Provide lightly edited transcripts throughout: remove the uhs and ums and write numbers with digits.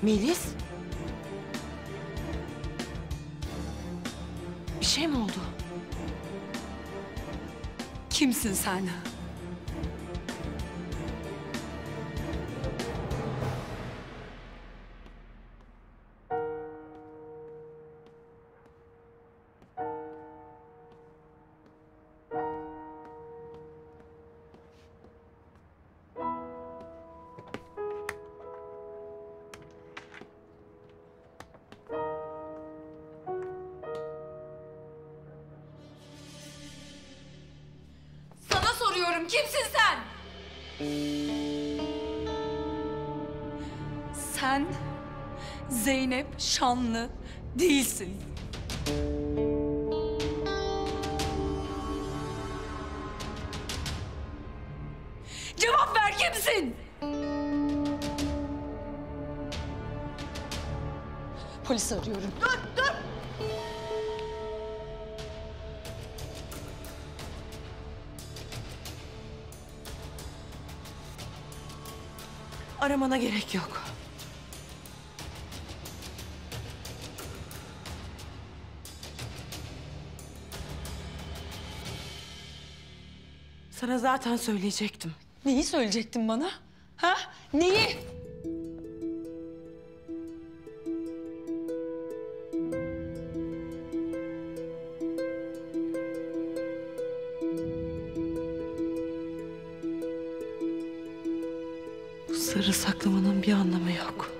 Melis? Bir şey mi oldu? Kimsin sen? Sana soruyorum, kimsin sen? Sen Zeynep Şanlı değilsin. Cevap ver, kimsin? Polisi arıyorum. Dur, dur! Aramana gerek yok. Sana zaten söyleyecektim. Neyi söyleyecektin bana? Ha? Neyi? Bu sırrı saklamanın bir anlamı yok.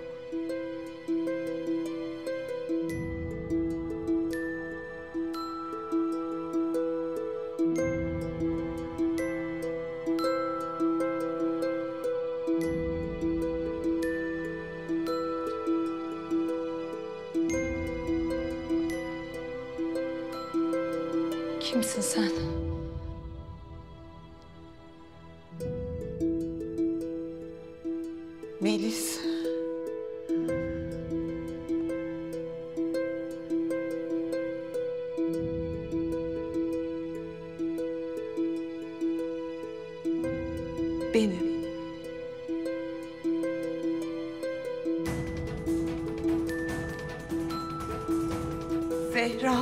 Kimsin sen? Melis. Benim. Zehra.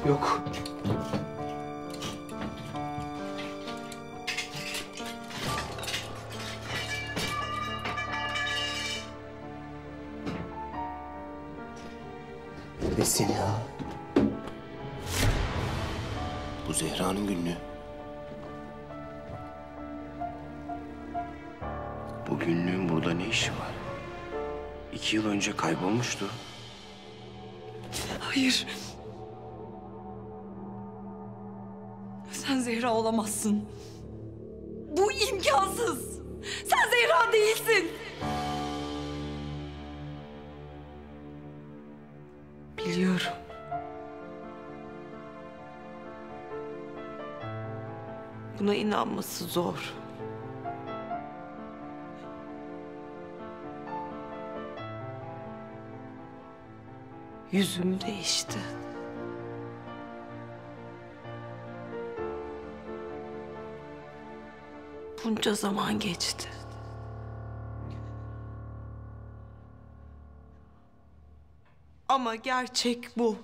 Yok. Neredesin ya? Bu Zehra'nın günlüğü. Bu günlüğün burada ne işi var? 2 yıl önce kaybolmuştu. Hayır. Sen Zehra olamazsın. Bu imkansız. Sen Zehra değilsin. Biliyorum. Buna inanması zor. Yüzüm değişti. Bunca zaman geçti. Ama gerçek bu.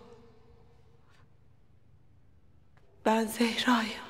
Ben Zehra'yım.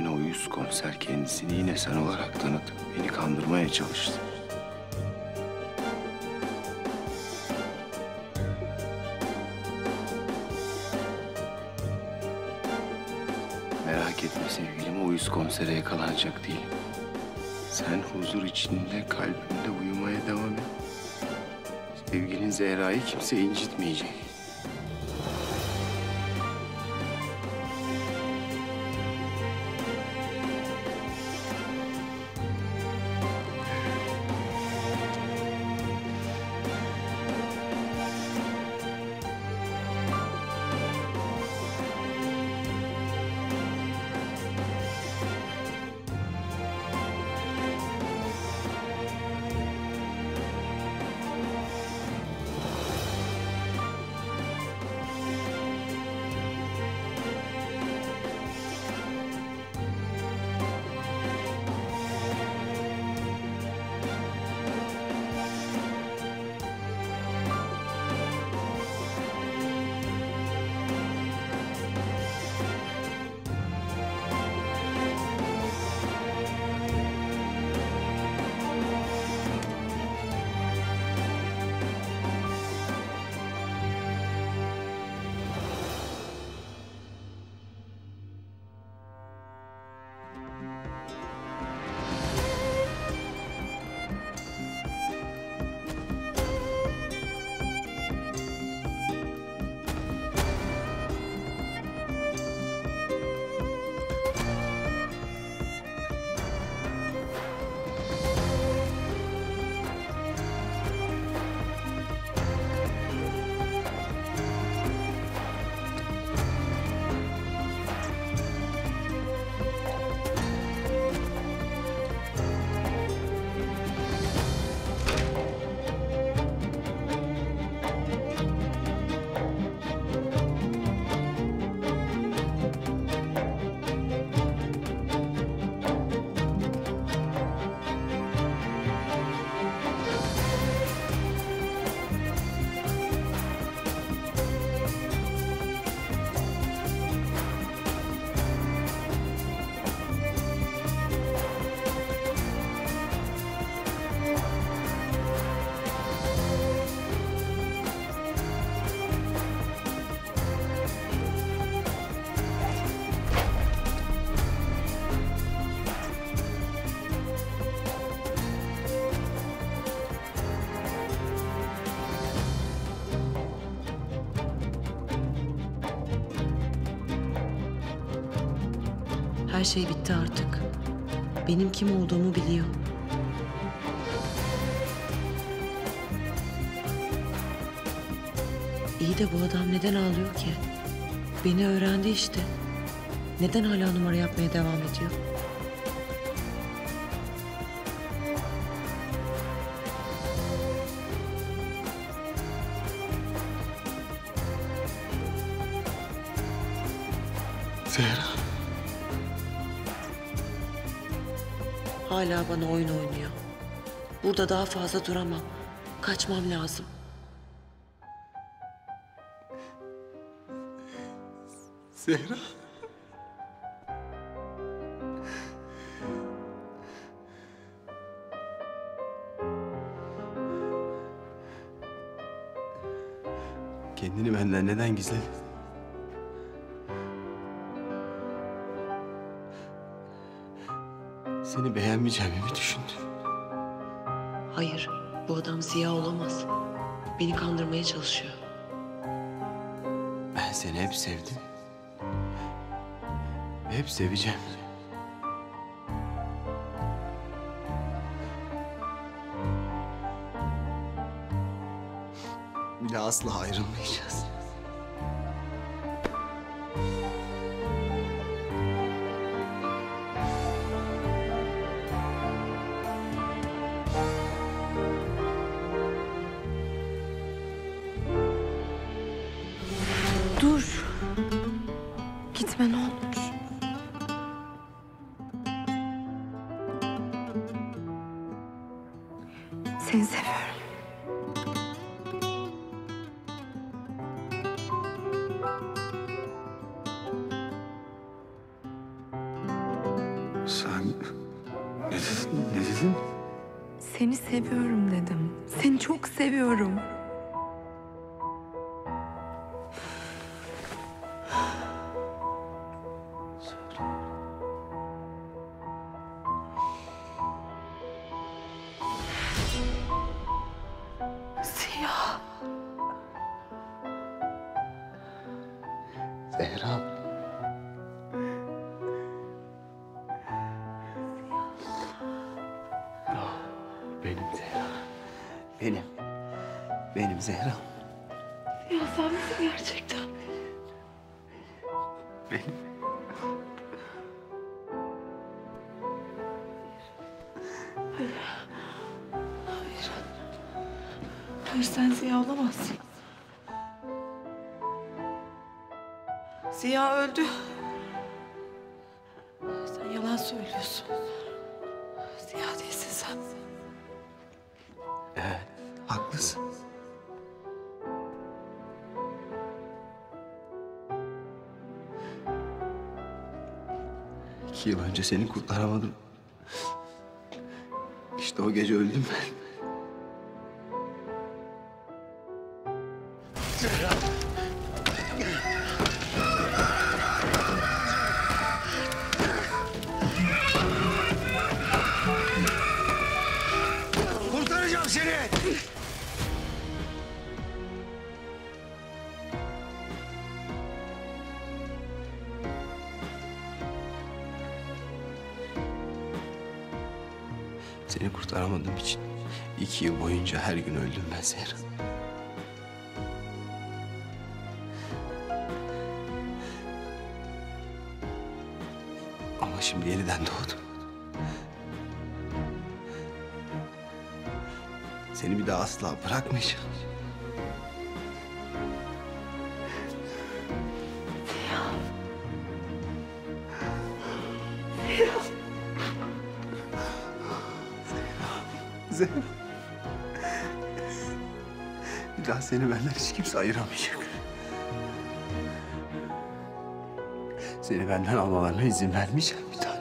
Bugün o 100 komiser kendisini yine sen olarak tanıtıp beni kandırmaya çalıştı. Merak etme sevgilim, o 100 komisere yakalanacak değil. Sen huzur içinde kalbimde uyumaya devam et. Sevgilin Zehra'yı kimse incitmeyecek. Her şey bitti artık. Benim kim olduğumu biliyor. İyi de bu adam neden ağlıyor ki? Beni öğrendi işte. Neden hala numara yapmaya devam ediyor? Zehra. Hala bana oyun oynuyor. Burada daha fazla duramam. Kaçmam lazım. Zehra. Kendini benden neden gizledin? Seni beğenmeyeceğimi mi düşündün? Hayır, bu adam Ziya olamaz. Beni kandırmaya çalışıyor. Ben seni hep sevdim. Ve hep seveceğim. Bir daha asla ayrılmayacağız. Dur. Gitme ne olur. Seni seviyorum. Sen ne dedin? Ne dedin? Seni seviyorum dedim. Seni çok seviyorum. Ziya. Zehra. Ah, benim Zehra. Benim Zehra. Ya sen misin gerçekten? Benim. Hayır sen Ziya olamazsın. Ziya öldü. Sen yalan söylüyorsun. Ziya değilsin sen. Evet, haklısın. İki yıl önce seni kurtaramadım. İşte o gece öldüm ben. Kurtaracağım seni! Seni kurtaramadığım için 2 yıl boyunca her gün öldüm ben Zehra. Ama şimdi yeniden doğdum. Seni bir daha asla bırakmayacağım. Zehra. Bir daha seni benden hiç kimse ayıramayacak. Seni benden almalarına izin vermeyeceğim bir tane.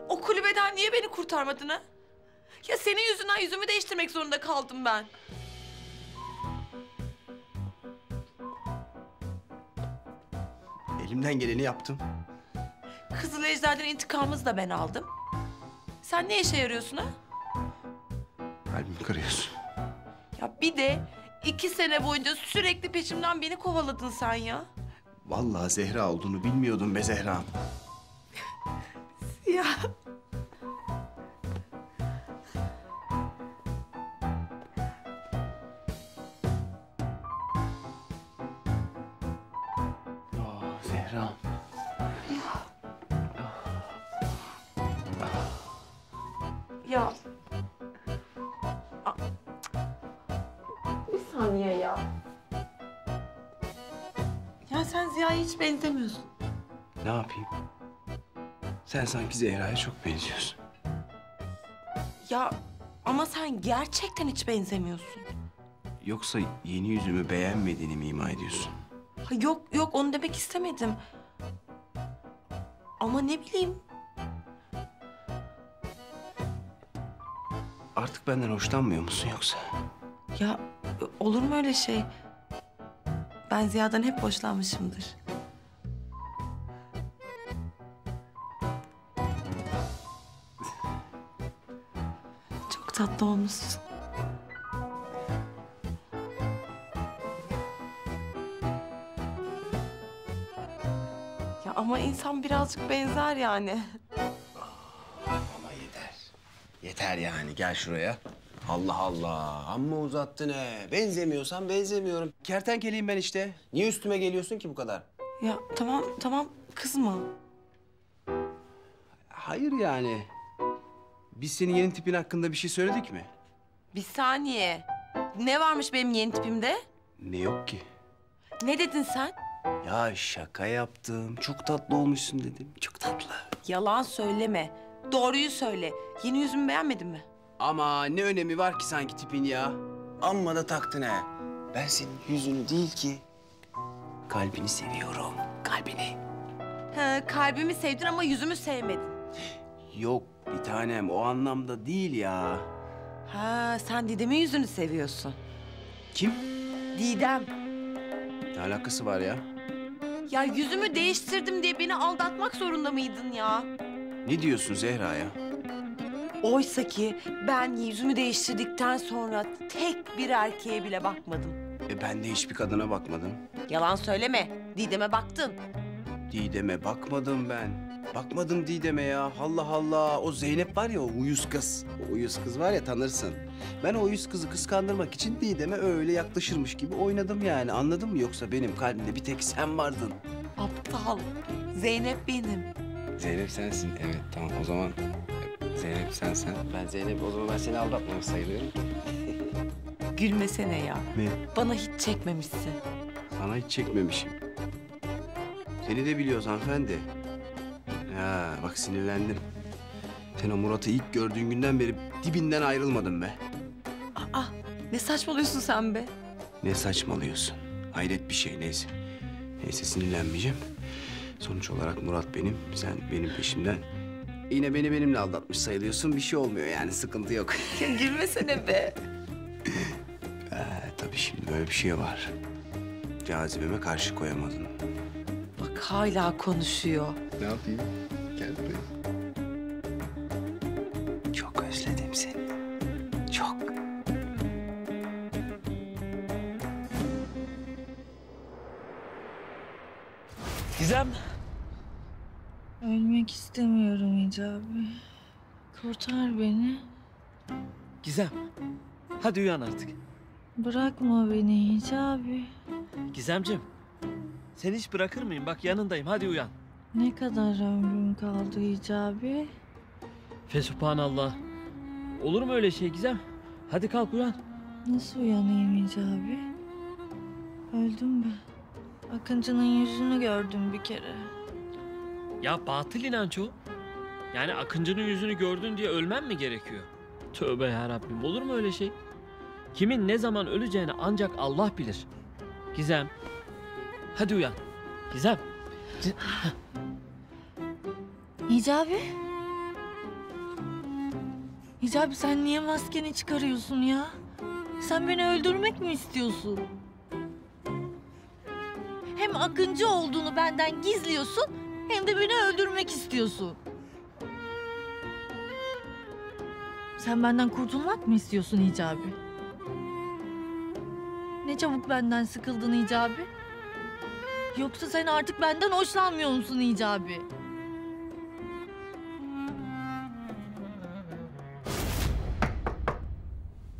O kulübeden niye beni kurtarmadın ha? Ya senin yüzünden yüzümü değiştirmek zorunda kaldım ben. Elimden geleni yaptım. Kızıl Ejder'den intikamımızı da ben aldım. Sen ne işe yarıyorsun ha? Kalbimi kırıyorsun. Ya bir de 2 sene boyunca sürekli peşimden beni kovaladın sen ya. Vallahi Zehra olduğunu bilmiyordum be Zehra'm. Ya. Zehra'm. Ya. Bir saniye ya. Ya sen Ziya'ya hiç benzemiyorsun. Ne yapayım? Sen sanki Zehra'ya çok benziyorsun. Ya ama sen gerçekten hiç benzemiyorsun. Yoksa yeni yüzümü beğenmediğini mi ima ediyorsun? Ha, yok yok onu demek istemedim. Ama ne bileyim. Artık benden hoşlanmıyor musun yoksa? Ya olur mu öyle şey? Ben Ziya'dan hep hoşlanmışımdır. Çok tatlı olmuşsun. Ya ama insan birazcık benzer yani. Ama yeter. Yeter yani gel şuraya. Allah Allah. Amma uzattın he. Benzemiyorsan benzemiyorum. Kertenkeleyim ben işte. Niye üstüme geliyorsun ki bu kadar? Ya tamam tamam kızma. Hayır yani. Biz senin yeni tipin hakkında bir şey söyledik mi? Bir saniye. Ne varmış benim yeni tipimde? Ne yok ki? Ne dedin sen? Ya şaka yaptım. Çok tatlı olmuşsun dedim. Çok tatlı. Yalan söyleme. Doğruyu söyle. Yeni yüzümü beğenmedin mi? Ama ne önemi var ki sanki tipin ya? Amma da taktın he. Ben senin yüzünü değil ki, kalbini seviyorum. Kalbini. He, kalbimi sevdin ama yüzümü sevmedin. Yok bir tanem o anlamda değil ya. Ha, sen Didem'in yüzünü seviyorsun. Kim? Didem. Ne alakası var ya? Ya yüzümü değiştirdim diye beni aldatmak zorunda mıydın ya? Ne diyorsun Zehra ya? Oysa ki ben yüzümü değiştirdikten sonra tek bir erkeğe bile bakmadım. Ben de hiçbir kadına bakmadım. Yalan söyleme. Didem'e baktın. Didem'e bakmadım ben. Bakmadım Didem'e ya. Allah Allah. O Zeynep var ya o uyuz kız. O uyuz kız var ya tanırsın. Ben o uyuz kızı kıskandırmak için Didem'e öyle yaklaşırmış gibi oynadım yani. Anladın mı? Yoksa benim kalbimde bir tek sen vardın. Aptal. Zeynep benim. Zeynep sensin. Evet tamam o zaman Zeynep sensen. Ben Zeynep o zaman ben seni aldatmamış sayılıyorum. Gülmesene ya. Ne? Bana hiç çekmemişsin. Sana hiç çekmemişim. Seni de biliyoruz hanımefendi. Ya bak sinirlendim. Sen o Murat'ı ilk gördüğün günden beri dibinden ayrılmadın be. Aa, ne saçmalıyorsun sen be? Ne saçmalıyorsun? Hayret bir şey neyse. Neyse sinirlenmeyeceğim. Sonuç olarak Murat benim, sen benim peşimden. Yine beni benimle aldatmış sayılıyorsun. Bir şey olmuyor yani sıkıntı yok. Ya gülmesene be. Tabii şimdi böyle bir şey var. Cazibeme karşı koyamadın. Bak hala konuşuyor. Ne yapayım? Gel buraya. Çok özledim seni. Çok. Gizem. Ölmek istemiyorum Hicabi. Kurtar beni. Gizem. Hadi uyan artık. Bırakma beni Hicabi. Gizemciğim. Seni hiç bırakır mıyım? Bak yanındayım. Hadi uyan. Ne kadar ömrüm kaldı Hicabi? Fesubhanallah. Olur mu öyle şey Gizem? Hadi kalk uyan. Nasıl uyanayım Hicabi? Öldüm ben. Akıncı'nın yüzünü gördüm bir kere. Ya batıl inanç o. Yani Akıncı'nın yüzünü gördün diye ölmem mi gerekiyor? Tövbe yarabbim. Olur mu öyle şey? Kimin ne zaman öleceğini ancak Allah bilir. Gizem. Hadi uyan. Gizem. Hicabi? Hicabi sen niye maskeni çıkarıyorsun ya? Sen beni öldürmek mi istiyorsun? Hem Akıncı olduğunu benden gizliyorsun hem de beni öldürmek istiyorsun. Sen benden kurtulmak mı istiyorsun Hicabi? Ne çabuk benden sıkıldın Hicabi? Yoksa sen artık benden hoşlanmıyor musun Hicabi?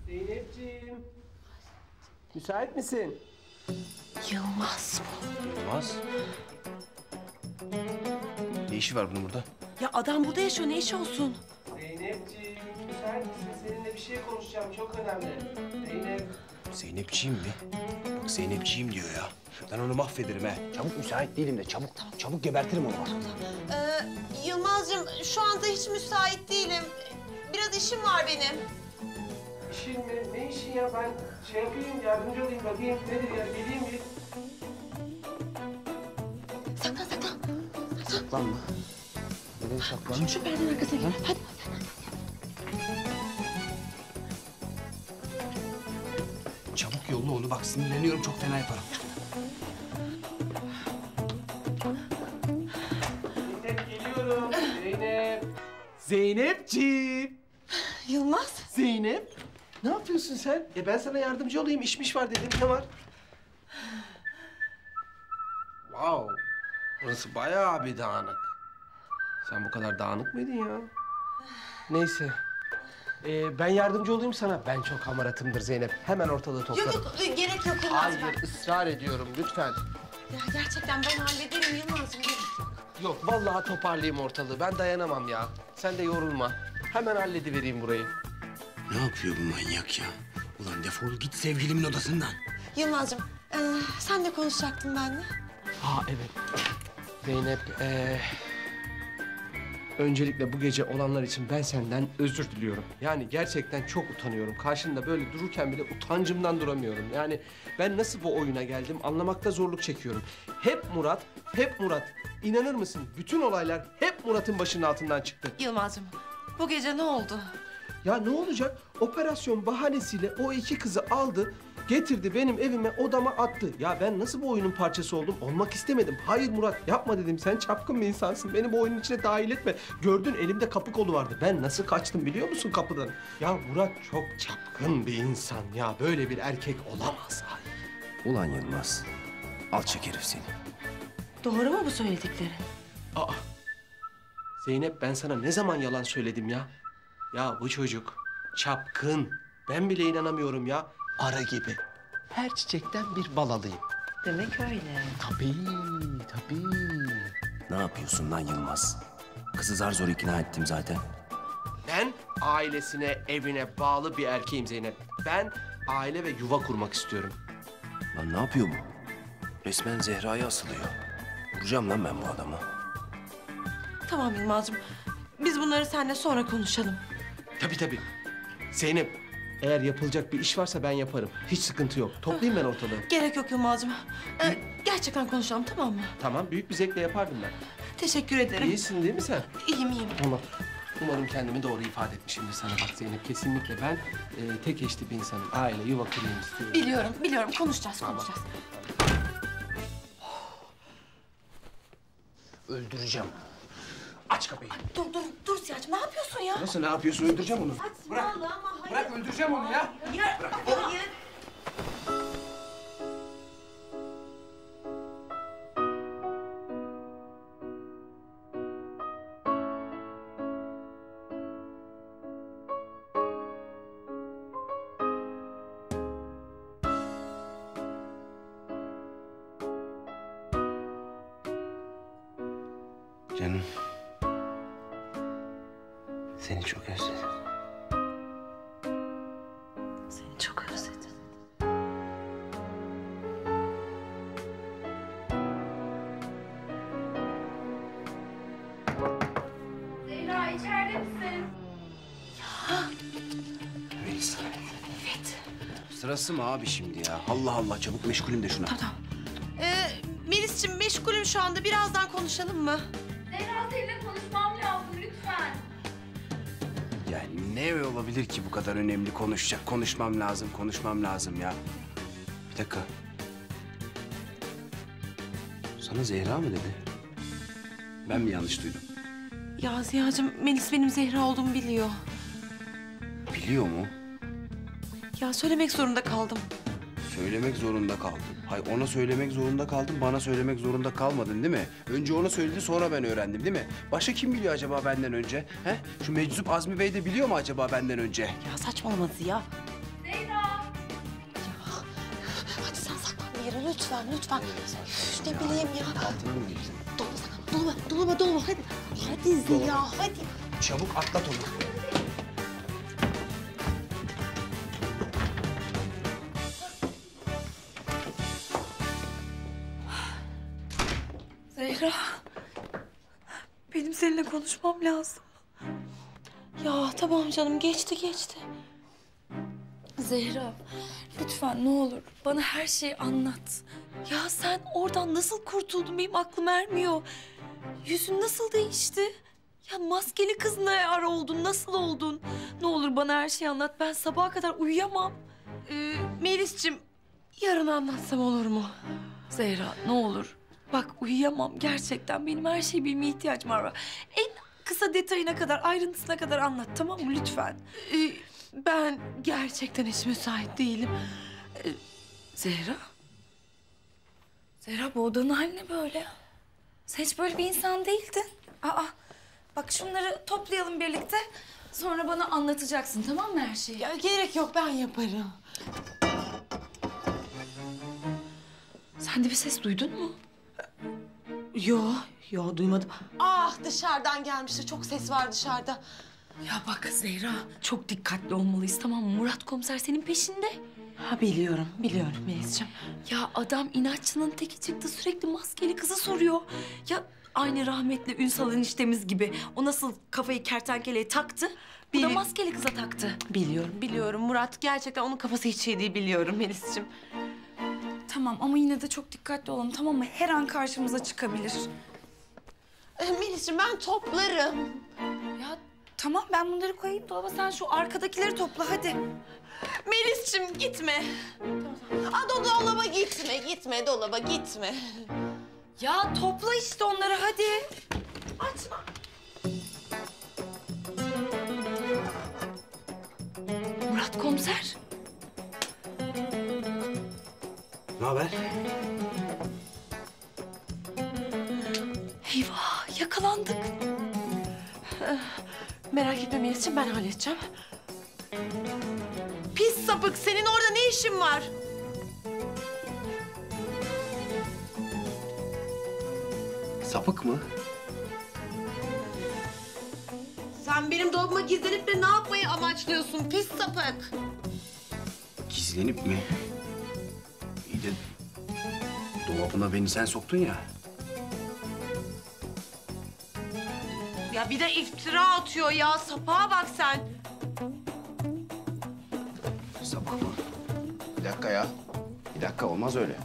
Zeynepciğim. Müsait misin? Yılmaz bu. Yılmaz. Ne işi var bunun burada? Ya adam burada yaşıyor, ne işi olsun? Zeynepciğim, müsait misin? Seninle bir şey konuşacağım, çok önemli. Zeynep. Zeynepçiyim mi? Bak Zeynepçiyim diyor ya. Ben onu mahvederim he. Çabuk müsait değilim de çabuk. Çabuk gebertirim onu bak. Yılmaz'cığım şu anda hiç müsait değilim. Biraz işim var benim. İşin mi? Ne işin ya? Ben şey yapayım, yardımcı olayım, bakayım. Nedir ya? Bileyim bir. Saklan saklan. Saklanma. Nereye saklanma? Şu perdenin arkasına gir. Hadi. Çabuk yolla onu bak sinirleniyorum çok fena yaparım. Zeynep geliyorum. Zeynep. Zeynepciğim. Yılmaz. Zeynep. Ne yapıyorsun sen? Ben sana yardımcı olayım. İşmiş var dedim. Ne var? Wow. Burası bayağı bir dağınık. Sen bu kadar dağınık mıydın ya? Neyse. Ben yardımcı olayım sana. Ben çok hamaratımdır Zeynep. Hemen ortalığı toplarım. Yok gerek yok Yılmaz. Hayır, ısrar ediyorum lütfen. Ya gerçekten ben hallederim Yılmaz'cığım. Gerek yok. Yok, vallahi toparlayayım ortalığı. Ben dayanamam ya. Sen de yorulma. Hemen halledivereyim burayı. Ne yapıyor bu manyak ya? Ulan defol git sevgilimin odasından. Yılmaz'cığım sen de konuşacaktın benimle. Ha evet. Zeynep, öncelikle bu gece olanlar için ben senden özür diliyorum. Yani gerçekten çok utanıyorum. Karşında böyle dururken bile utancımdan duramıyorum. Yani ben nasıl bu oyuna geldim anlamakta zorluk çekiyorum. Hep Murat, hep Murat. İnanır mısın? Bütün olaylar hep Murat'ın başının altından çıktı. Yılmaz'cığım bu gece ne oldu? Ya ne olacak? Operasyon bahanesiyle o iki kızı aldı, getirdi benim evime, odama attı. Ya ben nasıl bu oyunun parçası oldum? Olmak istemedim. Hayır Murat, yapma dedim. Sen çapkın bir insansın. Beni bu oyunun içine dahil etme. Gördün elimde kapı kolu vardı. Ben nasıl kaçtım biliyor musun kapıdan? Ya Murat çok çapkın bir insan ya. Böyle bir erkek olamaz. Ay. Ulan Yılmaz. Alçak herif seni. Doğru mu bu söyledikleri? Aa. Zeynep ben sana ne zaman yalan söyledim ya? Ya bu çocuk çapkın. Ben bile inanamıyorum ya. Arı gibi. Her çiçekten bir bal alayım. Demek öyle. Tabii, tabii. Ne yapıyorsun lan Yılmaz? Kızı zar zor ikna ettim zaten. Ben ailesine, evine bağlı bir erkeğim Zeynep. Ben aile ve yuva kurmak istiyorum. Lan ne yapıyor bu? Resmen Zehra'ya asılıyor. Vuracağım lan ben bu adamı. Tamam Yılmaz'cığım. Biz bunları seninle sonra konuşalım. Tabii tabii. Zeynep, eğer yapılacak bir iş varsa ben yaparım. Hiç sıkıntı yok. Toplayayım ben ortalığı. Gerek yok Yılmaz'cığım. Gerçekten konuşalım, tamam mı? Tamam, büyük bir zevkle yapardım ben. Teşekkür ederim. İyisin değil mi sen? İyiyim, iyiyim. Tamam. Umarım kendimi doğru ifade etmişimdir sana bak Zeynep. Kesinlikle ben tek eşli bir insanım. Aile, yuva kurayım istiyorum. Biliyorum. Konuşacağız, konuşacağız. Öldüreceğim. Aç kapıyı. Dur Siyah'cığım, ne yapıyorsun ya? Nasıl ne yapıyorsun? Öldüreceğim onu. Saçmalama hayır. Bırak öldüreceğim onu ya. Hayır. Canım. Seni çok özledim. Seni çok özledim. Zehra içeride misin? Melisa. Evet. Sırası mı abi şimdi ya? Allah Allah çabuk meşgulüm de şuna. Tamam. Melis'ciğim meşgulüm şu anda. Birazdan konuşalım mı? Zehra seninle konuşmam lazım lütfen. Yani ne olabilir ki bu kadar önemli konuşacak? Konuşmam lazım ya. Bir dakika. Sana Zehra mı dedi? Ben mi yanlış duydum? Ya Ziya'cığım, Melis benim Zehra olduğumu biliyor. Biliyor mu? Ya söylemek zorunda kaldım. Söylemek zorunda kaldım. Hayır, ona söylemek zorunda kaldım, bana söylemek zorunda kalmadın değil mi? Önce ona söyledi, sonra ben öğrendim değil mi? Başka kim biliyor acaba benden önce? He? Şu meczup Azmi Bey de biliyor mu acaba benden önce? Ya saçmalama Ziya. Zehra. Hadi sen saklan bir yere lütfen lütfen. Üf, ne bileyim ya. Altına mı girdin? Dolma hadi. Hadi Ziya hadi. Çabuk atlat onu. Zehra. Benim seninle konuşmam lazım. Ya tamam canım geçti. Zehra, lütfen ne olur bana her şeyi anlat. Ya sen oradan nasıl kurtuldun benim aklım ermiyor. Yüzün nasıl değişti? Ya maskeli kız ne ara oldun, nasıl oldun? Ne olur bana her şeyi anlat. Ben sabaha kadar uyuyamam. Melis'cim yarın anlatsam olur mu? Zehra ne olur. Bak uyuyamam gerçekten. Benim her şeyi bilmeye ihtiyacım var. En kısa detayına kadar, ayrıntısına kadar anlat tamam mı lütfen? Ben gerçekten hiç müsait değilim. Zehra? Zehra bu odanın hali ne böyle? Sen hiç böyle bir insan değildin. Aa, bak şunları toplayalım birlikte. Sonra bana anlatacaksın tamam mı her şeyi? Ya gerek yok ben yaparım. Sen de bir ses duydun mu? Yo duymadım. Ah dışarıdan gelmiştir. Çok ses var dışarıda. Ya bak Zehra çok dikkatli olmalıyız tamam mı? Murat komiser senin peşinde. Ha biliyorum Melis'ciğim. Ya adam inatçının teki çıktı sürekli maskeli kızı soruyor. Ya aynı rahmetli Ünsal eniştemiz gibi. O nasıl kafayı kertenkeleye taktı? Bu da maskeli kıza taktı. Biliyorum. Murat gerçekten onun kafası hiç şey değil biliyorum Melis'ciğim. Tamam ama yine de çok dikkatli olalım tamam mı? Her an karşımıza çıkabilir. Melis'ciğim ben toplarım. Ya tamam ben bunları koyayım dolaba sen şu arkadakileri topla hadi. Melis'ciğim gitme. Dolaba gitme dolaba gitme. Ya topla işte onları hadi. Açma. Murat komiser. Ne haber? Eyvah yakalandık. Merak etme Melis'ciğim ben halledeceğim. Pis sapık senin orada ne işin var? Sapık mı? Sen benim dolabıma gizlenip de ne yapmayı amaçlıyorsun pis sapık? Gizlenip mi? İyi de dolabına beni sen soktun ya. Ya bir de iftira atıyor ya. Sapığa bak sen. Sapık mı? Bir dakika ya. Bir dakika olmaz öyle.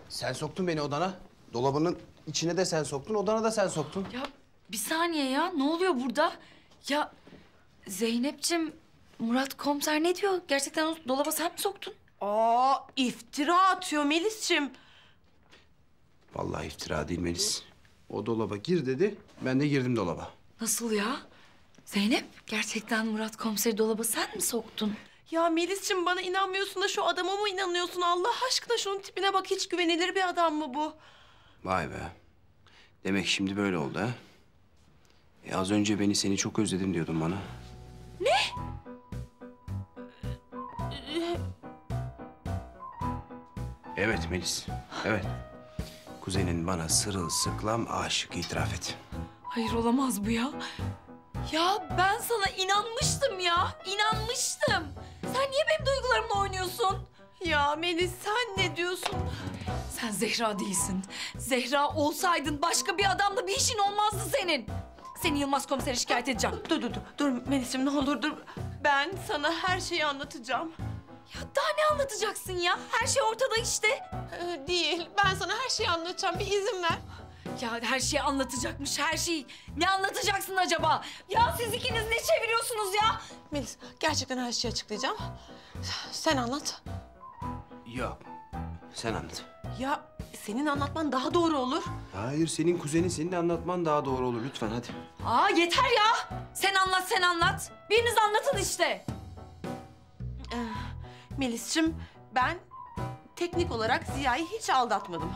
Sen soktun beni odana. Dolabının içine de sen soktun, odana da sen soktun. Ya bir saniye ya ne oluyor burada? Ya Zeynep'ciğim Murat komiser ne diyor? Gerçekten o dolaba sen mi soktun? İftira atıyor Melis'ciğim. Vallahi iftira değil Melis. O dolaba gir dedi, ben de girdim dolaba. Nasıl ya? Zeynep gerçekten Murat komiseri dolaba sen mi soktun? Ya Melis'ciğim bana inanmıyorsun da şu adama mı inanıyorsun? Allah aşkına şunun tipine bak. Hiç güvenilir bir adam mı bu? Vay be. Demek şimdi böyle oldu ha? Az önce seni çok özledim diyordun bana. Evet Melis, evet. Kuzenin bana sırılsıklam aşık, itiraf et. Hayır olamaz bu ya. Ya ben sana inanmıştım ya. İnanmıştım. Sen niye benim duygularımla oynuyorsun? Ya Melis sen ne diyorsun? Sen Zehra değilsin. Zehra olsaydın başka bir adamla bir işin olmazdı senin. Seni Yılmaz komisere şikayet edeceğim. Dur Melis'ciğim ne olur dur. Ben sana her şeyi anlatacağım. Ya daha ne anlatacaksın ya? Her şey ortada işte. Değil. Ben sana her şeyi anlatacağım. Bir izin ver. Ya her şeyi anlatacakmış her şeyi. Ne anlatacaksın acaba? Ya siz ikiniz ne çeviriyorsunuz ya? Melis gerçekten her şeyi açıklayacağım. Sen anlat. Yok, sen anlat. Ya senin anlatman daha doğru olur. Hayır, senin kuzenin, senin de anlatman daha doğru olur. Lütfen hadi. Aa yeter ya. Sen anlat. Biriniz anlatın işte. Melis'ciğim ben teknik olarak Ziya'yı hiç aldatmadım.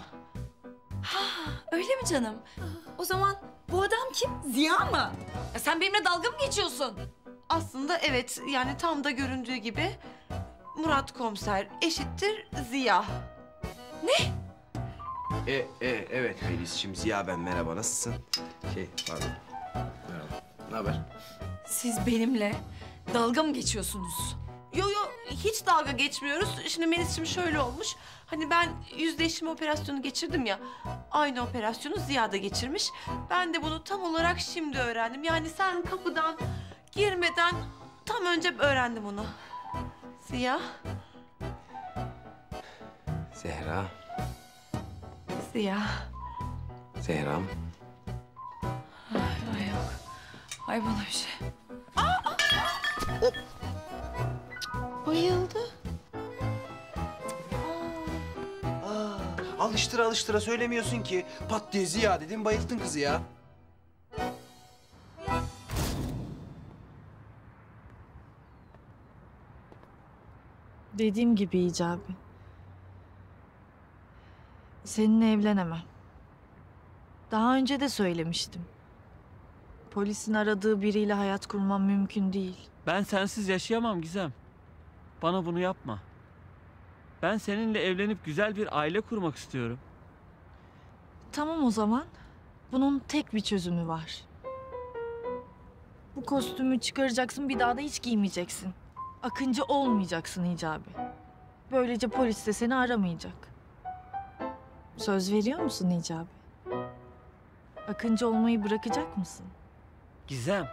Öyle mi canım? O zaman bu adam kim? Ziya mı? Ya sen benimle dalga mı geçiyorsun? Aslında evet, yani tam da göründüğü gibi Murat komiser eşittir Ziya. Evet Melis'ciğim, Ziya ben. Merhaba, nasılsın? Pardon. Merhaba. Ne haber? Siz benimle dalga mı geçiyorsunuz? Yo hiç dalga geçmiyoruz. Şimdi Melis'ciğim şöyle olmuş. Hani ben yüzleşme operasyonu geçirdim ya. Aynı operasyonu Ziya da geçirmiş. Ben de bunu tam olarak şimdi öğrendim. Yani sen kapıdan girmeden tam önce öğrendim onu. Ziya. Zehra. Ziya. Zehra'm. Ay yok. Ay bana bir şey. Bayıldı. Alıştıra söylemiyorsun ki. Pat diye Ziya dedin, bayılttın kızı ya. Dediğim gibi Hicabi. Seninle evlenemem. Daha önce de söylemiştim. Polisin aradığı biriyle hayat kurmam mümkün değil. Ben sensiz yaşayamam Gizem. Bana bunu yapma. Ben seninle evlenip güzel bir aile kurmak istiyorum. Tamam o zaman. Bunun tek bir çözümü var. Bu kostümü çıkaracaksın, bir daha da hiç giymeyeceksin. Akıncı olmayacaksın Hicabi. Böylece polis de seni aramayacak. Söz veriyor musun Hicabi? Akıncı olmayı bırakacak mısın? Gizem,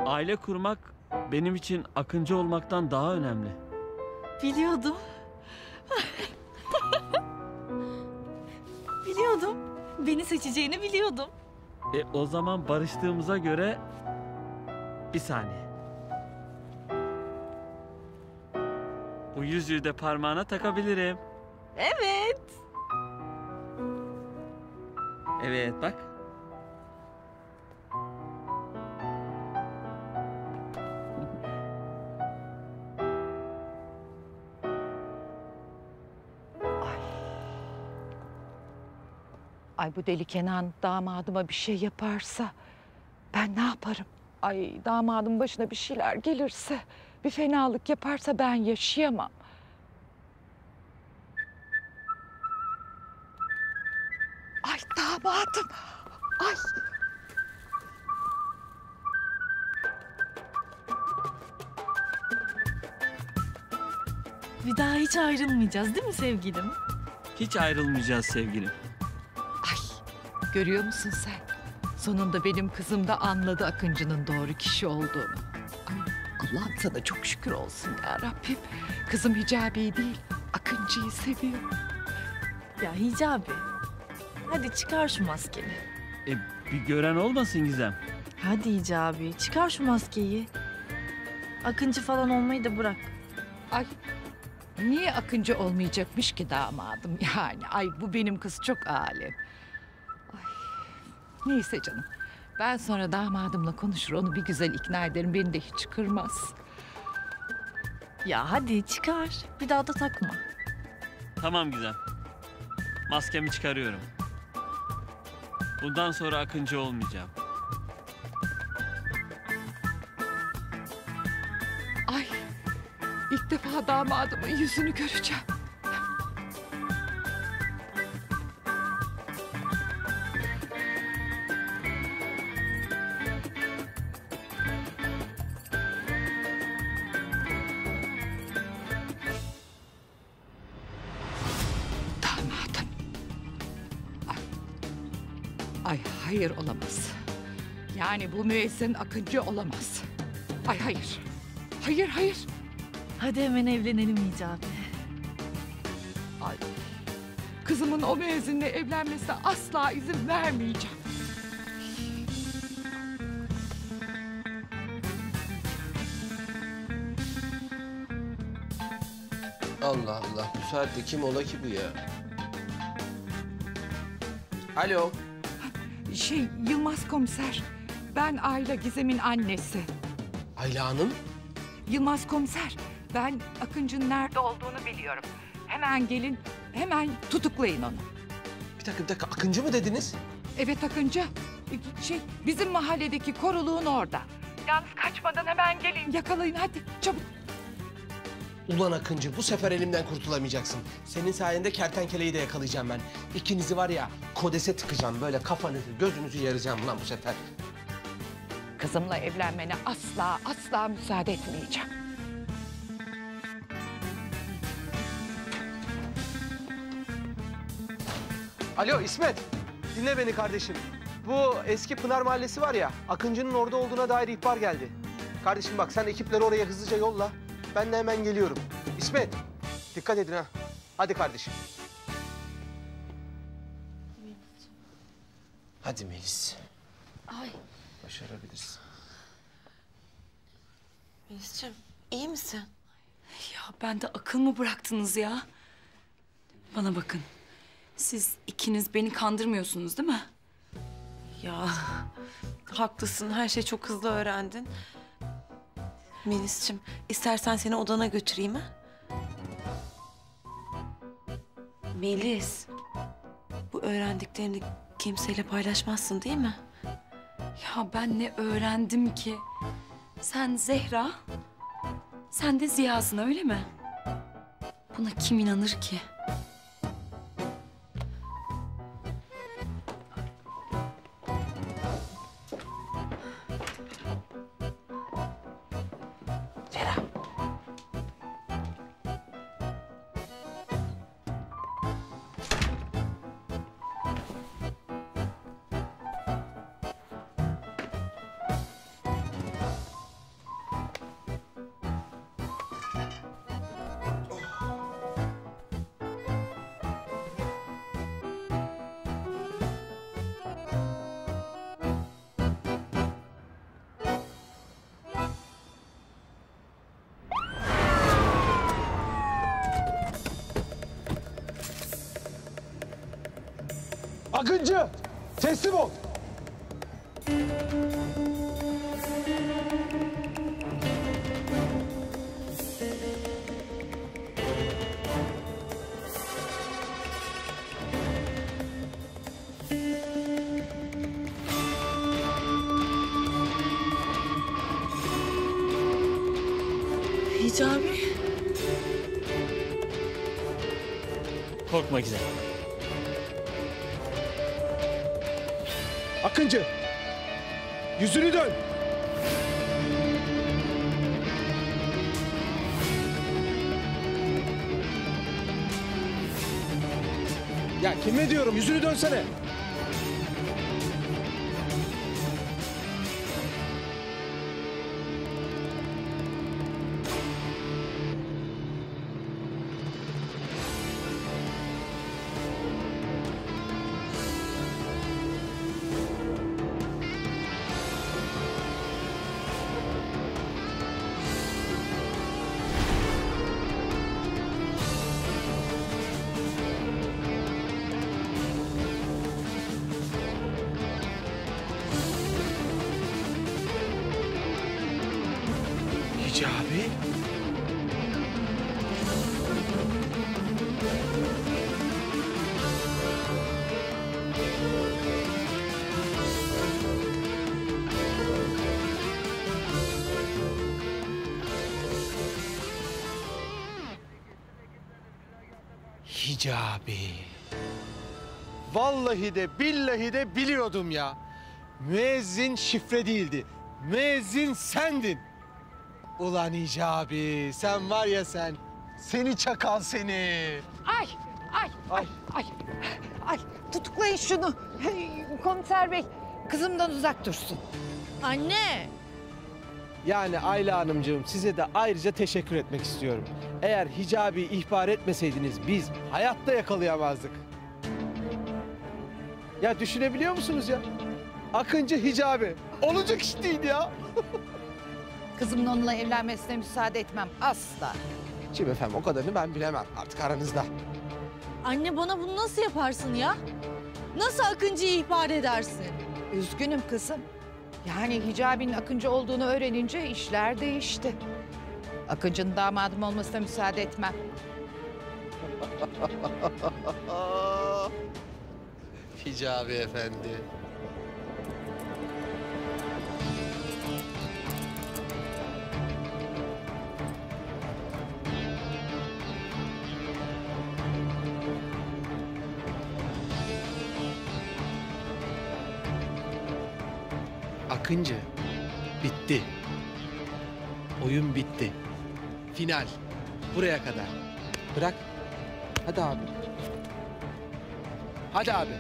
aile kurmak benim için akıncı olmaktan daha önemli. Biliyordum. Biliyordum. Beni seçeceğini biliyordum. O zaman barıştığımıza göre... Bir saniye. Bu yüzüğü de parmağına takabilirim. Evet. Evet, bak. Ay bu deli Kenan damadıma bir şey yaparsa ben ne yaparım? Ay damadım başına bir şeyler gelirse, bir fenalık yaparsa ben yaşayamam. Ay damadım. Ay. Bir daha hiç ayrılmayacağız değil mi sevgilim? Hiç ayrılmayacağız sevgilim. Ay. Görüyor musun sen? Sonunda benim kızım da anladı Akıncı'nın doğru kişi olduğunu. Ay Allah'ım sana çok şükür olsun ya Rabbim. Kızım Hicabi'yi değil, Akıncı'yı seviyor. Ya Hicabi. Hadi çıkar şu maskeni. Bir gören olmasın Gizem. Hadi Hicabi çıkar şu maskeyi. Akıncı falan olmayı da bırak. Ay niye Akıncı olmayacakmış ki damadım yani? Ay bu benim kız çok alem. Ay, neyse canım. Ben sonra damadımla konuşur, onu bir güzel ikna ederim. Beni de hiç kırmaz. Ya hadi çıkar. Bir daha da takma. Tamam Gizem. Maskemi çıkarıyorum. Bundan sonra akıncı olmayacağım. Ay ilk defa damadımın yüzünü göreceğim. Damadım. Ay hayır olamaz. Yani bu müezzin Akıncı olamaz. Ay hayır. Hayır hayır. Hadi hemen evlenelim Hicabi. Ay. Kızımın o müezzinle evlenmesine asla izin vermeyeceğim. Allah Allah, bu saatte kim ola ki bu ya? Alo. Yılmaz komiser. Ben Ayla Gizem'in annesi. Ayla Hanım. Yılmaz komiser. Ben Akıncı'nın nerede olduğunu biliyorum. Hemen gelin hemen tutuklayın onu. Bir dakika Akıncı mı dediniz? Evet Akıncı. Bizim mahalledeki koruluğun orada. Yalnız kaçmadan hemen gelin. Yakalayın hadi çabuk. Ulan Akıncı bu sefer elimden kurtulamayacaksın. Senin sayende kertenkeleyi de yakalayacağım ben. İkinizi var ya kodese tıkacağım. Böyle kafanızı gözünüzü yaracağım lan bu sefer. Kızımla evlenmene asla müsaade etmeyeceğim. Alo İsmet. Dinle beni kardeşim. Bu eski Pınar Mahallesi var ya, Akıncı'nın orada olduğuna dair ihbar geldi. Kardeşim bak sen ekipleri oraya hızlıca yolla. Ben de hemen geliyorum. İsmet, dikkat edin ha. Hadi kardeşim. Hadi Melis. Ay Başarabilirsin. Melis'ciğim iyi misin? Ya ben de akıl mı bıraktınız ya? Bana bakın. Siz ikiniz beni kandırmıyorsunuz değil mi? Ya haklısın, her şeyi çok hızlı öğrendin. Melis'ciğim istersen seni odana götüreyim ha? Melis, bu öğrendiklerini kimseyle paylaşmazsın değil mi? Ya ben ne öğrendim ki? Sen Zehra, sen de Ziya'sın öyle mi? Buna kim inanır ki? Akıncı, teslim ol. Hicabi. Korkma güzel. Akıncı, yüzünü dön. Ya kime diyorum, yüzünü dönsene. Hicabi. Hicabi. Vallahi de billahi de biliyordum ya. Müezzin şifre değildi. Müezzin sendin. Ulan Hicabi, sen var ya sen. Seni çakal seni. Ay tutuklayın şunu. Komiser bey kızımdan uzak dursun. Anne! Yani Ayla Hanımcığım size de ayrıca teşekkür etmek istiyorum. Eğer Hicabi ihbar etmeseydiniz biz hayatta yakalayamazdık. Ya düşünebiliyor musunuz ya? Akıncı Hicabi. Olacak iş değil ya. Kızımın onunla evlenmesine müsaade etmem asla. Şimdi efendim o kadarını ben bilemem artık aranızda. Anne bana bunu nasıl yaparsın ya? Nasıl Akıncı'yı ihbar edersin? Üzgünüm kızım. Yani Hicabi'nin Akıncı olduğunu öğrenince işler değişti. Akıncı'nın damadım olmasına müsaade etmem. Hicabi efendi. Akıncı, bitti. Oyun bitti. Final. Buraya kadar. Bırak. Hadi abi. Hadi abi.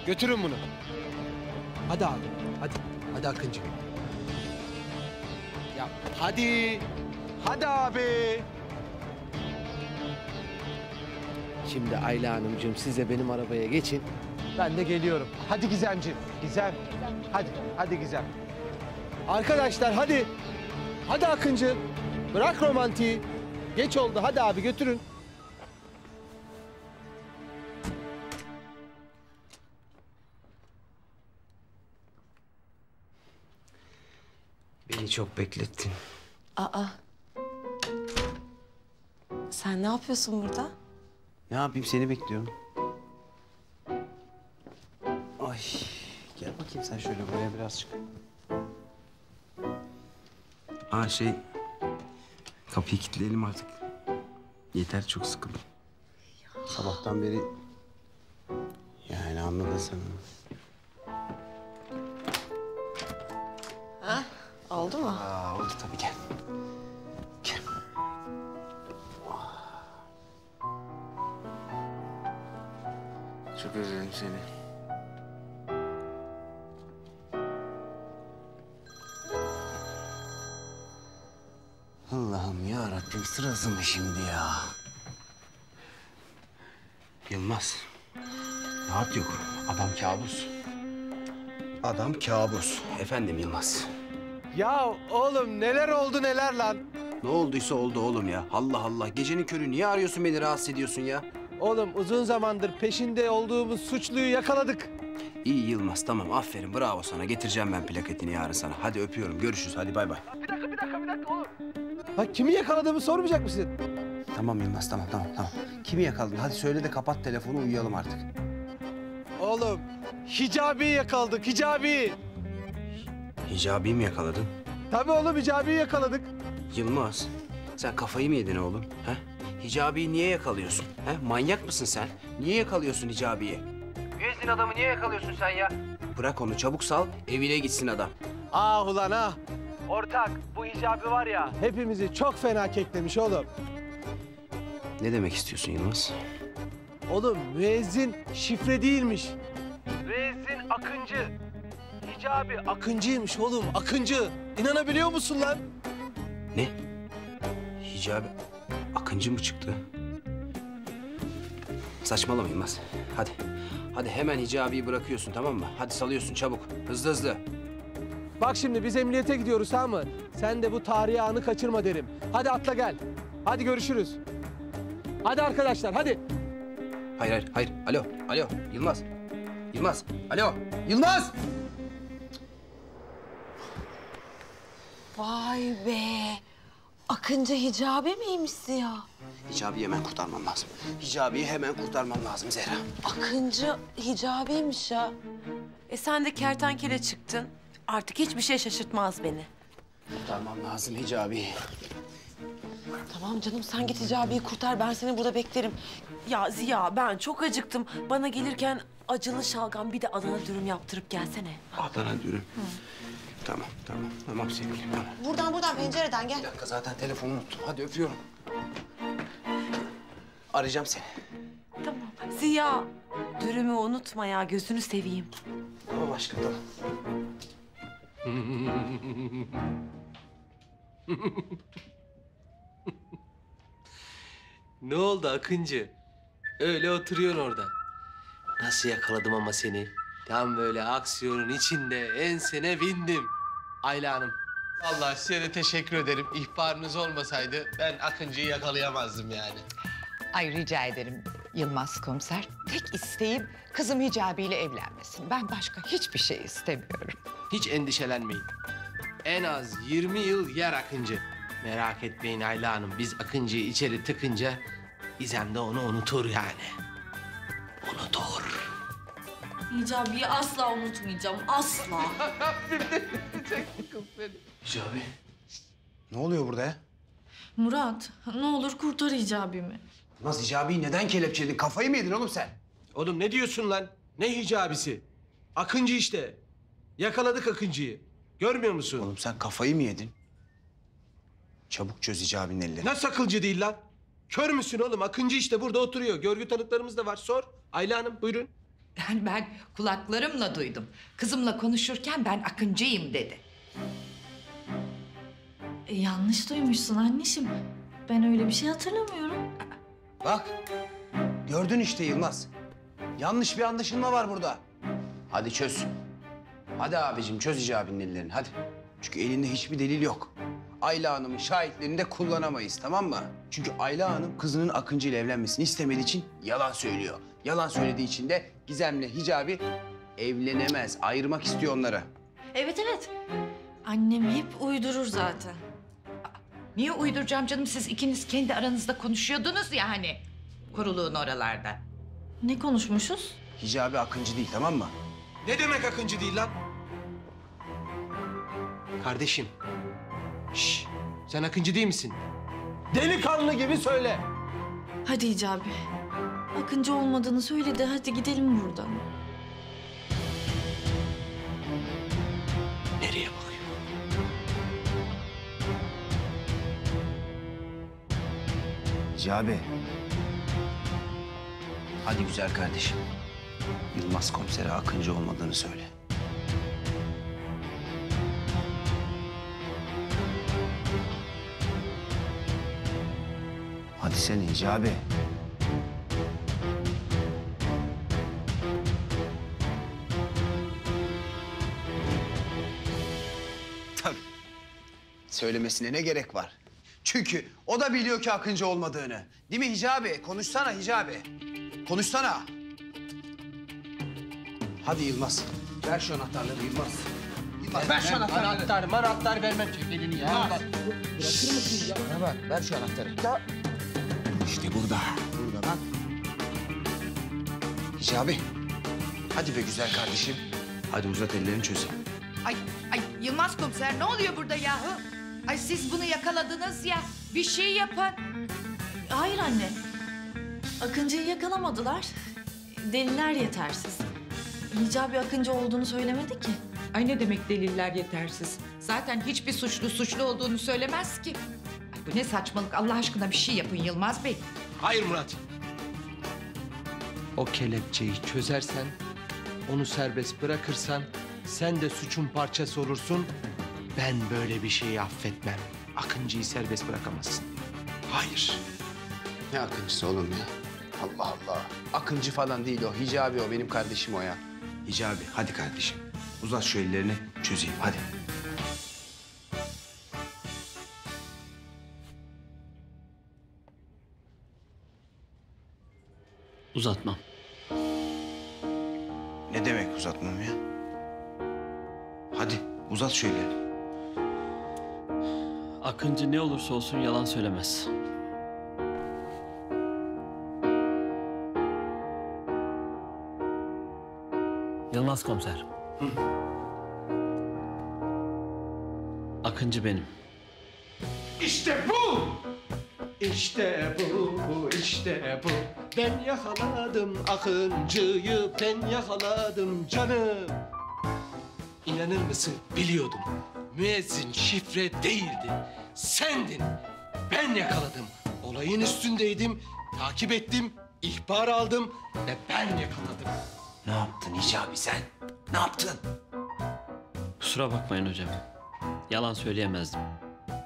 Götürün bunu. Hadi abi. Hadi. Hadi Akıncı. Ya hadi. Hadi abi. Şimdi Ayla Hanımcığım siz de benim arabaya geçin. Ben de geliyorum. Hadi Gizemciğim. Gizem. Hadi. Hadi Gizem. Arkadaşlar hadi. Hadi Akıncı. Bırak romantiği. Geç oldu. Hadi abi götürün. Beni çok beklettin. Aa. Sen ne yapıyorsun burada? Ne yapayım seni bekliyorum. Ay gel bakayım sen şöyle buraya biraz çık. Kapıyı kilitleyelim artık. Yeter çok sıkıldım. Sabahtan beri yani anladın sen. Ha? Oldu mu? Oldu tabii gel. Gel. Çok özledim seni. Allah'ım ya Rabbim sırası mı şimdi ya? Yılmaz. Rahat yok. Adam kabus. Adam kabus. Efendim Yılmaz. Ya oğlum neler oldu neler lan? Ne olduysa oldu oğlum ya. Allah Allah. Gecenin körü niye arıyorsun beni rahatsız ediyorsun ya? Oğlum uzun zamandır peşinde olduğumuz suçluyu yakaladık. İyi Yılmaz tamam aferin bravo sana. Getireceğim ben plaketini yarın sana. Hadi öpüyorum görüşürüz hadi bay bay. Bir dakika oğlum. Bak kimi yakaladığımı sormayacak mısın? Tamam Yılmaz tamam. Kimi yakaladın? Hadi söyle de kapat telefonu uyuyalım artık. Oğlum Hicabi'yi yakaladık Hicabi. Hicabi'yi mi yakaladın? Tabii oğlum Hicabi'yi yakaladık. Yılmaz sen kafayı mı yedin oğlum? He? Hicabi'yi niye yakalıyorsun? He? Manyak mısın sen? Niye yakalıyorsun Hicabi'yi? Üyesin adamı niye yakalıyorsun sen ya? Bırak onu çabuk sal evine gitsin adam. Ah ulan ah. Ortak bu Hicabi var ya hepimizi çok fena keklemiş oğlum. Ne demek istiyorsun Yılmaz? Oğlum müezzin şifre değilmiş. Müezzin Akıncı. Hicabi Akıncıymış oğlum Akıncı. İnanabiliyor musun lan? Ne? Hicabi Akıncı mı çıktı? Saçmalama Yılmaz. Hadi. Hadi hemen Hicabi'yi bırakıyorsun tamam mı? Hadi salıyorsun çabuk. Hızlı hızlı. Bak şimdi biz emniyete gidiyoruz tamam mı? Sen de bu tarihi anı kaçırma derim. Hadi atla gel. Hadi görüşürüz. Hadi arkadaşlar hadi. Hayır. Alo. Yılmaz. Alo. Yılmaz! Vay be. Akıncı Hicabi miymiş ya? Hicabi'yi hemen kurtarmam lazım. Hicabi'yi hemen kurtarmam lazım Zehra. Akıncı Hicabi'ymiş ya. Sen de kertenkele çıktın. Artık hiçbir şey şaşırtmaz beni. Kurtarmam lazım Hicabi'yi. Tamam canım sen git Hicabi'yi kurtar. Ben seni burada beklerim. Ya Ziya ben çok acıktım. Bana gelirken acılı şalgam bir de Adana dürüm yaptırıp gelsene. Adana dürüm. Tamam sevgilim tamam. Buradan pencereden gel. Bir dakika zaten telefonu unuttum. Hadi öpüyorum. Arayacağım seni. Tamam. Ziya dürümü unutma ya gözünü seveyim. Tamam aşkım tamam. Ne oldu Akıncı? Öyle oturuyorsun orada. Nasıl yakaladım ama seni? Tam böyle aksiyonun içinde ensene bindim. Ayla Hanım. Vallahi size de teşekkür ederim. İhbarınız olmasaydı ben Akıncı'yı yakalayamazdım yani. Ay rica ederim Yılmaz komiser. Tek isteğim kızım Hicabi ile evlenmesin. Ben başka hiçbir şey istemiyorum. Hiç endişelenmeyin. En az 20 yıl yer Akıncı. Merak etmeyin Ayla Hanım. Biz Akıncı'yı içeri tıkınca Gizem de onu unutur yani. Unutur. Hicabi'yi asla unutmayacağım. Asla. Hicabi. Ne oluyor burada ya? Murat, ne olur kurtar Hicabi'mi. Naz Hicabi'yi neden kelepçeledin? Kafayı mı yedin oğlum sen? Oğlum ne diyorsun lan? Ne hicabisi? Akıncı işte. Yakaladık Akıncı'yı. Görmüyor musun? Oğlum sen kafayı mı yedin? Çabuk çöz Hicabi'nin ellerini. Nasıl akılcı değil lan? Kör müsün oğlum? Akıncı işte burada oturuyor. Görgü tanıklarımız da var. Sor. Ayla Hanım buyurun. Yani ben kulaklarımla duydum. Kızımla konuşurken ben Akıncı'yım dedi. Yanlış duymuşsun anneciğim. Ben öyle bir şey hatırlamıyorum. Bak. Gördün işte Yılmaz. Yanlış bir anlaşılma var burada. Hadi çöz. Hadi abicim çöz Hicabi'nin ellerini hadi. Çünkü elinde hiçbir delil yok. Ayla Hanım'ın şahitlerini de kullanamayız tamam mı? Çünkü Ayla Hanım kızının Akıncı ile evlenmesini istemediği için yalan söylüyor. Yalan söylediği için de Gizem'le Hicabi evlenemez. Ayırmak istiyor onları. Evet. Annem hep uydurur zaten. Niye uyduracağım canım? Siz ikiniz kendi aranızda konuşuyordunuz ya hani. Koruluğun oralarda. Ne konuşmuşuz? Hicabi Akıncı değil tamam mı? Ne demek Akıncı değil lan? Kardeşim. Şş, sen Akıncı değil misin? Delikanlı gibi söyle. Hadi Hicabi. Akıncı olmadığını söyle de hadi gidelim buradan. Nereye bakıyor? Hicabi. Hadi güzel kardeşim. Yılmaz komisere Akıncı olmadığını söyle. Hadi sen Hicabi. Tabii. Söylemesine ne gerek var? Çünkü o da biliyor ki Akıncı olmadığını. Değil mi Hicabi? Konuşsana Hicabi. Konuşsana. Hadi Yılmaz. Ver şu anahtarları Yılmaz. Yılmaz ver şu anahtarları. Anahtar vermem. Çek elini ya. Bırakır mısın ya? Bana bak ver şu anahtarı. Ya. İşte burada. Burada bak. Hicabi. Hadi be güzel kardeşim. Hadi uzat ellerini çözeyim. Ay Yılmaz komiser ne oluyor burada yahu? Ay siz bunu yakaladınız ya. Bir şey yapın. Hayır anne. Akıncı'yı yakalamadılar. Deliller yetersiz. Hicabi Akıncı olduğunu söylemedi ki. Ay ne demek deliller yetersiz? Zaten hiçbir suçlu olduğunu söylemez ki. Ay bu ne saçmalık Allah aşkına bir şey yapın Yılmaz Bey. Hayır Murat. O kelepçeyi çözersen, onu serbest bırakırsan sen de suçun parçası olursun. Ben böyle bir şeyi affetmem. Akıncı'yı serbest bırakamazsın. Hayır. Ne Akıncısı oğlum ya? Allah Allah. Akıncı falan değil o. Hicabi o. Benim kardeşim o ya. Hicabi hadi kardeşim. Uzat şu ellerini çözeyim hadi. Uzatmam. Ne demek uzatmam ya? Hadi uzat şu ellerini. Akıncı ne olursa olsun yalan söylemez. Yılmaz komiser. Akıncı benim. İşte bu! İşte bu, işte bu. Ben yakaladım Akıncı'yı, ben yakaladım canım. İnanır mısın? Biliyordum. Müezzin şifre değildi. Sendin. Ben yakaladım. Olayın üstündeydim, takip ettim, ihbar aldım ve ben yakaladım. Ne yaptın Hicabi sen? Ne yaptın? Kusura bakmayın hocam. Yalan söyleyemezdim.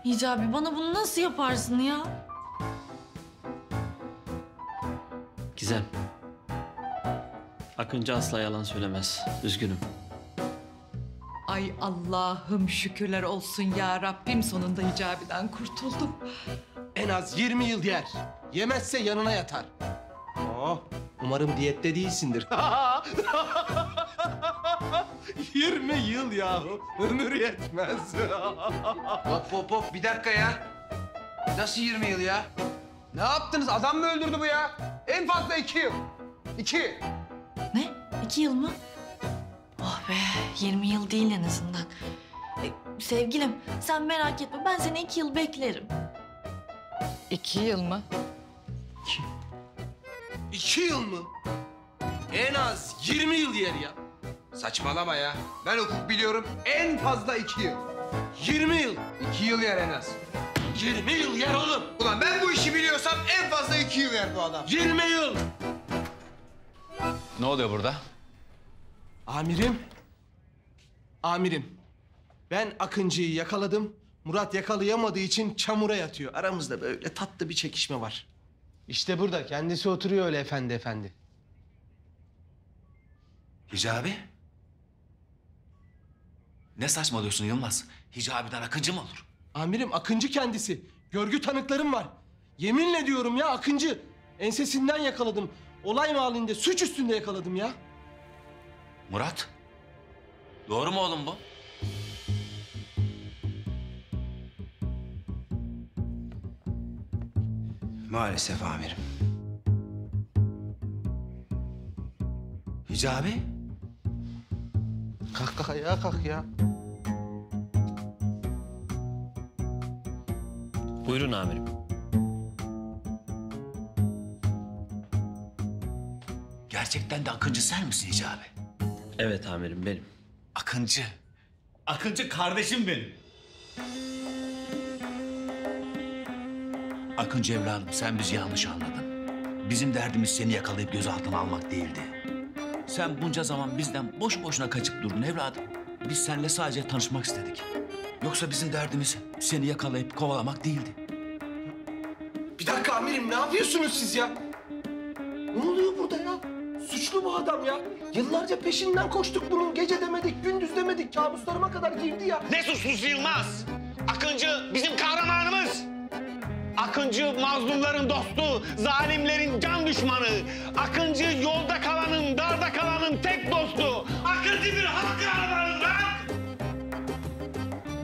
Hicabi bana bunu nasıl yaparsın ya? Gizem. Akıncı asla yalan söylemez. Üzgünüm. Ay Allah'ım şükürler olsun ya Rabbim sonunda Hicabi'den kurtuldum. En az 20 yıl yer. Yemezse yanına yatar. Oh, umarım diyette değilsindir. 20 yıl yahu. Ömür yetmez. Hop hop hop bir dakika ya. Nasıl 20 yıl ya? Ne yaptınız? Adam mı öldürdü bu ya? En fazla 2 yıl. 2. Ne? 2 yıl mı? Oh be, 20 yıl değil en azından. Sevgilim, sen merak etme. Ben seni 2 yıl beklerim. 2 yıl mı? 2 yıl mı? En az 20 yıl yer ya. Saçmalama ya. Ben hukuk biliyorum. En fazla 2 yıl. 20 yıl. 2 yıl yer en az. 20 yıl yer oğlum. Ulan ben bu işi biliyorsam en fazla 2 yıl yer bu adam. 20 yıl. Ne oluyor burada? Amirim. Amirim. Ben Akıncı'yı yakaladım. Murat yakalayamadığı için çamura yatıyor. Aramızda böyle tatlı bir çekişme var. İşte burada. Kendisi oturuyor öyle efendi efendi. Hicabi? Ne saçmalıyorsun Yılmaz? Hicabi'den Akıncı mı olur? Amirim Akıncı kendisi. Görgü tanıklarım var. Yeminle diyorum ya Akıncı. Ensesinden yakaladım. Olay mahallinde suç üstünde yakaladım ya. Murat? Doğru mu oğlum bu? Maalesef amirim. Hicabi? Kalk ayağa kalk ya. Buyurun amirim. Gerçekten de Akıncı sen misin Hicabi? Evet amirim, benim. Akıncı. Akıncı kardeşim benim. Akıncı evladım, sen bizi yanlış anladın. Bizim derdimiz seni yakalayıp gözaltına almak değildi. Sen bunca zaman bizden boş boşuna kaçıp durdun evladım. Biz seninle sadece tanışmak istedik. Yoksa bizim derdimiz seni yakalayıp kovalamak değildi. Bir dakika amirim ne yapıyorsunuz siz ya? Ne oluyor burada ya? Suçlu bu adam ya. Yıllarca peşinden koştuk bunun. Gece demedik, gündüz demedik. Kabuslarıma kadar girdi ya. Ne suçlusu Yılmaz? Akıncı bizim kahramanımız. Akıncı mazlumların dostu, zalimlerin can düşmanı. Akıncı yolda kalanın, darda kalanın tek dostu. Akıncı bir halk kahramanı lan!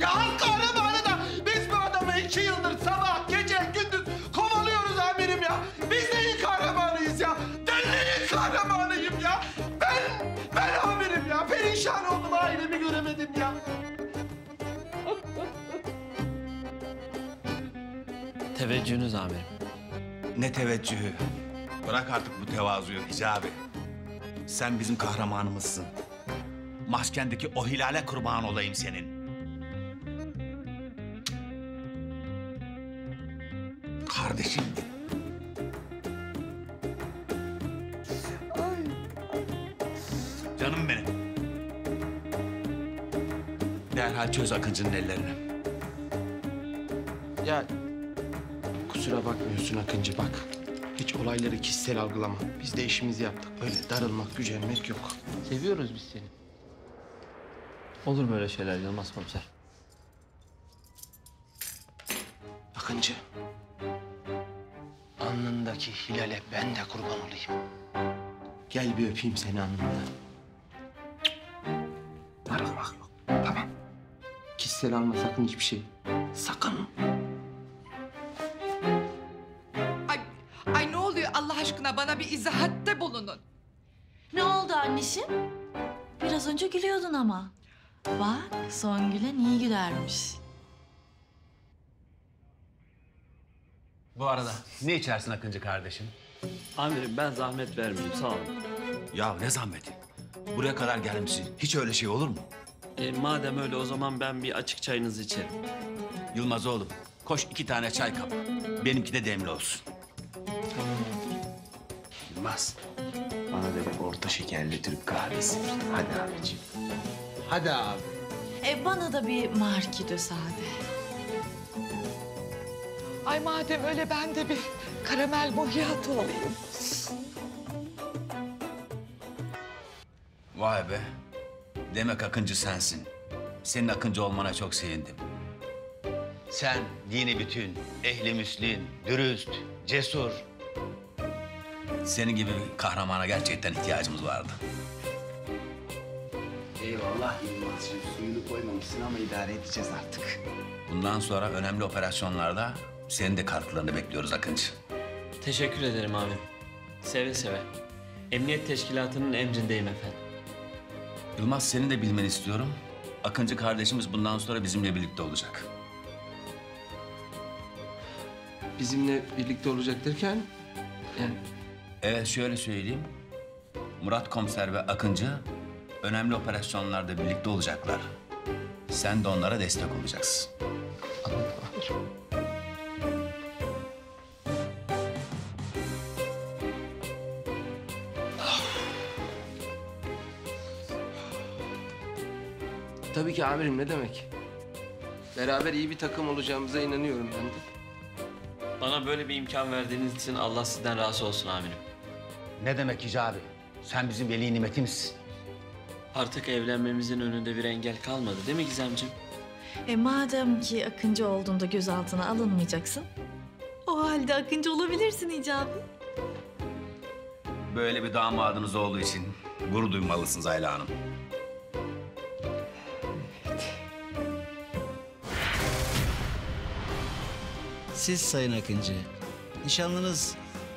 Ya halk kahramanı da biz bu adamı 2 yıldır sabah, gece, gündüz kovalıyoruz amirim ya. Biz neyin kahramanıyız ya? Ben neyin kahramanıyım ya? Ben amirim ya. Perişan oldum, ailemi göremedim ya. Teveccühünüz amirim. Ne teveccühü. Bırak artık bu tevazuyu Hicabi. Sen bizim kahramanımızsın. Maskendeki o hilale kurban olayım senin. Kardeşim. Canım benim. Derhal çöz Akıncı'nın ellerini. Ya kusura bakmıyorsun Akıncı bak. Hiç olayları kişisel algılama. Biz de işimizi yaptık. Böyle darılmak, gücenmek yok. Seviyoruz biz seni. Olur böyle şeyler Yılmaz komiser. Akıncı. Alnındaki hilale ben de kurban olayım. Gel bir öpeyim seni alnından. Darılmak yok. Tamam. Kişisel alma sakın hiçbir şey. Sakın. Ay ne oluyor Allah aşkına bana bir izahatte bulunun. Ne oldu anneciğim? Biraz önce gülüyordun ama. Bak, son gülen iyi gülermiş. Bu arada ne içersin Akıncı kardeşim? Amirim ben zahmet vermeyeyim, sağ olun. Ya ne zahmeti? Buraya kadar gelmişsin. Hiç öyle şey olur mu? Madem öyle o zaman ben bir açık çayınızı içerim. Yılmaz oğlum, koş 2 tane çay kap. Benimki de demli olsun. Yılmaz. Bana da bir orta şekerli Türk kahvesi. Hadi abiciğim. Hadi abi. Bana da bir marki sade. Ay madem öyle ben de bir karamel macchiato alayım. Vay be. Demek Akıncı sensin. Senin Akıncı olmana çok sevindim. Sen dini bütün, ehli müslim, dürüst, cesur. Senin gibi bir kahramana gerçekten ihtiyacımız vardı. Eyvallah Yılmaz'cığım. Suyunu koymamışsın ama idare edeceğiz artık. Bundan sonra önemli operasyonlarda senin de katkılarını bekliyoruz Akıncı. Teşekkür ederim abim. Seve seve. Emniyet teşkilatının emrindeyim efendim. Yılmaz, seni de bilmeni istiyorum. Akıncı kardeşimiz bundan sonra bizimle birlikte olacak. Bizimle birlikte olacak derken yani Evet, şöyle söyleyeyim. Murat Komiser ve Akıncı önemli operasyonlarda birlikte olacaklar. Sen de onlara destek olacaksın. tabii ki amirim, ne demek? Beraber iyi bir takım olacağımıza inanıyorum ben de. Bana böyle bir imkan verdiğiniz için Allah sizden razı olsun amirim. Ne demek Hicabi? Sen bizim veli nimetimizsin. Artık evlenmemizin önünde bir engel kalmadı değil mi Gizemciğim? Madem ki Akıncı olduğunda gözaltına alınmayacaksın, o halde Akıncı olabilirsin Hicabi. Böyle bir damadınız olduğu için gurur duymalısınız Ayla Hanım. Siz Sayın Akıncı, nişanlınız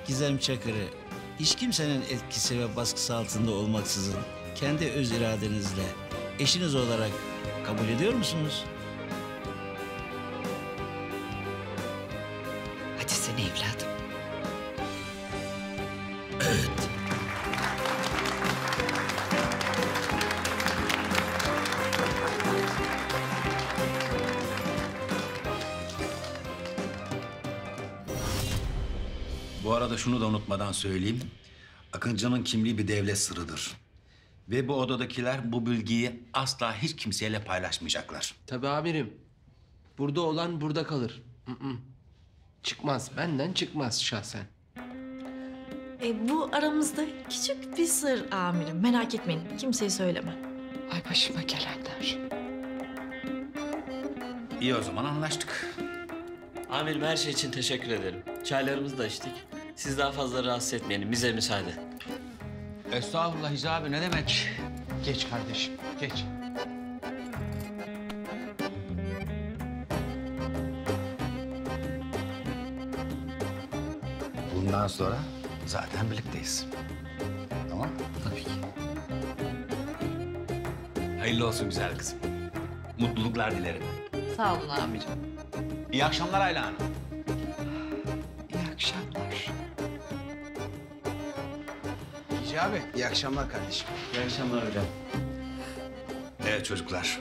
Gizem Çakır'ı hiç kimsenin etkisi ve baskısı altında olmaksızın kendi öz iradenizle eşiniz olarak kabul ediyor musunuz? Hadi sen evladım. Bu arada şunu da unutmadan söyleyeyim. Akıncı'nın kimliği bir devlet sırrıdır. Ve bu odadakiler bu bilgiyi asla hiç kimseyle paylaşmayacaklar. Tabii amirim. Burada olan burada kalır. Çıkmaz, benden çıkmaz şahsen. Bu aramızda küçük bir sır amirim. Merak etmeyin, kimseye söyleme. Ay başıma gelenler. İyi, o zaman anlaştık. Amirim, her şey için teşekkür ederim. Çaylarımızı da içtik. Siz daha fazla rahatsız etmeyelim. Bize müsaade. Estağfurullah Hicabi, ne demek? Geç kardeşim, geç. Bundan sonra zaten birlikteyiz. Tamam? Tabii ki. Hayırlı olsun güzel kızım. Mutluluklar dilerim. Sağ olun amirim. İyi akşamlar Ayla Hanım. İyi akşamlar. Hicabi, iyi akşamlar kardeşim. İyi akşamlar hocam. Evet çocuklar.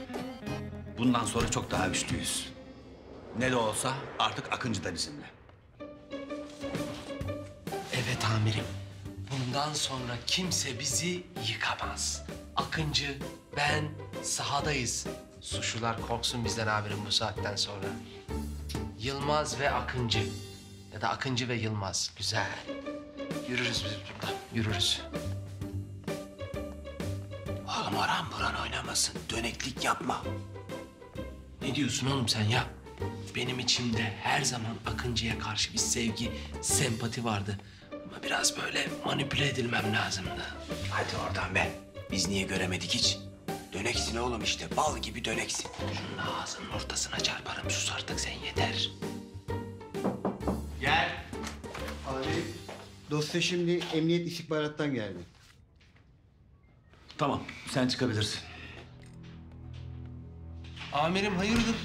Bundan sonra çok daha güçlüyüz. Ne de olsa artık Akıncı da bizimle. Evet amirim. Bundan sonra kimse bizi yıkamaz. Akıncı, ben sahadayız. Suçlular korksun bizden amirim bu saatten sonra. Yılmaz ve Akıncı. Ya da Akıncı ve Yılmaz. Güzel. Yürürüz biz buradan. Yürürüz. Oğlum oran buran oynamasın. Döneklik yapma. Ne diyorsun oğlum sen ya? Benim içimde her zaman Akıncı'ya karşı bir sevgi, sempati vardı. Ama biraz böyle manipüle edilmem lazımdı. Hadi oradan be. Biz niye göremedik hiç? Döneksin oğlum işte. Bal gibi döneksin. Şunun ağzının ortasına çarparım. Sus artık sen, yeter. Gel. Abi, dosya şimdi emniyet istihbarattan geldi. Tamam, sen çıkabilirsin. Amirim hayırdır?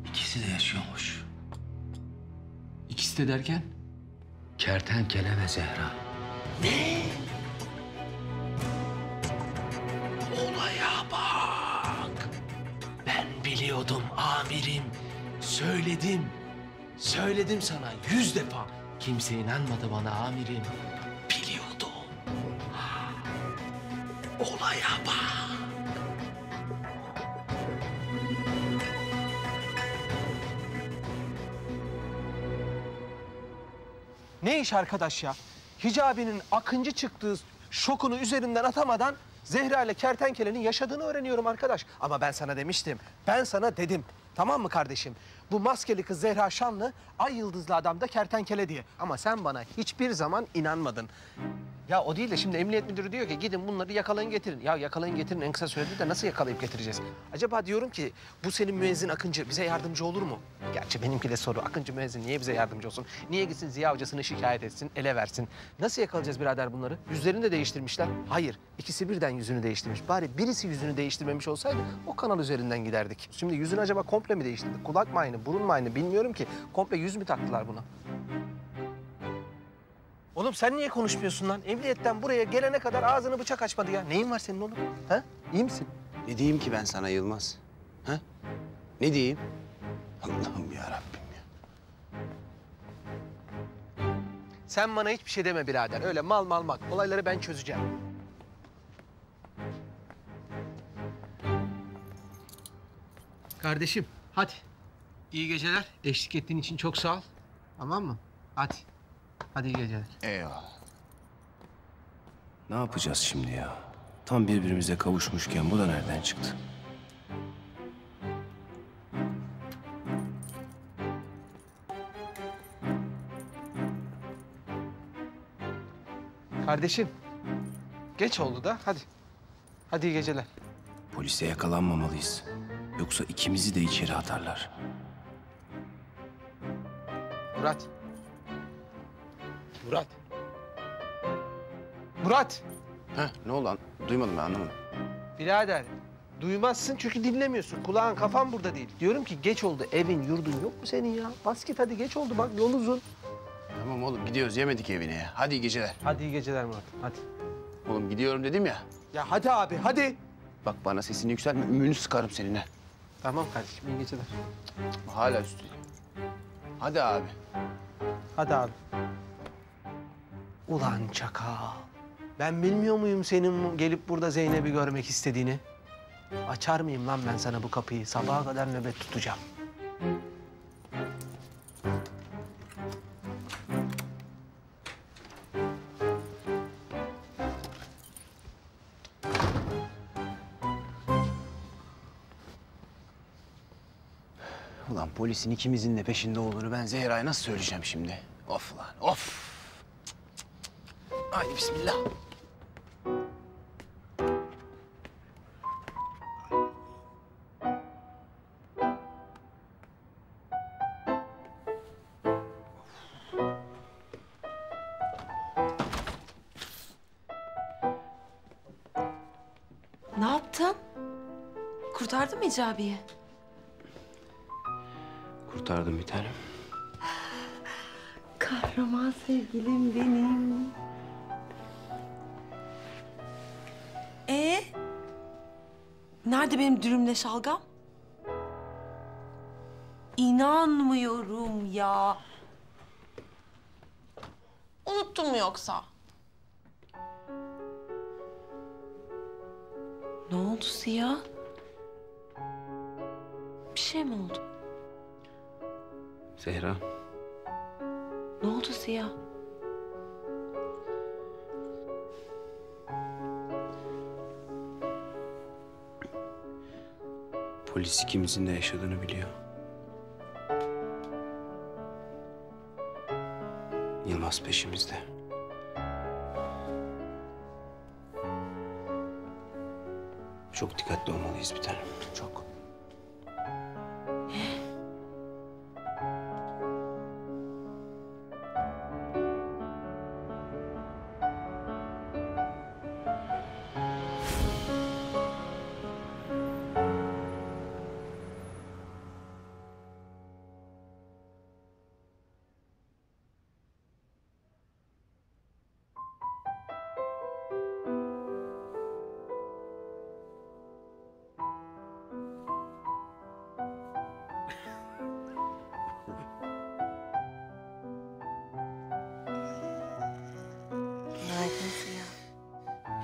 İkisi de yaşıyormuş. İkisi de derken? Kertenkele ve Zehra. Olaya bak. Ben biliyordum amirim. Söyledim. Söyledim sana 100 defa. Kimse inanmadı bana amirim. Biliyordum. Olaya bak. Ne iş arkadaş ya? Hicabi'nin Akıncı çıktığı şokunu üzerinden atamadan Zehra ile Kertenkele'nin yaşadığını öğreniyorum arkadaş. Ama ben sana demiştim. Ben sana dedim. Tamam mı kardeşim? Bu maskeli kız Zehra Şanlı, ay yıldızlı adam da Kertenkele diye. Ama sen bana hiçbir zaman inanmadın. Ya o değil de şimdi emniyet müdürü diyor ki gidin bunları yakalayın getirin. Ya yakalayın getirin en kısa sürede de nasıl yakalayıp getireceğiz? Acaba diyorum ki bu senin müezzin Akıncı bize yardımcı olur mu? Gerçi benimki de soru. Akıncı müezzin niye bize yardımcı olsun? Niye gitsin Ziya hocasını şikayet etsin, ele versin? Nasıl yakalayacağız birader bunları? Yüzlerini de değiştirmişler. Hayır, ikisi birden yüzünü değiştirmiş. Bari birisi yüzünü değiştirmemiş olsaydı o kanal üzerinden giderdik. Şimdi yüzünü acaba komple mi değiştirdi? Kulak mı aynı, burun mu aynı bilmiyorum ki. Komple yüz mü taktılar buna? Oğlum sen niye konuşmuyorsun lan? Emniyetten buraya gelene kadar ağzını bıçak açmadı ya. Neyin var senin oğlum? Ha? İyi misin? Ne diyeyim ki ben sana Yılmaz? Ha? Ne diyeyim? Allah'ım ya Rabbim ya. Sen bana hiçbir şey deme birader. Öyle mal. Olayları ben çözeceğim. Kardeşim hadi. İyi geceler. Eşlik ettiğin için çok sağ ol. Tamam mı? Hadi. Hadi iyi geceler. Eyvallah. Ne yapacağız şimdi ya? Tam birbirimize kavuşmuşken bu da nereden çıktı? Kardeşim. Geç oldu da hadi. Hadi iyi geceler. Polise yakalanmamalıyız. Yoksa ikimizi de içeri atarlar. Murat. Murat. Murat. Ha, ne oldu? Duymadım ben, anlamadım. Birader duymazsın çünkü dinlemiyorsun. Kulağın kafan burada değil. Diyorum ki geç oldu. Evin yurdun yok mu senin ya? Bas git hadi geç oldu bak yol uzun. Tamam oğlum gidiyoruz, yemedik evine ya. Hadi iyi geceler. Hadi iyi geceler Murat hadi. Oğlum gidiyorum dedim ya. Ya hadi abi hadi. Bak bana sesini yükseltme, ümüğünü sıkarım seninle. Tamam kardeşim iyi geceler. Hala üstüne. Hadi abi. Hadi abi. Ulan çakal. Ben bilmiyor muyum senin gelip burada Zeynep'i görmek istediğini? Açar mıyım lan ben sana bu kapıyı? Sabaha kadar nöbet tutacağım. Ulan polisin ikimizin de peşinde olduğunu ben Zehra'ya nasıl söyleyeceğim şimdi? Of lan, of! Haydi bismillah. Ne yaptın? Kurtardın mı Hicabi'yi? Kurtardım bir tanem. Kahraman sevgilim benim. Nerede benim dürümle şalgam? İnanmıyorum ya. Unuttun mu yoksa? Ne oldu Ziya? Bir şey mi oldu? Zehra. Ne oldu Ziya? Polis ikimizin de yaşadığını biliyor. Yılmaz peşimizde. Çok dikkatli olmalıyız bir tanem. Çok. Günaydın Ziya.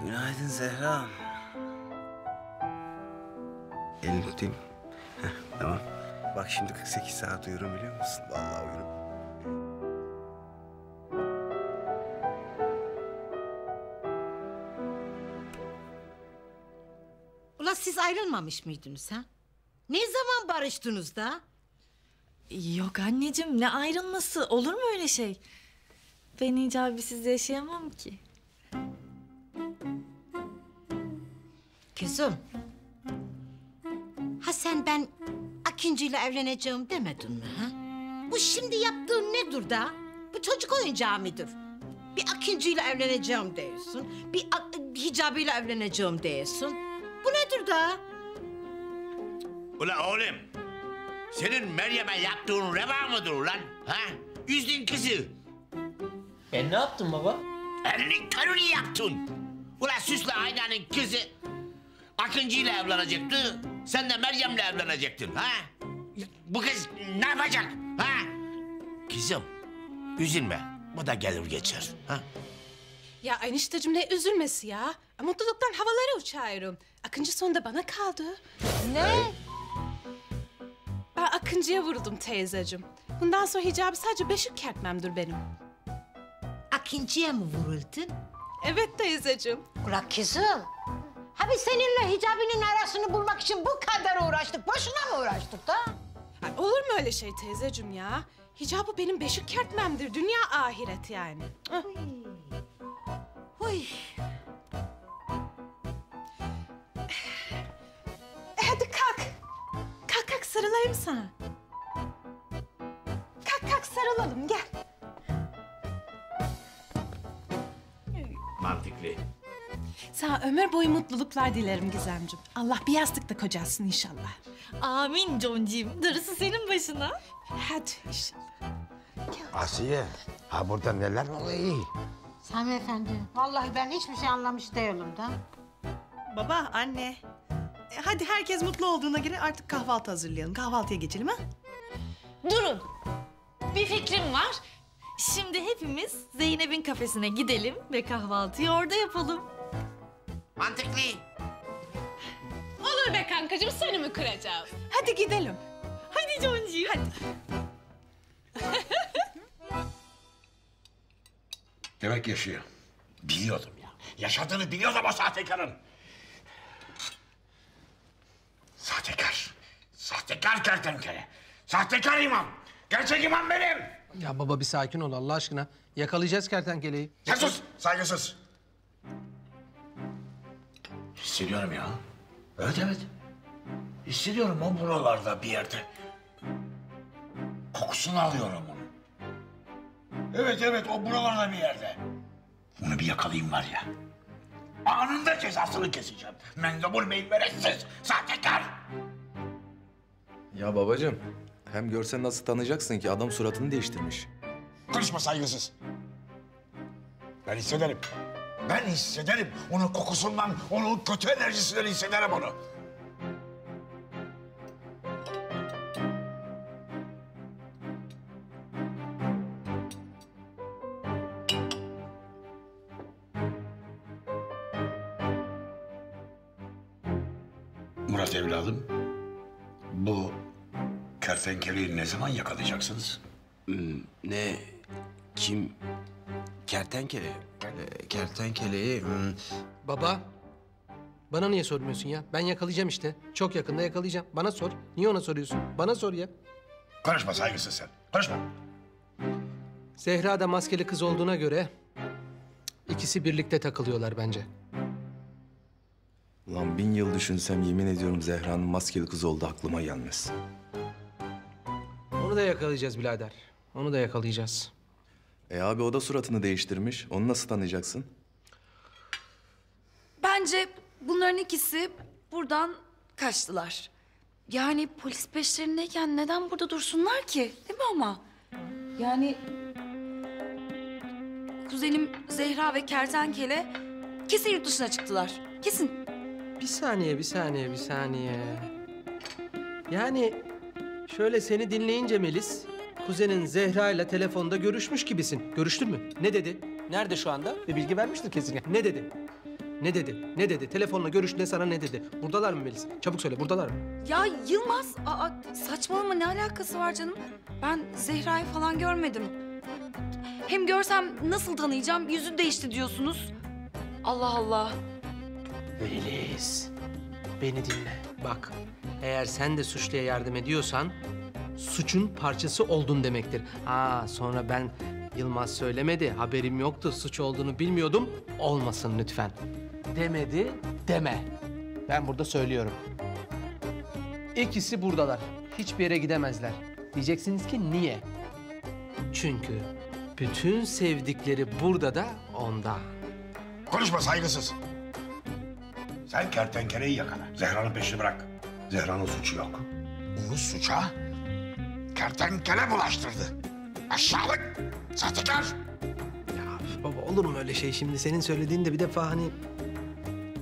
Günaydın Zehra. Elini tutayım. Heh, tamam. Bak şimdi 48 saat uyurum biliyor musun? Vallahi uyurum. Ula siz ayrılmamış mıydınız ha? Ne zaman barıştınız da? Yok anneciğim ne ayrılması olur mu öyle şey? Ben Hicabisiz yaşayamam ki. Kızım. Ha sen ben Akıncı'yla evleneceğim demedin mi ha? Bu şimdi yaptığın nedir da? Bu çocuk oyuncağı mıdır? Bir Akıncı'yla evleneceğim diyorsun. Bir Hicabi'yle evleneceğim diyorsun. Bu nedir da? Ulan oğlum, senin Meryem'e yaptığın reva mıdır ulan? Ha? Üzdün kızı. Ben ne yaptım baba? Elini körünü yaptın. Ulan Süslü Aynan'ın kızı Akıncı'yla evlenecekti. Sen de Meryem'le evlenecektin ha? Bu kız ne yapacak ha? Kızım, üzülme. Bu da gelir geçer ha? Ya enişteciğim ne üzülmesi ya? Mutluluktan havalara uçuyorum. Akıncı sonunda bana kaldı. Ne? Ben Akıncı'ya vuruldum teyzeciğim. Bundan sonra Hicabi sadece beşik kertmemdir benim. Akıncı'ya mı vuruldun? Evet teyzeciğim. Ulan kızım. Abi seninle Hicabi'nin arasını bulmak için bu kadar uğraştık. Boşuna mı uğraştık da? Ay, olur mu öyle şey teyzeciğim ya? Hicabi benim beşik kertmemdir. Dünya ahiret yani. Uy. Hadi kalk. Kalk sarılayım sana. Kalk sarılalım gel. Mantıklı. Sana ömür boyu mutluluklar dilerim Gizemciğim. Allah bir yastıkta kocasın inşallah. Amin Jonciğim. Darısı senin başına. Hadi inşallah. Asiye, ha burada neler oluyor? Sami Efendi, vallahi ben hiçbir şey anlamış değilim da. Baba, anne. Hadi herkes mutlu olduğuna göre artık kahvaltı hazırlayalım. Kahvaltıya geçelim ha? Durun. Bir fikrim var. Şimdi hepimiz Zeynep'in kafesine gidelim ve kahvaltıyı orada yapalım. Mantıklı. Olur be kankacığım seni mi kıracağım? Hadi gidelim. Hadi Jonciğim. Hadi. Demek yaşıyor. Biliyordum ya. Yaşadığını biliyordum o sahtekarın. Sahtekar. Sahtekar kertenkele. Sahtekar imam. Gerçek imam benim. Ya baba bir sakin ol Allah aşkına. Yakalayacağız kertenkeleyi. Sen sus. Saygısız. Hissediyorum ya. Evet. Hissediyorum o buralarda bir yerde. Kokusunu alıyorum onu. Evet o buralarda bir yerde. Bunu bir yakalayayım var ya. Anında cezasını keseceğim. Mendebur meymeretsiz, sahtekar. Ya babacığım, hem görsen nasıl tanıyacaksın ki adam suratını değiştirmiş. Konuşma saygısız. Ben hissederim. Ben hissederim. Onun kokusundan, onun kötü enerjisinden hissederim onu. Murat evladım, bu kertenkeleyi ne zaman yakalayacaksınız? Ne? Kim? Kertenkele. Kertenkeleyi... Baba, bana niye sormuyorsun ya? Ben yakalayacağım işte. Çok yakında yakalayacağım. Bana sor. Niye ona soruyorsun? Bana sor ya. Konuşma saygısız sen. Konuşma. Zehra da maskeli kız olduğuna göre ikisi birlikte takılıyorlar bence. Lan 1000 yıl düşünsem yemin ediyorum Zehra'nın maskeli kızı oldu aklıma gelmez. Onu da yakalayacağız birader. Onu da yakalayacağız. Abi o da suratını değiştirmiş. Onu nasıl tanıyacaksın? Bence bunların ikisi buradan kaçtılar. Yani polis peşlerindeyken neden burada dursunlar ki? Değil mi ama? Yani kuzenim Zehra ve Kertenkele kesin yurt dışına çıktılar. Kesin. Bir saniye. Yani şöyle seni dinleyince Melis, kuzenin Zehra ile telefonda görüşmüş gibisin. Görüştün mü? Ne dedi? Nerede şu anda? Bir bilgi vermiştir kesin. Ne dedi? Ne dedi? Telefonla görüştüğünde sana ne dedi? Buradalar mı Melis? Çabuk söyle, buradalar mı? Ya Yılmaz, saçmalama ne alakası var canım? Ben Zehra'yı falan görmedim. Hem görsem nasıl tanıyacağım? Yüzü değişti diyorsunuz. Allah Allah. Melis, beni dinle. Bak, eğer sen de suçluya yardım ediyorsan suçun parçası oldun demektir. Sonra ben Yılmaz söylemedi, haberim yoktu, suç olduğunu bilmiyordum. Olmasın lütfen. Demedi, deme. Ben burada söylüyorum. İkisi buradalar. Hiçbir yere gidemezler. Diyeceksiniz ki niye? Çünkü bütün sevdikleri burada da onda. Konuşma saygısız. Sen kertenkeleyi yakala. Zehra'nın peşini bırak. Zehra'nın suçu yok. Onu suça kertenkele bulaştırdı. Aşağılık, sahtekar. Baba olur mu öyle şey şimdi? Senin söylediğin de bir defa hani...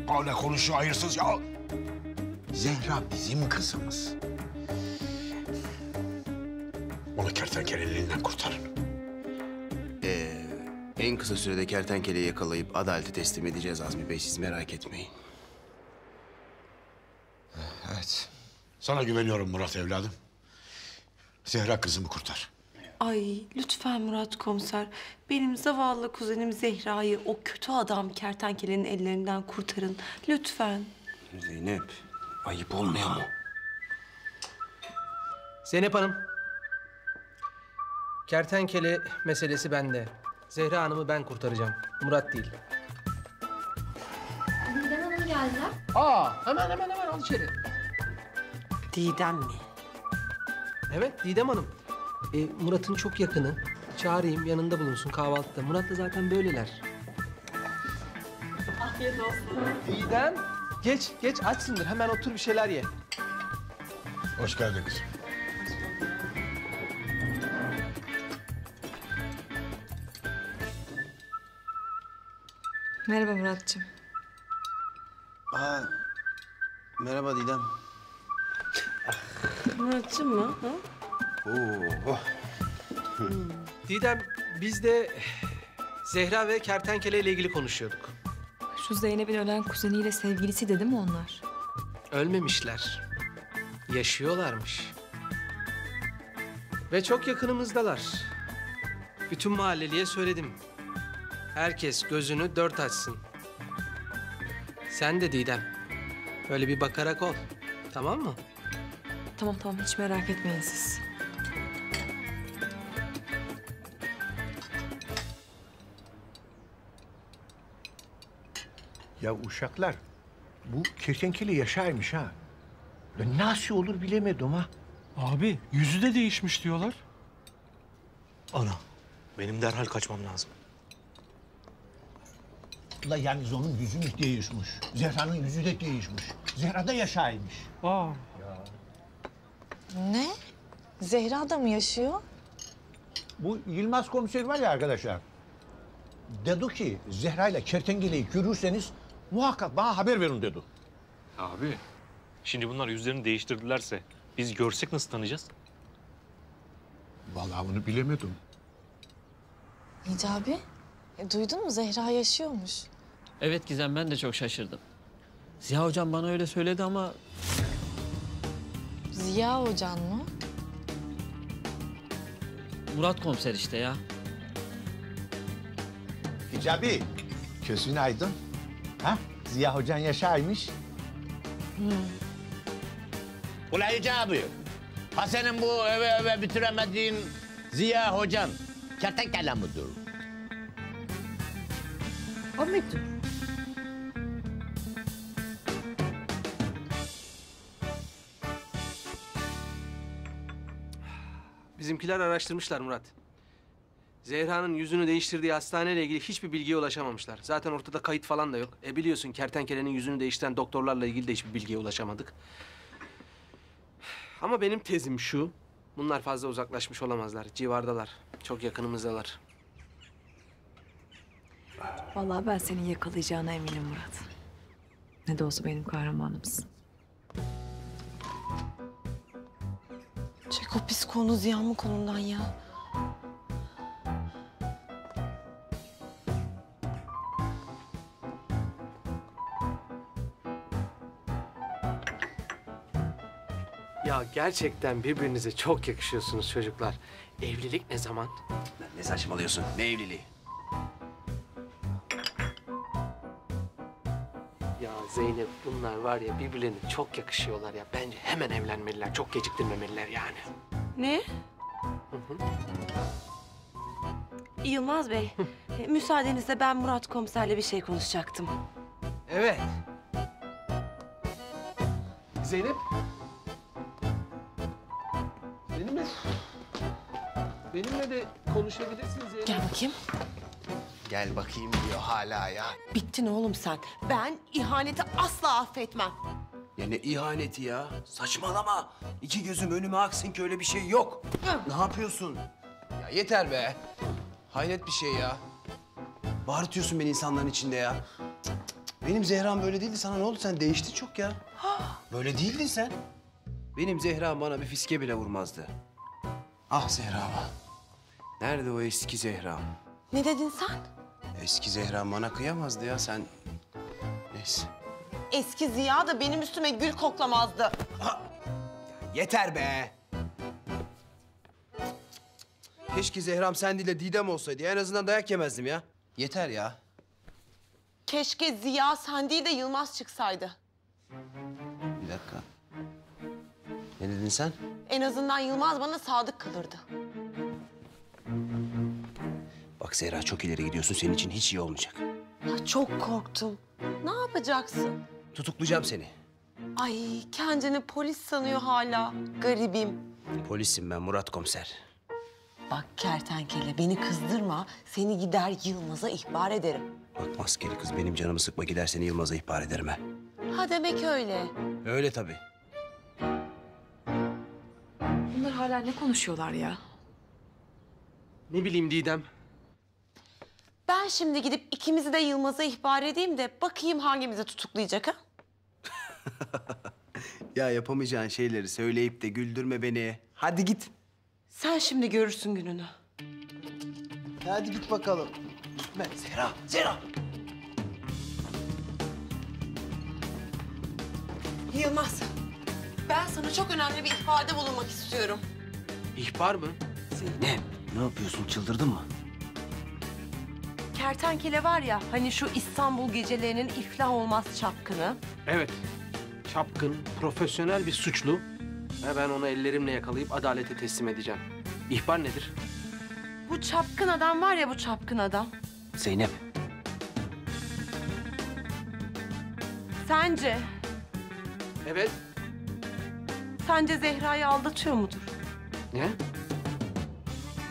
Hala konuşuyor hayırsız ya. Zehra bizim kızımız. Onu kertenkelenin elinden kurtarın. En kısa sürede kertenkeleyi yakalayıp adalete teslim edeceğiz Azmi Bey. Siz merak etmeyin. Evet. Sana güveniyorum Murat evladım. Zehra kızımı kurtar. Ay lütfen Murat komiser. Benim zavallı kuzenim Zehra'yı o kötü adam kertenkelenin ellerinden kurtarın. Lütfen. Zeynep, ayıp olmuyor mu? Zeynep Hanım. Kertenkele meselesi bende. Zehra Hanım'ı ben kurtaracağım. Murat değil. Didem Hanım geldiler. Hemen al içeri. Didem mi? Evet Didem Hanım. Murat'ın çok yakını. Çağırayım yanında bulunsun kahvaltıda. Murat da zaten böyleler. Afiyet olsun. Didem geç açsındır. Hemen otur bir şeyler ye. Hoş geldin kızım. Merhaba Muratcığım. Merhaba Didem. Muratcığım mı? Ha? Didem biz de Zehra ve kertenkele ile ilgili konuşuyorduk. Şu Zeynep'in ölen kuzeniyle sevgilisi de değil mi onlar? Ölmemişler. Yaşıyorlarmış. Ve çok yakınımızdalar. Bütün mahalleliye söyledim. Herkes gözünü dört açsın. Sen de Didem. Böyle bir bakarak ol. Tamam mı? Tamam hiç merak etmeyin siz. Ya uşaklar, bu kertenkele yaşaymış ha. Ya nasıl olur bilemedim ha. Abi yüzü de değişmiş diyorlar. Ana benim derhal kaçmam lazım. Ula yalnız onun yüzü mü değişmiş? Zehra'nın yüzü de değişmiş. Zehra da yaşaymış. Ne? Zehra da mı yaşıyor? Bu Yılmaz komiser var ya arkadaşlar. Dedi ki Zehra ile kertenkeleyi görürseniz muhakkak bana haber verin dedi. Abi şimdi bunlar yüzlerini değiştirdilerse biz görsek nasıl tanıyacağız? Vallahi bunu bilemedim. Hicabi, duydun mu Zehra yaşıyormuş. Evet Gizem, ben de çok şaşırdım. Ziya hocam bana öyle söyledi ama... Ziya hocan mı? Murat komiser işte ya. Hicabi, gözün aydın. Ha? Ziya hocan yaşaymış. Ulan Hicabi, ha senin bu eve bitiremediğin Ziya hocan kertenkele midir? O muydu? Bizimkiler araştırmışlar Murat. Zehra'nın yüzünü değiştirdiği hastaneyle ilgili hiçbir bilgiye ulaşamamışlar. Zaten ortada kayıt falan da yok. Biliyorsun kertenkelenin yüzünü değiştiren doktorlarla ilgili de hiçbir bilgiye ulaşamadık. Ama benim tezim şu. Bunlar fazla uzaklaşmış olamazlar. Civardalar. Çok yakınımızdalar. Vallahi ben seni yakalayacağına eminim Murat. Ne de olsa benim kahramanımsın. Çek o pis konu Ziya'nın kolundan ya. Ya gerçekten birbirinize çok yakışıyorsunuz çocuklar. Evlilik ne zaman? Ne saçmalıyorsun? Ne evliliği? Ya Zeynep bunlar var ya birbirlerine çok yakışıyorlar ya. Bence hemen evlenmeliler. Çok geciktirmemeliler yani. Ne? Yılmaz Bey, müsaadenizle ben Murat komiserle bir şey konuşacaktım. Evet. Zeynep. Benimle de konuşabilirsin Zeynep. Gel bakayım. Gel bakayım diyor hala ya. Bittin oğlum sen. Ben ihaneti asla affetmem. Ya ne ihaneti ya? Saçmalama. İki gözüm önüme aksın ki öyle bir şey yok. Ne yapıyorsun? Ya yeter be. Hayret bir şey ya. Bağırtıyorsun beni insanların içinde ya. Cık, cık, cık. Benim Zehra'm böyle değildi. Sana ne oldu? Sen değiştin çok ya. Böyle değildin sen. Benim Zehra'm bana bir fiske bile vurmazdı. Ah Zehra'm. Nerede o eski Zehra'm? Ne dedin sen? Eski Zehra'm bana kıyamazdı ya. Sen... Neyse. Eski Ziya da benim üstüme gül koklamazdı. Yeter be. Keşke Zehra'm sen değil de Didem olsaydı. En azından dayak yemezdim ya. Yeter ya. Keşke Ziya sen değil de Yılmaz çıksaydı. Bir dakika. Ne dedin sen? En azından Yılmaz bana sadık kalırdı. Bak Zehra çok ileri gidiyorsun. Senin için hiç iyi olmayacak. Ya çok korktum. Ne yapacaksın? Tutuklayacağım seni. Ay kendini polis sanıyor hala. Garibim. Polisim ben Murat Komiser. Bak kertenkele beni kızdırma. Seni gider Yılmaz'a ihbar ederim. Bak maskeli kız benim canımı sıkma gider seni Yılmaz'a ihbar ederim ha. Ha demek öyle. Öyle tabii. Bunlar hala ne konuşuyorlar ya? Ne bileyim Didem. Ben şimdi gidip ikimizi de Yılmaz'a ihbar edeyim de bakayım hangimizi tutuklayacak ha? Ya yapamayacağın şeyleri söyleyip de güldürme beni. Hadi git. Sen şimdi görürsün gününü. Hadi git bakalım. Zehra, Zehra. Yılmaz, ben sana çok önemli bir ihbarda bulunmak istiyorum. İhbar mı? Zeynep, ne yapıyorsun? Çıldırdın mı? Kertenkele var ya, hani şu İstanbul gecelerinin iflah olmaz çapkını. Evet. Çapkın, profesyonel bir suçlu. Ve ben onu ellerimle yakalayıp adalete teslim edeceğim. İhbar nedir? Bu çapkın adam var ya, bu çapkın adam. Zeynep. Sence, Evet. sence Zehra'yı aldatıyor mudur? Ne?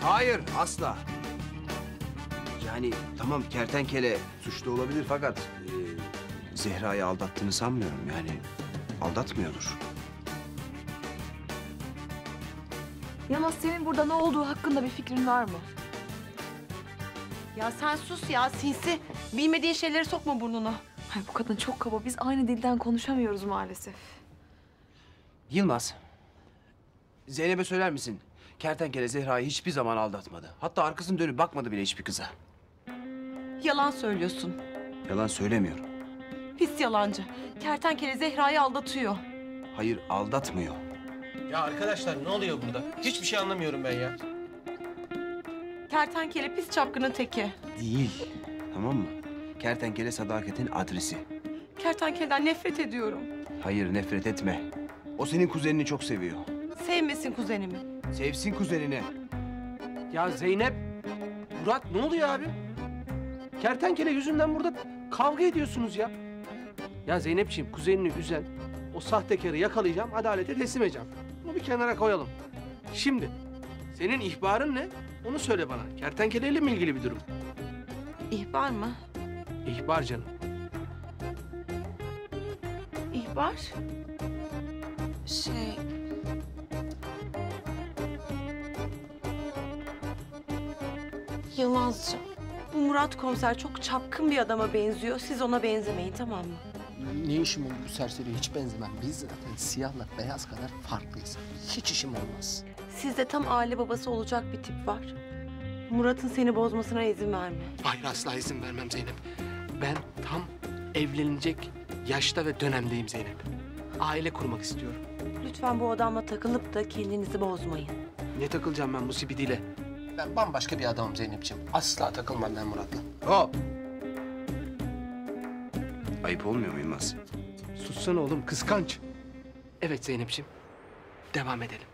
Hayır, asla. Yani tamam kertenkele suçlu olabilir fakat... Zehra'yı aldattığını sanmıyorum yani. Aldatmıyordur. Yalnız senin burada ne olduğu hakkında bir fikrin var mı? Ya sen sus ya, sinsi. Bilmediğin şeyleri sokma burnuna. Ay bu kadın çok kaba. Biz aynı dilden konuşamıyoruz maalesef. Yılmaz. Zeynep'e söyler misin? Kertenkele Zehra'yı hiçbir zaman aldatmadı. Hatta arkasını dönüp bakmadı bile hiçbir kıza. Yalan söylüyorsun. Yalan söylemiyorum. Pis yalancı. Kertenkele Zehra'yı aldatıyor. Hayır, aldatmıyor. Ya arkadaşlar ne oluyor burada? Hiçbir şey anlamıyorum ben ya. Kertenkele pis çapkının teki. Değil, tamam mı? Kertenkele sadakatin adresi. Kertenkeleden nefret ediyorum. Hayır, nefret etme. O senin kuzenini çok seviyor. Sevmesin kuzenimi. Sevsin kuzenini. Ya Zeynep, Murat ne oluyor abi? Kertenkele yüzünden burada kavga ediyorsunuz ya. Ya Zeynepciğim, kuzenini üzen o sahtekarı yakalayacağım, adalete teslim edeceğim. Bunu bir kenara koyalım. Şimdi senin ihbarın ne? Onu söyle bana. Kertenkeleyle mi ilgili bir durum? İhbar mı? İhbar canım. İhbar? Şey... Yılmazcığım, bu Murat komiser çok çapkın bir adama benziyor. Siz ona benzemeyin, tamam mı? Ne işim olur bu serseriye? Hiç benzemem. Biz zaten siyahla beyaz kadar farklıyız. Hiç işim olmaz. Sizde tam aile babası olacak bir tip var. Murat'ın seni bozmasına izin verme. Hayır, asla izin vermem Zeynep. Ben tam evlenecek yaşta ve dönemdeyim Zeynep. Aile kurmak istiyorum. Lütfen bu adamla takılıp da kendinizi bozmayın. Ne takılacağım ben bu sibidiyle? Ben bambaşka bir adamım Zeynep'ciğim. Asla takılmam ben Murat'la. Hop! Ayıp olmuyor mu Yılmaz? Sussana oğlum, kıskanç. Evet Zeynep'ciğim, devam edelim.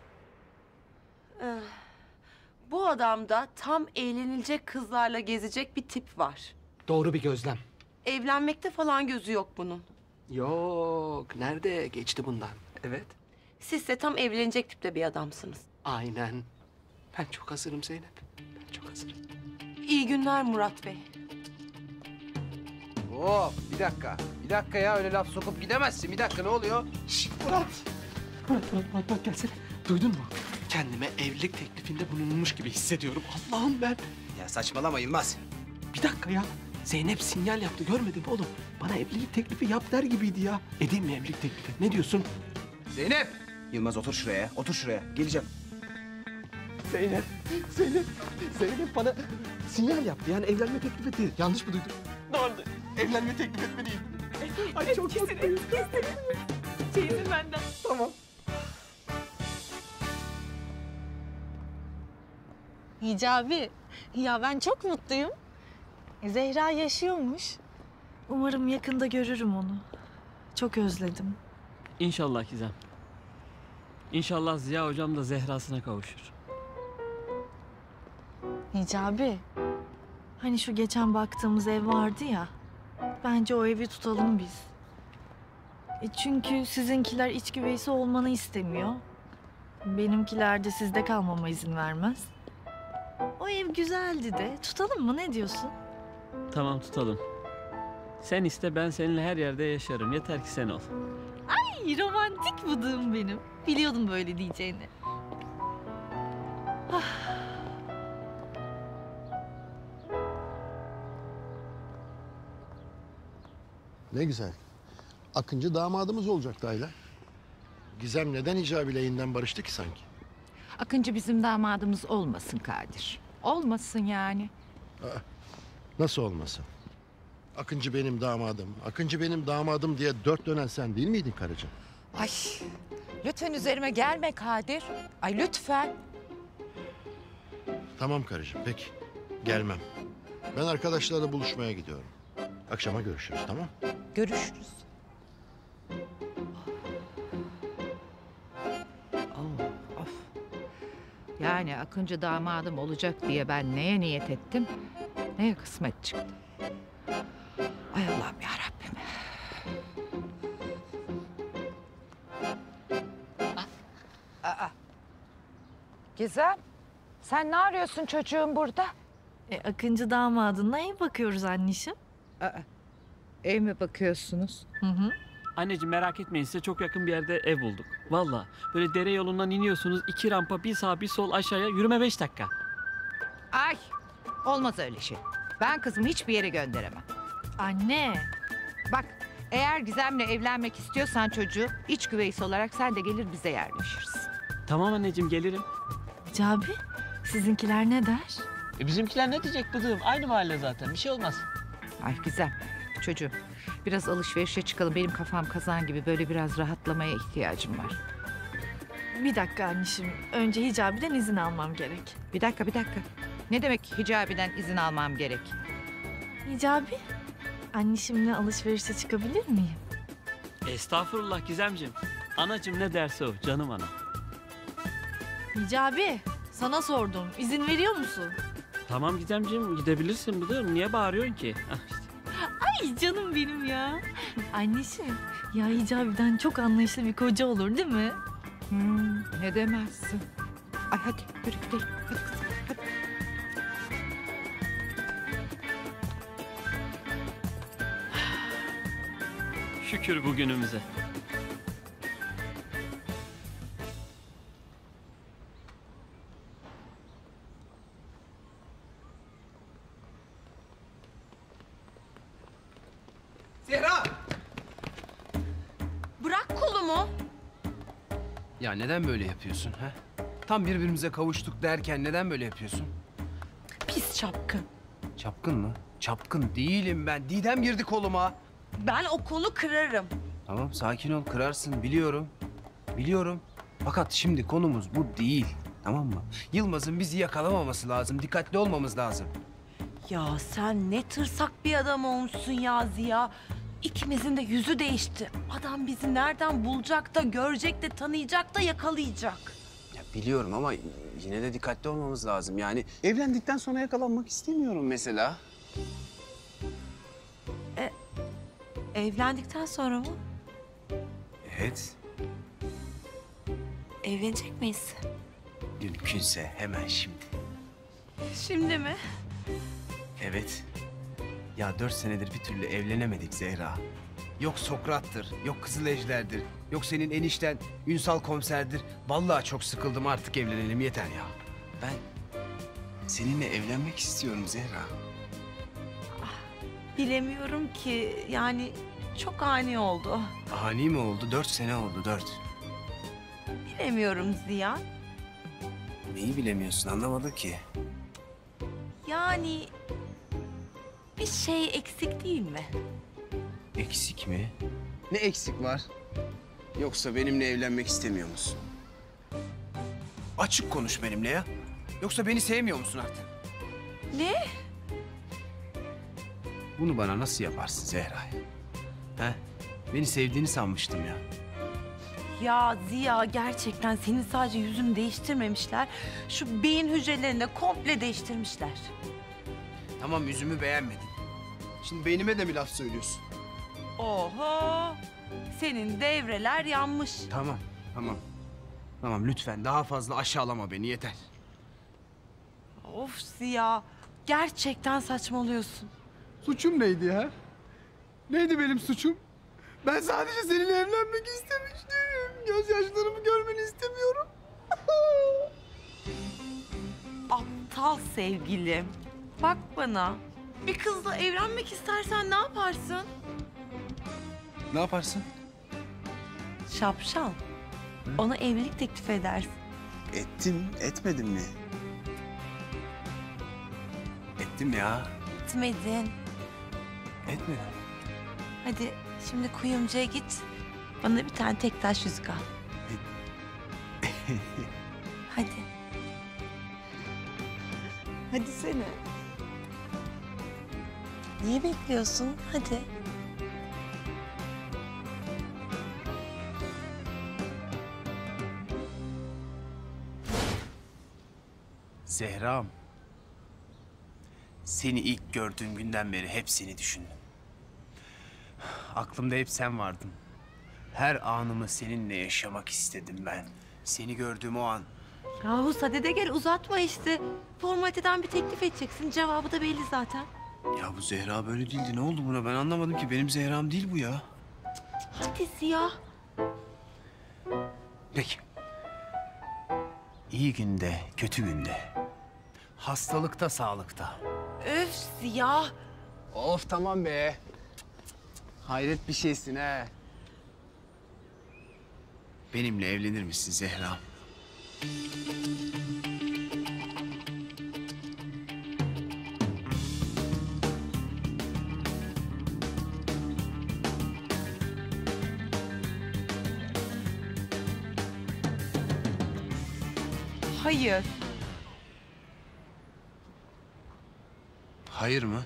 Bu adamda tam eğlenilecek kızlarla gezecek bir tip var. Doğru bir gözlem. Evlenmekte falan gözü yok bunun. Yok, nerede? Geçti bundan. Evet. Siz de tam evlenecek tipte bir adamsınız. Aynen. Ben çok hazırım Zeynep. Ben çok hazırım. İyi günler Murat Bey. Hop bir dakika. Bir dakika ya öyle laf sokup gidemezsin. Bir dakika ne oluyor? Şşt Murat. Murat gelsene. Duydun mu? Kendime evlilik teklifinde bulunmuş gibi hissediyorum. Allah'ım ben. Ya saçmalama Yılmaz. Bir dakika ya. Zeynep sinyal yaptı görmedin mi oğlum? Bana evlilik teklifi yap der gibiydi ya. Edeyim mi evlilik teklifi? Ne diyorsun? Zeynep! Yılmaz otur şuraya, otur şuraya. Geleceğim. Zeynep bana sinyal yaptı. Yani evlenme teklif etti. Yanlış mı duydum? Doğru. Evlenme teklif etmeliyim. Ay çok mutluyum. Çeyizim benden. Tamam. Hicabi, ya ben çok mutluyum. Zehra yaşıyormuş. Umarım yakında görürüm onu. Çok özledim. İnşallah Gizem. İnşallah Ziya hocam da Zehra'sına kavuşur. Hicabi, hani şu geçen baktığımız ev vardı ya. Bence o evi tutalım biz. Çünkü sizinkiler iç güveysi olmanı istemiyor. Benimkiler de sizde kalmama izin vermez. O ev güzeldi de. Tutalım mı? Ne diyorsun? Tamam tutalım. Sen iste ben seninle her yerde yaşarım. Yeter ki sen ol. Ay romantik bıdığım benim. Biliyordum böyle diyeceğini. Ne güzel. Akıncı damadımız olacaktı Ayla. Gizem neden Hicabi'yle yeniden barıştı ki sanki? Akıncı bizim damadımız olmasın Kadir. Olmasın yani. Nasıl olmasın? Akıncı benim damadım, Akıncı benim damadım diye dört dönen sen değil miydin karıcığım? Ay lütfen üzerime gelme Kadir. Ay lütfen. Tamam karıcığım, peki. Gelmem. Ben arkadaşlarla buluşmaya gidiyorum. Akşama görüşürüz, tamam? Görüşürüz. Of. Yani Akıncı damadım olacak diye ben neye niyet ettim, neye kısmet çıktı. Ay Allah'ım yarabbim. Aa. Gizem, sen ne arıyorsun çocuğum burada? Akıncı damadına ev bakıyoruz anneciğim. Ev mi bakıyorsunuz? Hı hı. Anneciğim merak etmeyin size çok yakın bir yerde ev bulduk. Vallahi böyle dere yolundan iniyorsunuz 2 rampa bir sağ bir sol aşağıya yürüme 5 dakika. Ay olmaz öyle şey. Ben kızımı hiçbir yere gönderemem. Anne. Bak eğer Gizem'le evlenmek istiyorsan çocuğu iç güveysi olarak sen de gelir bize yerleşirsin. Tamam anneciğim gelirim. Hicabi sizinkiler ne der? Bizimkiler ne diyecek bıdığım? Aynı mahalle zaten bir şey olmaz. Ay Gizem çocuğum biraz alışverişe çıkalım. Benim kafam kazan gibi böyle biraz rahatlamaya ihtiyacım var. Bir dakika anneciğim. Önce Hicabi'den izin almam gerek. Bir dakika. Ne demek Hicabi'den izin almam gerek? Hicabi, anneciğimle alışverişe çıkabilir miyim? Estağfurullah Gizemciğim. Anacığım ne derse o canım ana. Hicabi, sana sordum. İzin veriyor musun? Tamam Gizemciğim gidebilirsin bıdığım. Niye bağırıyorsun ki? Ay canım benim ya. Anneciğim, ya Hicabi'den çok anlayışlı bir koca olur değil mi? Ne demezsin. Ay hadi yürü gidelim. Hadi kızım hadi. Şükür bugünümüze. Zehra! Bırak kolumu. Ya neden böyle yapıyorsun ha? Tam birbirimize kavuştuk derken neden böyle yapıyorsun? Pis çapkın. Çapkın mı? Çapkın değilim ben. Didem girdi koluma. Ben o kolu kırarım. Tamam sakin ol kırarsın biliyorum. Biliyorum. Fakat şimdi konumuz bu değil. Tamam mı? Yılmaz'ın bizi yakalamaması lazım. Dikkatli olmamız lazım. Ya sen ne tırsak bir adam olmuşsun ya Ziya. İkimizin de yüzü değişti. Adam bizi nereden bulacak da görecek de tanıyacak da yakalayacak. Ya biliyorum ama yine de dikkatli olmamız lazım. Yani evlendikten sonra yakalanmak istemiyorum mesela. Evlendikten sonra mı? Evet. Evlenecek miyiz? Mümkünse hemen şimdi. Şimdi mi? Evet. Ya 4 senedir bir türlü evlenemedik Zehra. Yok Sokrat'tır, yok Kızılejder'dir, yok senin enişten Ünsal komiserdir. Vallahi çok sıkıldım, artık evlenelim yeter ya. Ben seninle evlenmek istiyorum Zehra. Bilemiyorum ki. Yani çok ani oldu. Ani mi oldu? 4 sene oldu, 4. Bilemiyorum Ziya. Neyi bilemiyorsun, anlamadım ki. Yani bir şey eksik değil mi? Eksik mi? Ne eksik var? Yoksa benimle evlenmek istemiyor musun? Açık konuş benimle ya. Yoksa beni sevmiyor musun artık? Ne? Bunu bana nasıl yaparsın Zehra? He? Beni sevdiğini sanmıştım ya. Ya Ziya, gerçekten senin sadece yüzünü değiştirmemişler. Şu beyin hücrelerini de komple değiştirmişler. Tamam, yüzümü beğenmedin. Şimdi beynime de mi laf söylüyorsun? Oho! Senin devreler yanmış. Tamam, tamam. Tamam, lütfen daha fazla aşağılama beni, yeter. Of Ziya, gerçekten saçmalıyorsun. Suçum neydi ya? Neydi benim suçum? Ben sadece seninle evlenmek istemiştim. Gözyaşlarımı görmeni istemiyorum. Aptal sevgilim. Bak bana. Bir kızla evlenmek istersen ne yaparsın? Ne yaparsın? Şapşal. Ona evlilik teklif edersin. Ettim, etmedim mi? Ettim ya. Etmedin. Etmedim. Hadi şimdi kuyumcuya git. Bana bir tane tek taş yüzük al. Hadi. Hadi sene. Niye bekliyorsun? Hadi. Zehra'm. Seni ilk gördüğüm günden beri hep seni düşündüm. Aklımda hep sen vardın. Her anımı seninle yaşamak istedim ben. Seni gördüğüm o an. Yahu sadede gel, uzatma işte. Formaliteden bir teklif edeceksin. Cevabı da belli zaten. Ya bu Zehra böyle değildi. Ne oldu buna? Ben anlamadım ki. Benim Zehra'm değil bu ya. Hadi Ziya. Peki. İyi günde, kötü günde. Hastalıkta, sağlıkta. Öf Ziya. Of tamam be. Hayret bir şeysin ha. Benimle evlenir misin Zehra? Hayır. Hayır mı?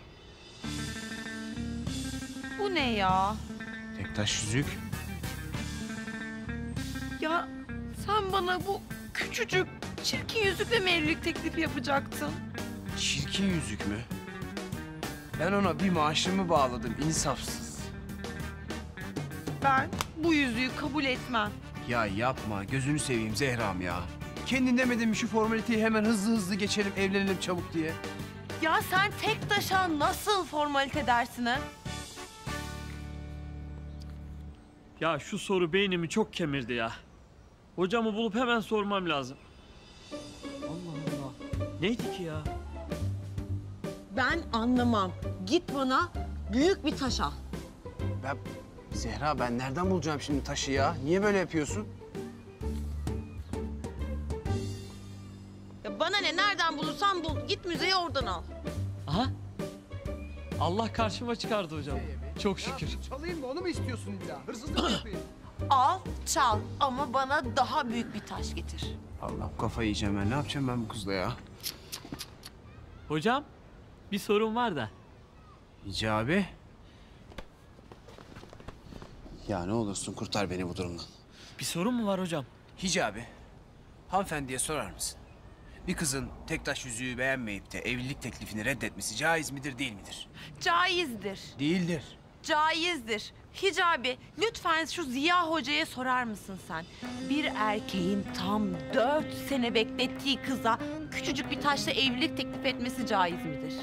Bu ne ya? Tektaş yüzük. Ya sen bana bu küçücük çirkin yüzükle mi evlilik teklifi yapacaktın? Çirkin yüzük mü? Ben ona bir maaşımı bağladım, insafsız. Ben bu yüzüğü kabul etmem. Ya yapma, gözünü seveyim Zehra'm ya. Kendin demedin mi şu formaliteyi hemen hızlı hızlı geçelim, evlenelim çabuk diye? Ya sen tek taşa nasıl formalite dersin ha? Ya şu soru beynimi çok kemirdi ya. Hocamı bulup hemen sormam lazım. Allah Allah. Neydi ki ya? Ben anlamam. Git bana büyük bir taş al. Zehra ben nereden bulacağım şimdi taşı ya? Niye böyle yapıyorsun? Ya bana ne, nereden bulursan bul. Git müzeye, oradan al. Aha. Allah karşıma çıkardı hocam. Çok şükür. Çalayım mı? Onu mu istiyorsun illa? Hırsızlık mı yapayım? Al, çal ama bana daha büyük bir taş getir. Allah'ım kafayı yiyeceğim ben. Ne yapacağım ben bu kızla ya? Hocam bir sorun var da. Hicabi. Ya ne olursun kurtar beni bu durumdan. Bir sorun mu var hocam? Hicabi. Hanımefendiye sorar mısın? Bir kızın tektaş yüzüğü beğenmeyip de evlilik teklifini reddetmesi caiz midir değil midir? Caizdir. Değildir. caizdir. Hicabi, lütfen şu Ziya Hoca'ya sorar mısın sen? Bir erkeğin tam 4 sene beklettiği kıza küçücük bir taşla evlilik teklif etmesi caiz midir?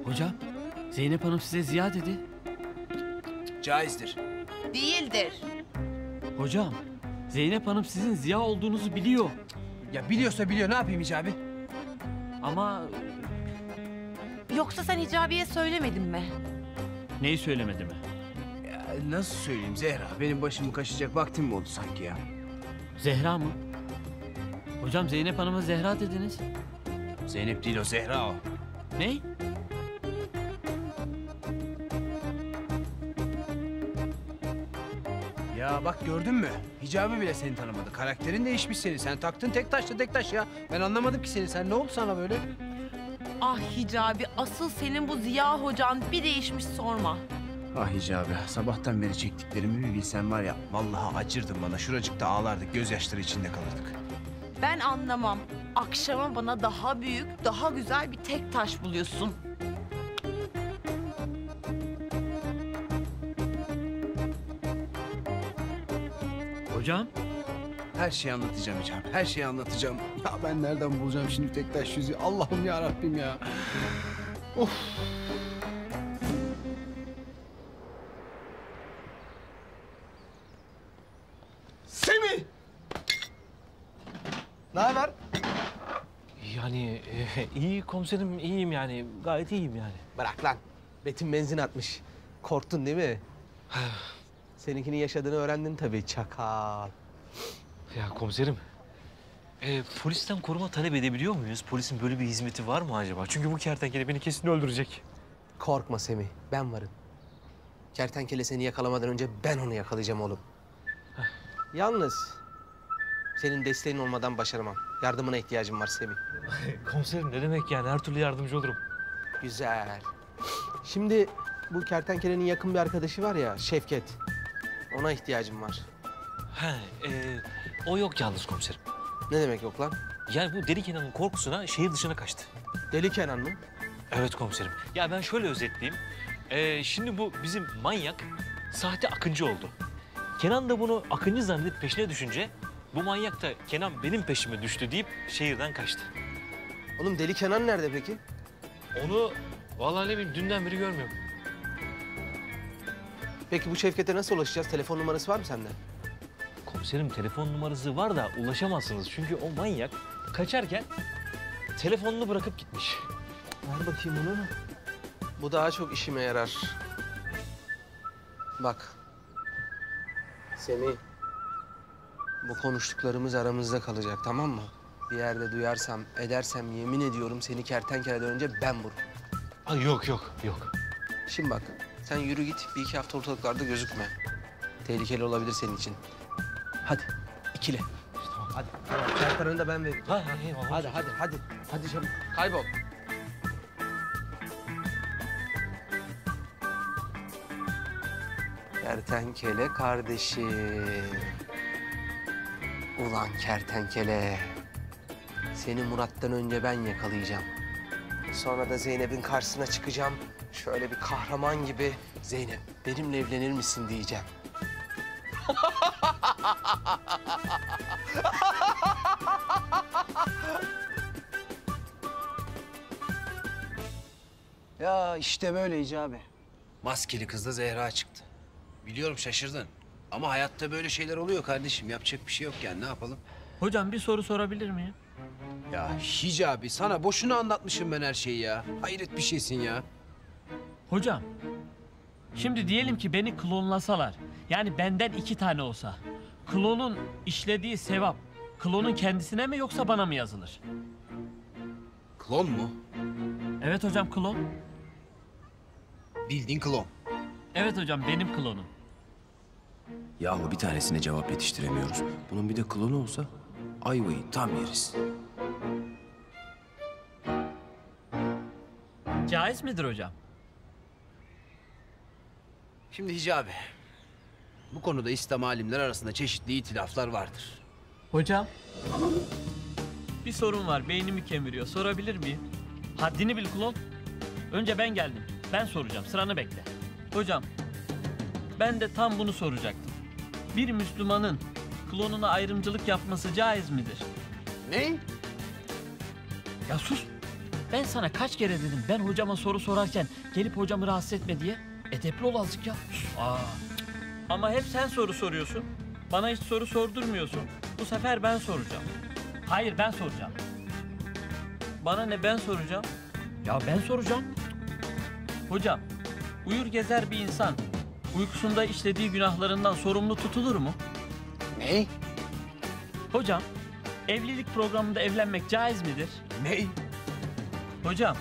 Hocam, Zeynep Hanım size Ziya dedi. Caizdir. Değildir. Hocam, Zeynep Hanım sizin Ziya olduğunuzu biliyor. Ya biliyorsa biliyor, ne yapayım Hicabi? Ama Yoksa sen Hicabi'ye söylemedin mi? neyi söylemedi mi? Ya nasıl söyleyeyim Zehra? Benim başımı kaşıyacak vaktim mi oldu sanki ya? Zehra mı? Hocam Zeynep Hanım'a Zehra dediniz. Zeynep değil o, Zehra o. Ne? Ya bak gördün mü? Hicabi bile seni tanımadı. Karakterin değişmiş senin. Sen taktın tek taşla tek taş ya. Ben anlamadım ki seni. Sen ne oldu sana böyle? Ah Hicabi, asıl senin bu Ziya Hocan bir değişmiş sorma. Ah Hicabi, sabahtan beri çektiklerimi bir bilsen var ya. Vallahi acırdın bana. Şuracıkta ağlardık, gözyaşları içinde kalırdık. Ben anlamam. Akşama bana daha büyük, daha güzel bir tek taş buluyorsun. Hocam? Her şeyi anlatacağım Hicabi, her şeyi anlatacağım. Ya ben nereden bulacağım şimdi tek taş yüzüğü? Allah'ım ya Rabbim ya. Of. Semih! Ne haber? Yani iyi komiserim, iyiyim yani. Gayet iyiyim yani. Bırak lan. Betim benzin atmış. Korktun değil mi? Seninkinin yaşadığını öğrendin tabii çakal. Ya komiserim, polisten koruma talep edebiliyor muyuz? Polisin böyle bir hizmeti var mı acaba? Çünkü bu kertenkele beni kesin öldürecek. Korkma Semih, ben varım. Kertenkele seni yakalamadan önce ben onu yakalayacağım oğlum. Yalnız senin desteğin olmadan başaramam. Yardımına ihtiyacım var Semih. Komiserim ne demek yani? Her türlü yardımcı olurum. Güzel. Şimdi bu kertenkelenin yakın bir arkadaşı var ya, Şevket. Ona ihtiyacım var. He, o yok yalnız komiserim. Ne demek yok lan? Yani bu Deli Kenan'ın korkusuna şehir dışına kaçtı. Deli Kenan mı? Evet komiserim. Ya ben şöyle özetleyeyim. Şimdi bu bizim manyak sahte Akıncı oldu. Kenan da bunu Akıncı zannedip peşine düşünce bu manyak da Kenan benim peşime düştü deyip şehirden kaçtı. Oğlum Deli Kenan nerede peki? Onu vallahi ne bileyim dünden beri görmüyorum. Peki bu Şevket'e nasıl ulaşacağız? Telefon numarası var mı sende? Komiserim telefon numarası var da ulaşamazsınız. Çünkü o manyak kaçarken telefonunu bırakıp gitmiş. Ver bakayım onu. Bu daha çok işime yarar. Bak. Semih. Bu konuştuklarımız aramızda kalacak, tamam mı? Bir yerde duyarsam, edersem yemin ediyorum seni kertenkeleden önce ben vururum. Ay yok. Şimdi bak, sen yürü git, bir iki hafta ortalıklarda gözükme. Tehlikeli olabilir senin için. Hadi, ikile. Tamam. Hadi, tamam. Kertenkeleni de ben veririm. Eyvallah. Hadi. Hadi çabuk, kaybol. Kertenkele kardeşim. Ulan kertenkele. Seni Murat'tan önce ben yakalayacağım. Sonra da Zeynep'in karşısına çıkacağım. Şöyle bir kahraman gibi Zeynep benimle evlenir misin diyeceğim. Ya işte böyle Hicabi. Maskeli kız da Zehra çıktı. Biliyorum şaşırdın. Ama hayatta böyle şeyler oluyor kardeşim. Yapacak bir şey yok yani, ne yapalım? Hocam bir soru sorabilir miyim? Ya Hicabi, sana boşuna anlatmışım ben her şeyi ya. Hayret bir şeysin ya. Hocam, şimdi diyelim ki beni klonlasalar, yani benden 2 tane olsa, klonun işlediği sevap, klonun kendisine mi yoksa bana mı yazılır? Klon mu? Evet hocam, klon. Bildiğin klon. Evet hocam, benim klonum. Yahu bir tanesine cevap yetiştiremiyoruz. Bunun bir de klonu olsa ayvayı tam yeriz. Caiz midir hocam? Şimdi Hicabi, bu konuda İslam alimler arasında çeşitli itilaflar vardır. Hocam, bir sorun var, beynimi kemiriyor. Sorabilir miyim? Haddini bil klon. Önce ben geldim. Ben soracağım, sıranı bekle. Hocam, ben de tam bunu soracaktım. Bir Müslümanın klonuna ayrımcılık yapması caiz midir? Ne? Ya sus! Ben sana kaç kere dedim ben hocama soru sorarken gelip hocamı rahatsız etme diye. Edepli ol azıcık ya. Sus. Ama hep sen soru soruyorsun. Bana hiç soru sordurmuyorsun. Bu sefer ben soracağım. Hayır, ben soracağım. Bana ne, ben soracağım? Ya ben soracağım. Hocam, uyur gezer bir insan uykusunda işlediği günahlarından sorumlu tutulur mu? Ne? Hocam, evlilik programında evlenmek caiz midir? Ne? Hocam,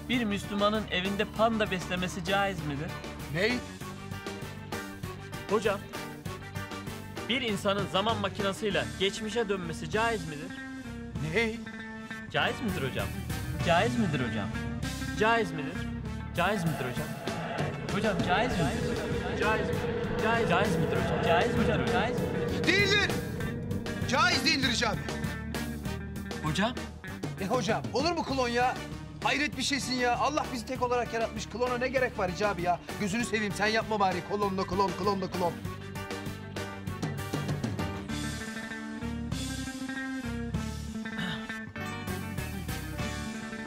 bir Müslümanın evinde panda beslemesi caiz midir? Ne? Hocam, bir insanın zaman makinasıyla geçmişe dönmesi caiz midir? Ne? Caiz midir hocam? Caiz midir hocam? Caiz midir? Caiz midir hocam? Hocam caiz midir? Caiz midir? Caiz midir hocam? Caiz midir hocam? Caiz midir? Değildir. Caiz değildir Hicabi. Hocam? Ne hocam? Olur mu klon ya? Hayret bir şeysin ya. Allah bizi tek olarak yaratmış. Klona ne gerek var Hicabi ya? Gözünü seveyim sen yapma bari. Klonla klon, klonla klon.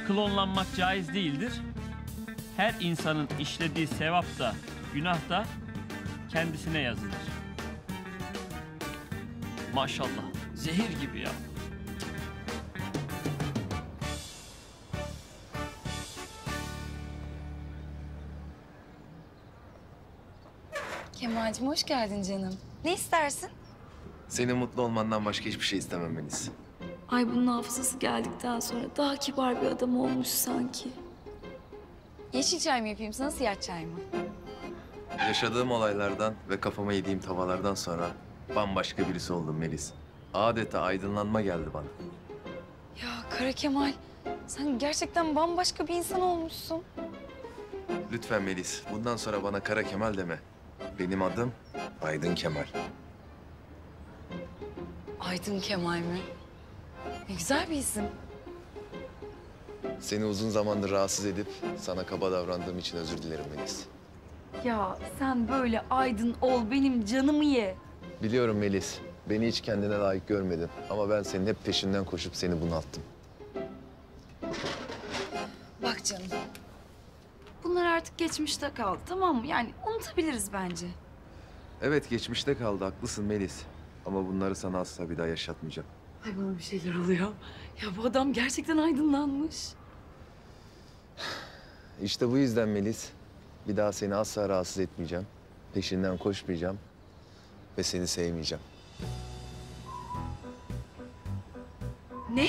Klonlanmak caiz değildir. Her insanın işlediği sevap da, günah da kendisine yazılır. Maşallah, zehir gibi ya. Kemal'cim hoş geldin canım. Ne istersin? Senin mutlu olmandan başka hiçbir şey istemem Melis. Ay bunun hafızası geldikten sonra daha kibar bir adam olmuş sanki. Yeşil çay mı yapayım sana, siyah çay mı? Yaşadığım olaylardan ve kafama yediğim tavalardan sonra bambaşka birisi oldum Melis. Adeta aydınlanma geldi bana. Ya Kara Kemal, sen gerçekten bambaşka bir insan olmuşsun. Lütfen Melis, bundan sonra bana Kara Kemal deme. Benim adım Aydın Kemal. Aydın Kemal mi? Ne güzel bir isim. Seni uzun zamandır rahatsız edip sana kaba davrandığım için özür dilerim Melis. Ya sen böyle aydın ol, benim canımı ye. Biliyorum Melis, beni hiç kendine layık görmedin. Ama ben senin hep peşinden koşup seni bunalttım. Bak canım, bunlar artık geçmişte kaldı, tamam mı? Yani unutabiliriz bence. Evet, geçmişte kaldı, haklısın Melis. Ama bunları sana asla bir daha yaşatmayacağım. Ay bana bir şeyler oluyor. Ya bu adam gerçekten aydınlanmış. İşte bu yüzden Melis, bir daha seni asla rahatsız etmeyeceğim. Peşinden koşmayacağım ve seni sevmeyeceğim. Ne?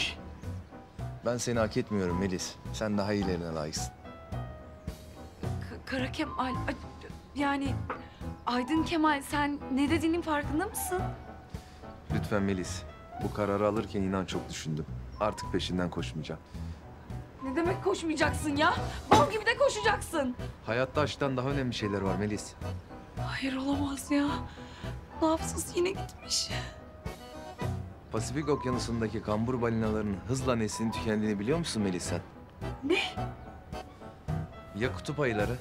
Ben seni hak etmiyorum Melis. Sen daha iyilerine layıksın. Kara Kemal, yani Aydın Kemal, sen ne dediğinin farkında mısın? Lütfen Melis, bu kararı alırken inan çok düşündüm. Artık peşinden koşmayacağım. Ne demek koşmayacaksın ya? Bal gibi de koşacaksın. Hayatta aşktan daha önemli şeyler var Melis. Hayır olamaz ya. Hafızası yine gitmiş. Pasifik Okyanusu'ndaki kambur balinalarının hızla neslinin tükendiğini biliyor musun Melis sen? Ne? Ya kutup ayıları?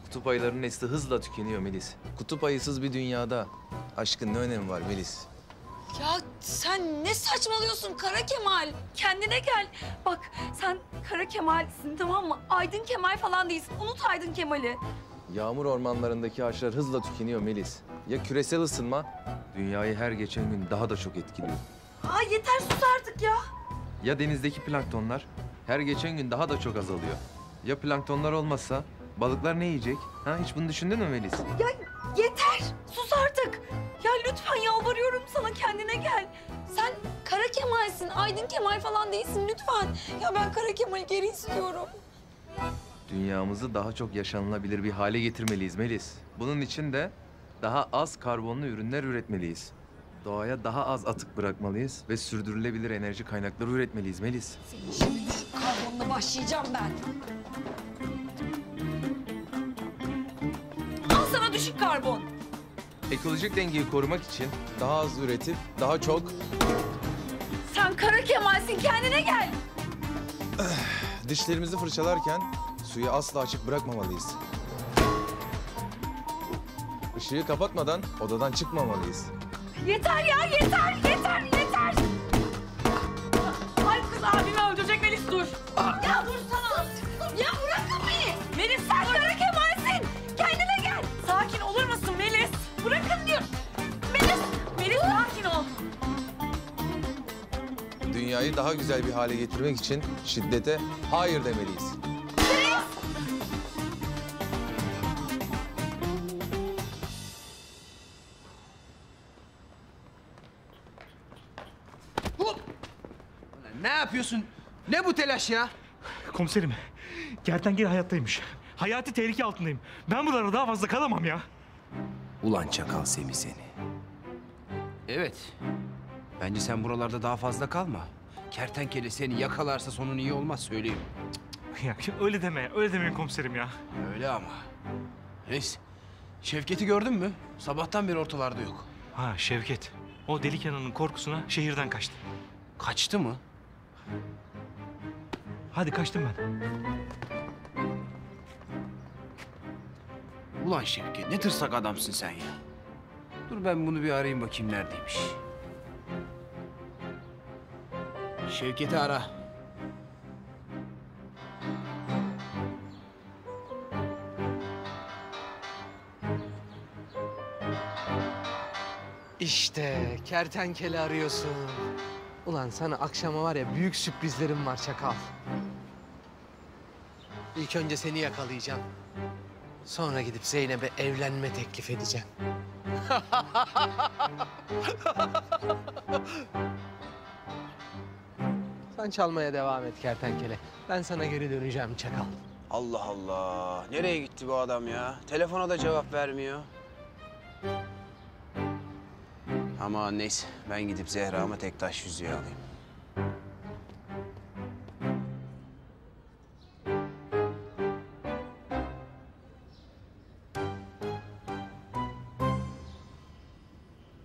Kutup ayılarının nesli hızla tükeniyor Melis. Kutup ayısız bir dünyada aşkın ne önemi var Melis? Ya sen ne saçmalıyorsun Kara Kemal? Kendine gel. Bak sen Kara Kemal'sin, tamam mı? Aydın Kemal falan değilsin. Unut Aydın Kemal'i. Yağmur ormanlarındaki ağaçlar hızla tükeniyor Melis. Ya küresel ısınma dünyayı her geçen gün daha da çok etkiliyor. Ay yeter, sus artık ya. Ya denizdeki planktonlar her geçen gün daha da çok azalıyor. Ya planktonlar olmazsa balıklar ne yiyecek? Ha, hiç bunu düşündün mü Melis? Ya yeter, sus artık. Ya lütfen yalvarıyorum sana, kendine gel. Sen Kara Kemal'sin, Aydın Kemal falan değilsin lütfen. Ya ben Kara Kemal'i geri istiyorum. Dünyamızı daha çok yaşanılabilir bir hale getirmeliyiz Melis. Bunun için de daha az karbonlu ürünler üretmeliyiz. Doğaya daha az atık bırakmalıyız ve sürdürülebilir enerji kaynakları üretmeliyiz Melis. Şimdi düşük karbonla başlayacağım ben. Al sana düşük karbon. Ekolojik dengeyi korumak için daha az üretip daha çok... Sen Kara Kemal'sin, kendine gel. Dişlerimizi fırçalarken suyu asla açık bırakmamalıyız. Işığı kapatmadan odadan çıkmamalıyız. Yeter ya, yeter, yeter, yeter! Ay kız abimi öldürecek Melis, dur! Ya dursana! Ya bırakın beni! Melis sen kara kemalsin! Kendine gel! Sakin olur musun Melis? Bırakın diyor! Melis sakin ol! Dünyayı daha güzel bir hale getirmek için şiddete hayır demeliyiz. Ne yapıyorsun? Ne bu telaş ya? Komiserim, kertenkele hayattaymış. Hayati tehlike altındayım. Ben buralarda daha fazla kalamam ya. Ulan çakal Semih seni. Evet. Bence sen buralarda daha fazla kalma. Kertenkele seni yakalarsa sonun iyi olmaz söyleyeyim. Ya öyle deme, öyle demeyin komiserim ya. Öyle ama. Reis, Şevket'i gördün mü? Sabahtan beri ortalarda yok. Ha Şevket, o deli Kenan'ın korkusuna şehirden kaçtı. Kaçtı mı? Hadi kaçtım ben. Ulan Şevket, ne tırsak adamsın sen ya. Dur ben bunu bir arayayım bakayım neredeymiş. Şevket'i ara. İşte kertenkele arıyorsun. Ulan sana akşama var ya büyük sürprizlerim var çakal. İlk önce seni yakalayacağım. Sonra gidip Zeynep'e evlenme teklif edeceğim. Sen çalmaya devam et kertenkele. Ben sana geri döneceğim çakal. Allah Allah. Nereye gitti bu adam ya? Telefona da cevap vermiyor. Ama neyse ben gidip Zehra'ma tek taş yüzüğü alayım.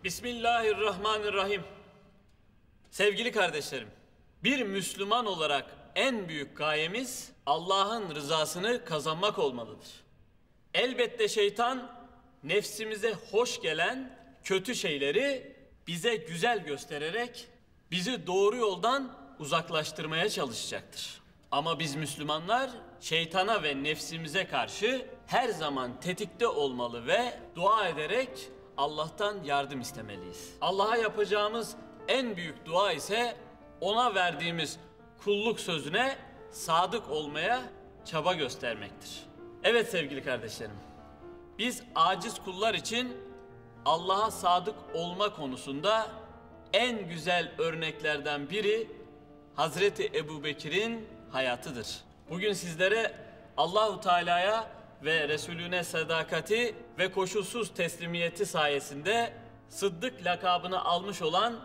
Bismillahirrahmanirrahim. Sevgili kardeşlerim, bir Müslüman olarak en büyük gayemiz Allah'ın rızasını kazanmak olmalıdır. Elbette şeytan nefsimize hoş gelen kötü şeyleri bize güzel göstererek bizi doğru yoldan uzaklaştırmaya çalışacaktır. Ama biz Müslümanlar şeytana ve nefsimize karşı her zaman tetikte olmalı ve dua ederek Allah'tan yardım istemeliyiz. Allah'a yapacağımız en büyük dua ise ona verdiğimiz kulluk sözüne sadık olmaya çaba göstermektir. Evet sevgili kardeşlerim, biz aciz kullar için Allah'a sadık olma konusunda en güzel örneklerden biri Hazreti Ebubekir'in hayatıdır. Bugün sizlere Allahu Teala'ya ve Resulüne sadakati ve koşulsuz teslimiyeti sayesinde Sıddık lakabını almış olan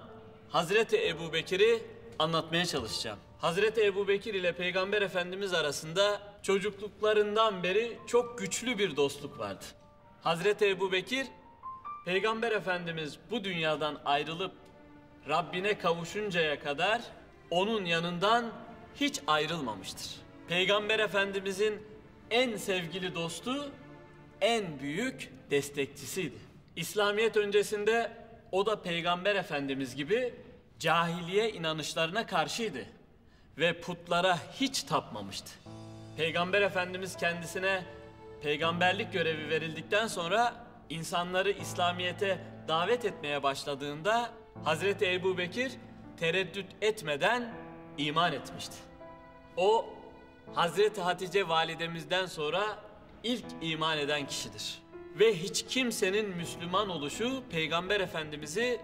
Hazreti Ebubekir'i anlatmaya çalışacağım. Hazreti Ebubekir ile Peygamber Efendimiz arasında çocukluklarından beri çok güçlü bir dostluk vardı. Hazreti Ebubekir, Peygamber Efendimiz bu dünyadan ayrılıp Rabbine kavuşuncaya kadar onun yanından hiç ayrılmamıştır. Peygamber Efendimizin en sevgili dostu, en büyük destekçisiydi. İslamiyet öncesinde o da Peygamber Efendimiz gibi cahiliye inanışlarına karşıydı ve putlara hiç tapmamıştı. Peygamber Efendimiz kendisine peygamberlik görevi verildikten sonra insanları İslamiyet'e davet etmeye başladığında Hazreti Ebubekir tereddüt etmeden iman etmişti. O Hazreti Hatice validemizden sonra ilk iman eden kişidir. Ve hiç kimsenin Müslüman oluşu Peygamber Efendimiz'i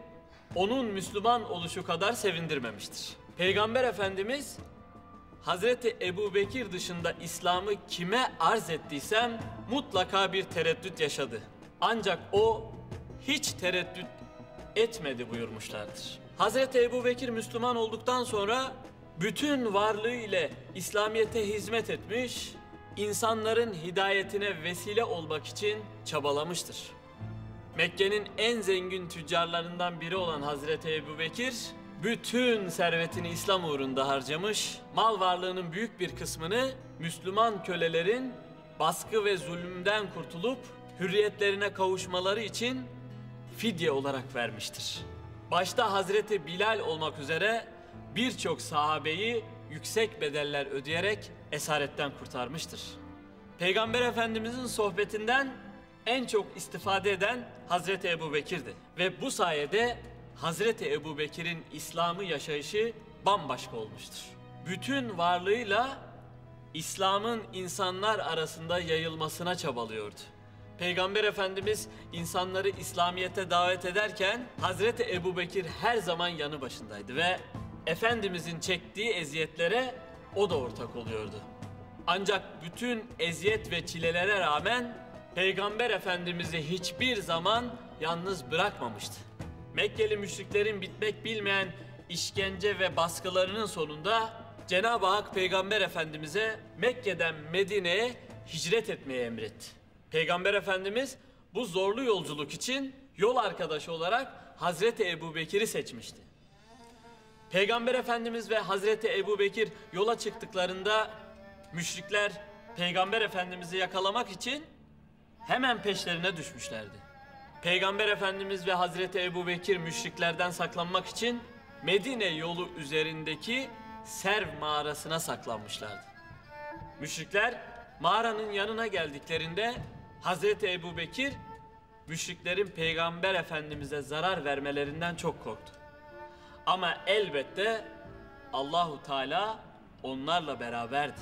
onun Müslüman oluşu kadar sevindirmemiştir. Peygamber Efendimiz Hazreti Ebubekir dışında İslam'ı kime arz ettiysem mutlaka bir tereddüt yaşadı. Ancak o hiç tereddüt etmedi buyurmuşlardır. Hazreti Ebubekir Müslüman olduktan sonra bütün varlığı ile İslamiyet'e hizmet etmiş, insanların hidayetine vesile olmak için çabalamıştır. Mekke'nin en zengin tüccarlarından biri olan Hazreti Ebubekir, bütün servetini İslam uğrunda harcamış, mal varlığının büyük bir kısmını Müslüman kölelerin baskı ve zulümden kurtulup hürriyetlerine kavuşmaları için fidye olarak vermiştir. Başta Hazreti Bilal olmak üzere birçok sahabeyi yüksek bedeller ödeyerek esaretten kurtarmıştır. Peygamber Efendimizin sohbetinden en çok istifade eden Hazreti Ebubekir'di. Ve bu sayede Hazreti Ebubekir'in İslam'ı yaşayışı bambaşka olmuştur. Bütün varlığıyla İslam'ın insanlar arasında yayılmasına çabalıyordu. Peygamber Efendimiz insanları İslamiyet'e davet ederken Hazreti Ebubekir her zaman yanı başındaydı ve Efendimizin çektiği eziyetlere o da ortak oluyordu. Ancak bütün eziyet ve çilelere rağmen Peygamber Efendimiz'i hiçbir zaman yalnız bırakmamıştı. Mekkeli müşriklerin bitmek bilmeyen işkence ve baskılarının sonunda Cenab-ı Hak Peygamber Efendimiz'e Mekke'den Medine'ye hicret etmeyi emretti. Peygamber Efendimiz bu zorlu yolculuk için yol arkadaşı olarak Hazreti Ebubekir'i seçmişti. Peygamber Efendimiz ve Hazreti Ebubekir yola çıktıklarında müşrikler Peygamber Efendimiz'i yakalamak için hemen peşlerine düşmüşlerdi. Peygamber Efendimiz ve Hazreti Ebubekir müşriklerden saklanmak için Medine yolu üzerindeki Serv mağarasına saklanmışlardı. Müşrikler mağaranın yanına geldiklerinde Hazreti Ebubekir müşriklerin Peygamber Efendimiz'e zarar vermelerinden çok korktu. Ama elbette Allahu Teala onlarla beraberdi.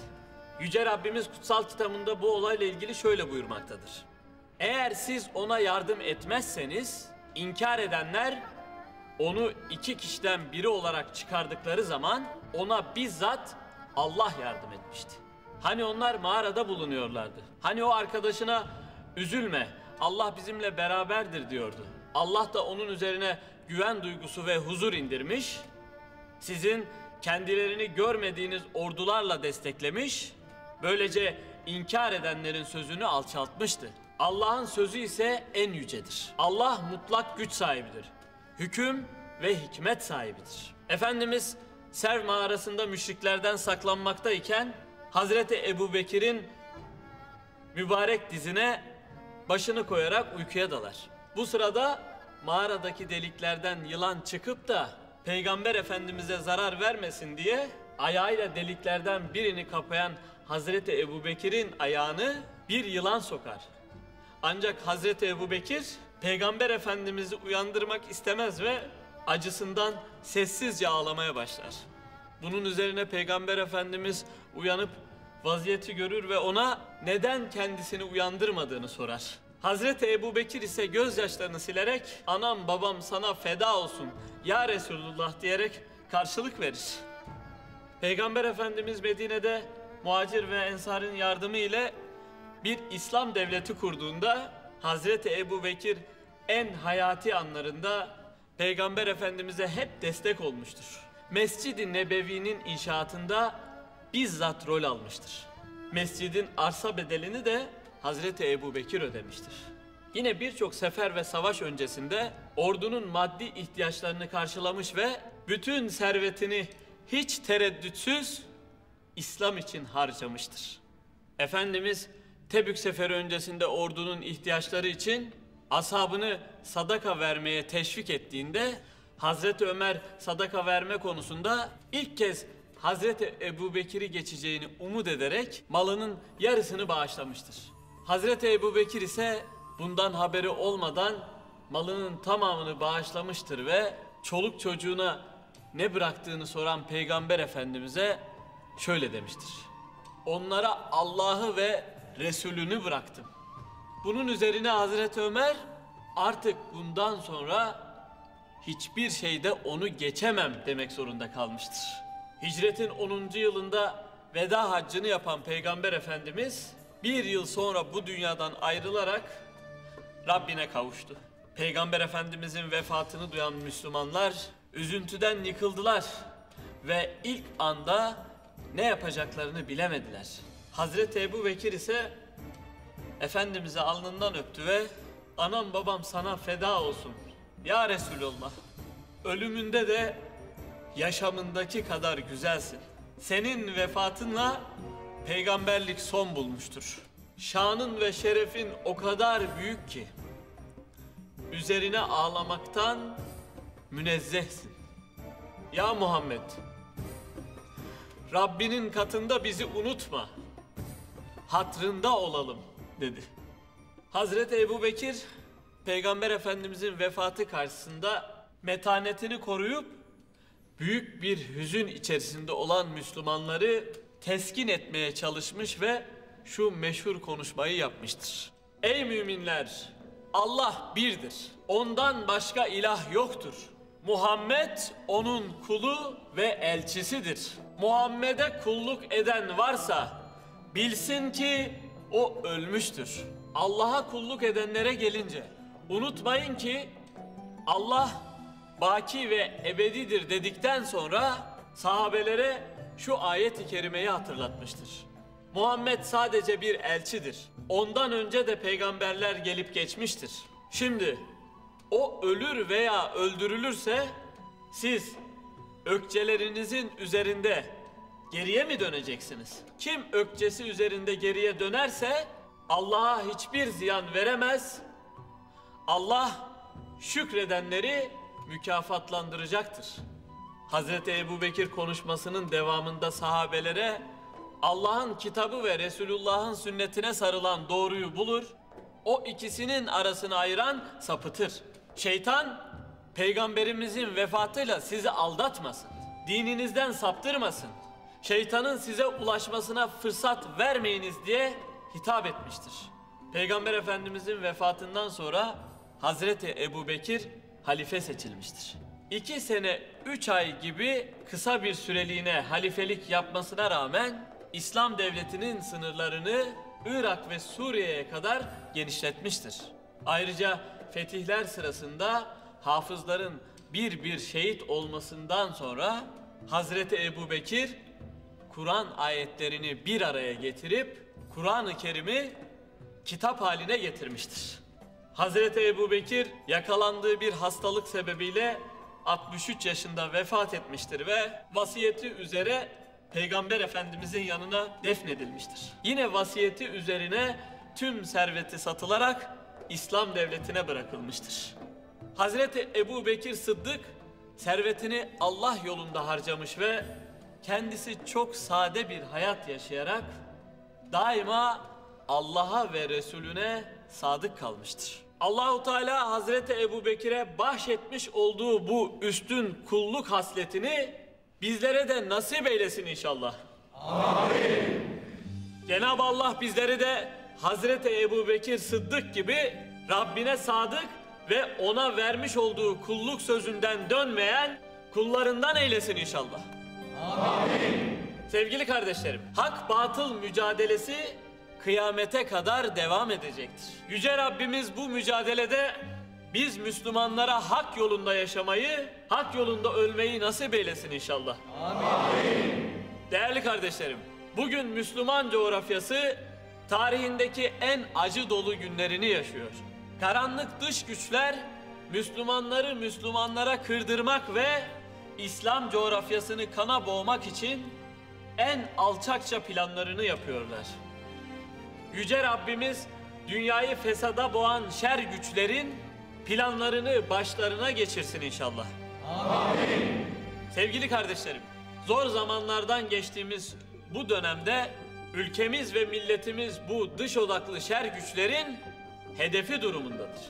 Yüce Rabbimiz kutsal kitabında bu olayla ilgili şöyle buyurmaktadır. Eğer siz ona yardım etmezseniz inkar edenler onu iki kişiden biri olarak çıkardıkları zaman ona bizzat Allah yardım etmişti. Hani onlar mağarada bulunuyorlardı. Hani o arkadaşına üzülme Allah bizimle beraberdir diyordu. Allah da onun üzerine güven duygusu ve huzur indirmiş. Sizin kendilerini görmediğiniz ordularla desteklemiş. Böylece inkar edenlerin sözünü alçaltmıştı. Allah'ın sözü ise en yücedir. Allah mutlak güç sahibidir. Hüküm ve hikmet sahibidir. Efendimiz Serv mağarasında müşriklerden saklanmaktayken Hazreti Ebubekir'in mübarek dizine başını koyarak uykuya dalar. Bu sırada mağaradaki deliklerden yılan çıkıp da Peygamber Efendimiz'e zarar vermesin diye ayağıyla deliklerden birini kapayan Hazreti Ebubekir'in ayağını bir yılan sokar. Ancak Hazreti Ebubekir Peygamber Efendimiz'i uyandırmak istemez ve acısından sessizce ağlamaya başlar. Bunun üzerine Peygamber Efendimiz uyanıp vaziyeti görür ve ona neden kendisini uyandırmadığını sorar. Hazreti Ebubekir ise gözyaşlarını silerek anam babam sana feda olsun ya Resulullah diyerek karşılık verir. Peygamber Efendimiz Medine'de muhacir ve ensarın yardımı ile bir İslam devleti kurduğunda Hazreti Ebubekir en hayati anlarında Peygamber Efendimiz'e hep destek olmuştur. Mescid-i Nebevi'nin inşaatında bizzat rol almıştır. Mescidin arsa bedelini de Hazreti Ebubekir ödemiştir. Yine birçok sefer ve savaş öncesinde ordunun maddi ihtiyaçlarını karşılamış ve bütün servetini hiç tereddütsüz İslam için harcamıştır. Efendimiz Tebük seferi öncesinde ordunun ihtiyaçları için ashabını sadaka vermeye teşvik ettiğinde Hazreti Ömer sadaka verme konusunda ilk kez Hazreti Ebubekir'i geçeceğini umut ederek malının yarısını bağışlamıştır. Hazreti Ebubekir ise bundan haberi olmadan malının tamamını bağışlamıştır ve çoluk çocuğuna ne bıraktığını soran Peygamber Efendimiz'e şöyle demiştir. Onlara Allah'ı ve Resulünü bıraktım. Bunun üzerine Hazreti Ömer artık bundan sonra hiçbir şeyde onu geçemem demek zorunda kalmıştır. Hicretin 10. yılında veda haccını yapan Peygamber Efendimiz bir yıl sonra bu dünyadan ayrılarak Rabbine kavuştu. Peygamber Efendimizin vefatını duyan Müslümanlar üzüntüden yıkıldılar ve ilk anda ne yapacaklarını bilemediler. Hazreti Ebubekir ise Efendimiz'i alnından öptü ve anam babam sana feda olsun ya Resulullah. Ölümünde de yaşamındaki kadar güzelsin. Senin vefatınla peygamberlik son bulmuştur. Şanın ve şerefin o kadar büyük ki üzerine ağlamaktan münezzehsin. Ya Muhammed, Rabbinin katında bizi unutma, hatrında olalım dedi. Hazreti Ebubekir, Peygamber Efendimizin vefatı karşısında metanetini koruyup büyük bir hüzün içerisinde olan Müslümanları teskin etmeye çalışmış ve şu meşhur konuşmayı yapmıştır. Ey müminler! Allah birdir. Ondan başka ilah yoktur. Muhammed onun kulu ve elçisidir. Muhammed'e kulluk eden varsa bilsin ki o ölmüştür. Allah'a kulluk edenlere gelince unutmayın ki Allah baki ve ebedidir dedikten sonra sahabelere şu ayet-i kerimeyi hatırlatmıştır. Muhammed sadece bir elçidir. Ondan önce de peygamberler gelip geçmiştir. Şimdi o ölür veya öldürülürse siz ökçelerinizin üzerinde geriye mi döneceksiniz? Kim ökçesi üzerinde geriye dönerse Allah'a hiçbir ziyan veremez. Allah şükredenleri mükafatlandıracaktır. Hazreti Ebubekir konuşmasının devamında sahabelere Allah'ın kitabı ve Resulullah'ın sünnetine sarılan doğruyu bulur, o ikisinin arasını ayıran sapıtır. Şeytan, peygamberimizin vefatıyla sizi aldatmasın, dininizden saptırmasın, şeytanın size ulaşmasına fırsat vermeyiniz diye hitap etmiştir. Peygamber Efendimizin vefatından sonra Hazreti Ebubekir halife seçilmiştir. 2 sene 3 ay gibi kısa bir süreliğine halifelik yapmasına rağmen İslam devletinin sınırlarını Irak ve Suriye'ye kadar genişletmiştir. Ayrıca fetihler sırasında hafızların bir şehit olmasından sonra Hazreti Ebubekir Kur'an ayetlerini bir araya getirip Kur'an-ı Kerim'i kitap haline getirmiştir. Hazreti Ebubekir yakalandığı bir hastalık sebebiyle 63 yaşında vefat etmiştir ve vasiyeti üzere Peygamber Efendimizin yanına defnedilmiştir. Yine vasiyeti üzerine tüm serveti satılarak İslam devletine bırakılmıştır. Hazreti Ebubekir Sıddık servetini Allah yolunda harcamış ve kendisi çok sade bir hayat yaşayarak daima Allah'a ve Resulüne sadık kalmıştır. Allahu Teala Hazreti Ebubekir'e bahşetmiş olduğu bu üstün kulluk hasletini bizlere de nasip eylesin inşallah. Amin. Cenab-ı Allah bizleri de Hazreti Ebubekir Sıddık gibi Rabbine sadık ve ona vermiş olduğu kulluk sözünden dönmeyen kullarından eylesin inşallah. Amin. Sevgili kardeşlerim, hak batıl mücadelesi kıyamete kadar devam edecektir. Yüce Rabbimiz bu mücadelede biz Müslümanlara hak yolunda yaşamayı, hak yolunda ölmeyi nasip eylesin inşallah. Amin. Değerli kardeşlerim, bugün Müslüman coğrafyası tarihindeki en acı dolu günlerini yaşıyor. Karanlık dış güçler Müslümanları Müslümanlara kırdırmak ve İslam coğrafyasını kana boğmak için en alçakça planlarını yapıyorlar. Yüce Rabbimiz dünyayı fesada boğan şer güçlerin planlarını başlarına geçirsin inşallah. Amin. Sevgili kardeşlerim, zor zamanlardan geçtiğimiz bu dönemde ülkemiz ve milletimiz bu dış odaklı şer güçlerin hedefi durumundadır.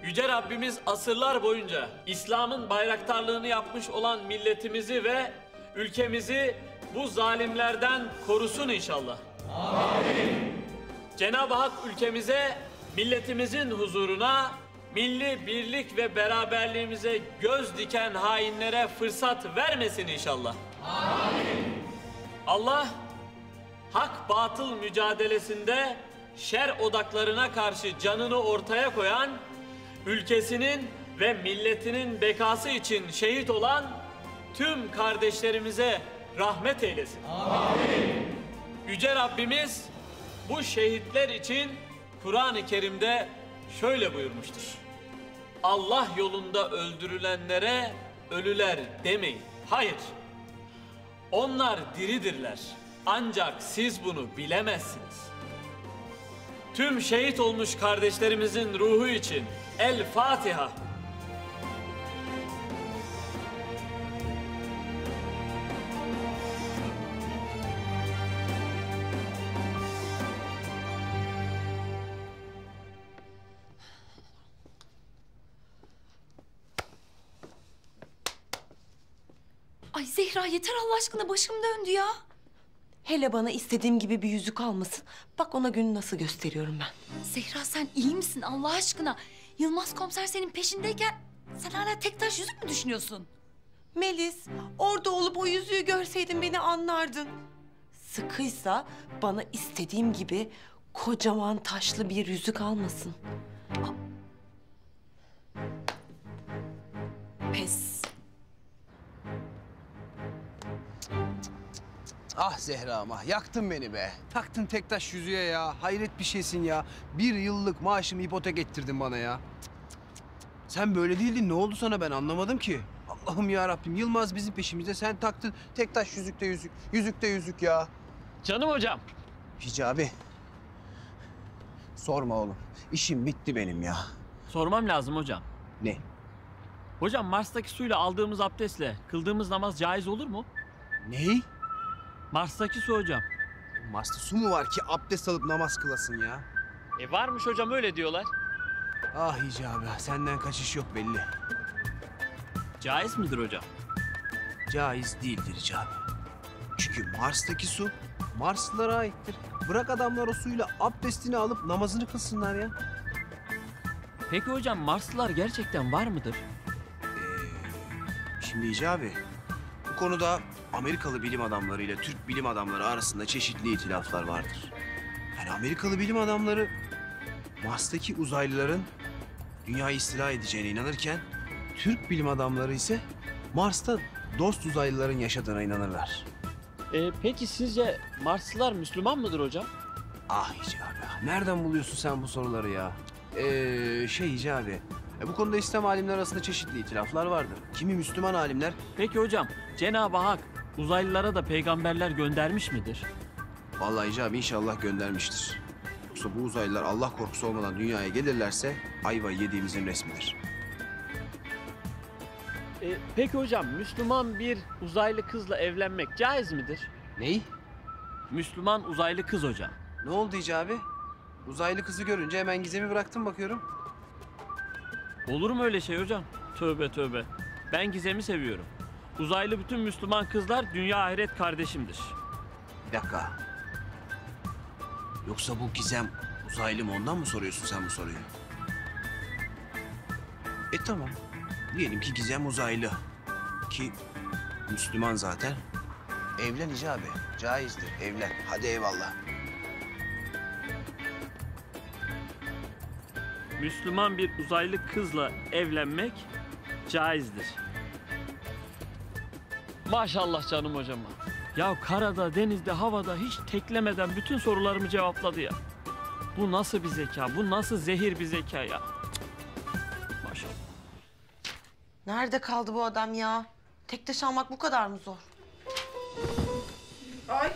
Yüce Rabbimiz asırlar boyunca İslam'ın bayraktarlığını yapmış olan milletimizi ve ülkemizi bu zalimlerden korusun inşallah. Amin. Cenab-ı Hak ülkemize, milletimizin huzuruna, milli birlik ve beraberliğimize göz diken hainlere fırsat vermesin inşallah. Amin. Allah, hak batıl mücadelesinde şer odaklarına karşı canını ortaya koyan, ülkesinin ve milletinin bekası için şehit olan tüm kardeşlerimize rahmet eylesin. Amin. Yüce Rabbimiz bu şehitler için Kur'an-ı Kerim'de şöyle buyurmuştur. Allah yolunda öldürülenlere ölüler demeyin. Hayır. Onlar diridirler. Ancak siz bunu bilemezsiniz. Tüm şehit olmuş kardeşlerimizin ruhu için El Fatiha. Ay Zehra yeter Allah aşkına, başım döndü ya. Hele bana istediğim gibi bir yüzük almasın. Bak ona günü nasıl gösteriyorum ben. Zehra sen iyi misin Allah aşkına? Yılmaz komiser senin peşindeyken sen hala tek taş yüzük mü düşünüyorsun? Melis, orada olup o yüzüğü görseydin beni anlardın. Sıkıysa bana istediğim gibi kocaman taşlı bir yüzük almasın. Pes. Ah Zehra'm ah, yaktın beni be. Taktın tek taş yüzüğe ya. Hayret bir şeysin ya. 1 yıllık maaşımı ipotek ettirdin bana ya. Sen böyle değildin. Ne oldu sana, ben anlamadım ki. Allah'ım ya Rabbim, Yılmaz bizim peşimizde. Sen taktın tek taş yüzükte yüzük. Yüzükte yüzük ya. Canım hocam. Hicabi. Sorma oğlum. İşim bitti benim ya. Sormam lazım hocam. Ne? Hocam Mars'taki suyla aldığımız abdestle kıldığımız namaz caiz olur mu? Ney? Mars'taki su hocam. Mars'ta su mu var ki abdest alıp namaz kılasın ya? Varmış hocam, öyle diyorlar. Ah Hicabi, senden kaçış yok belli. Caiz midir hocam? Caiz değildir Hicabi. Çünkü Mars'taki su Marslılara aittir. Bırak adamlar o suyla abdestini alıp namazını kılsınlar ya. Peki hocam Marslılar gerçekten var mıdır? Şimdi Hicabi, bu konuda Amerikalı bilim adamları ile Türk bilim adamları arasında çeşitli itilaflar vardır. Yani Amerikalı bilim adamları Mars'taki uzaylıların dünyayı istila edeceğine inanırken Türk bilim adamları ise Mars'ta dost uzaylıların yaşadığına inanırlar. Peki sizce Marslılar Müslüman mıdır hocam? Ah Hicabi, nereden buluyorsun sen bu soruları ya? Hicabi, bu konuda İslam alimler arasında çeşitli itilaflar vardır. Kimi Müslüman alimler... Peki hocam, Cenab-ı Hak uzaylılara da peygamberler göndermiş midir? Vallahi Hicabi inşallah göndermiştir. Yoksa bu uzaylılar Allah korkusu olmadan dünyaya gelirlerse ayvayı yediğimizin resmidir. Peki hocam, Müslüman bir uzaylı kızla evlenmek caiz midir? Ney? Müslüman uzaylı kız hocam. Ne oldu Hicabi? Uzaylı kızı görünce hemen gizemi bıraktım bakıyorum. Olur mu öyle şey hocam? Tövbe tövbe. Ben Gizem'i seviyorum. Uzaylı bütün Müslüman kızlar dünya ahiret kardeşimdir. Bir dakika. Yoksa bu Gizem uzaylı mı, ondan mı soruyorsun sen bu soruyu? Tamam. Diyelim ki Gizem uzaylı. Ki Müslüman zaten. Evlen Hicabi. Caizdir. Evlen. Hadi eyvallah. Müslüman bir uzaylı kızla evlenmek caizdir. Maşallah canım hocama. Ya karada, denizde, havada hiç teklemeden bütün sorularımı cevapladı ya. Bu nasıl bir zeka? Bu nasıl zehir bir zeka ya? Maşallah. Nerede kaldı bu adam ya? Tek taş almak bu kadar mı zor? Ay.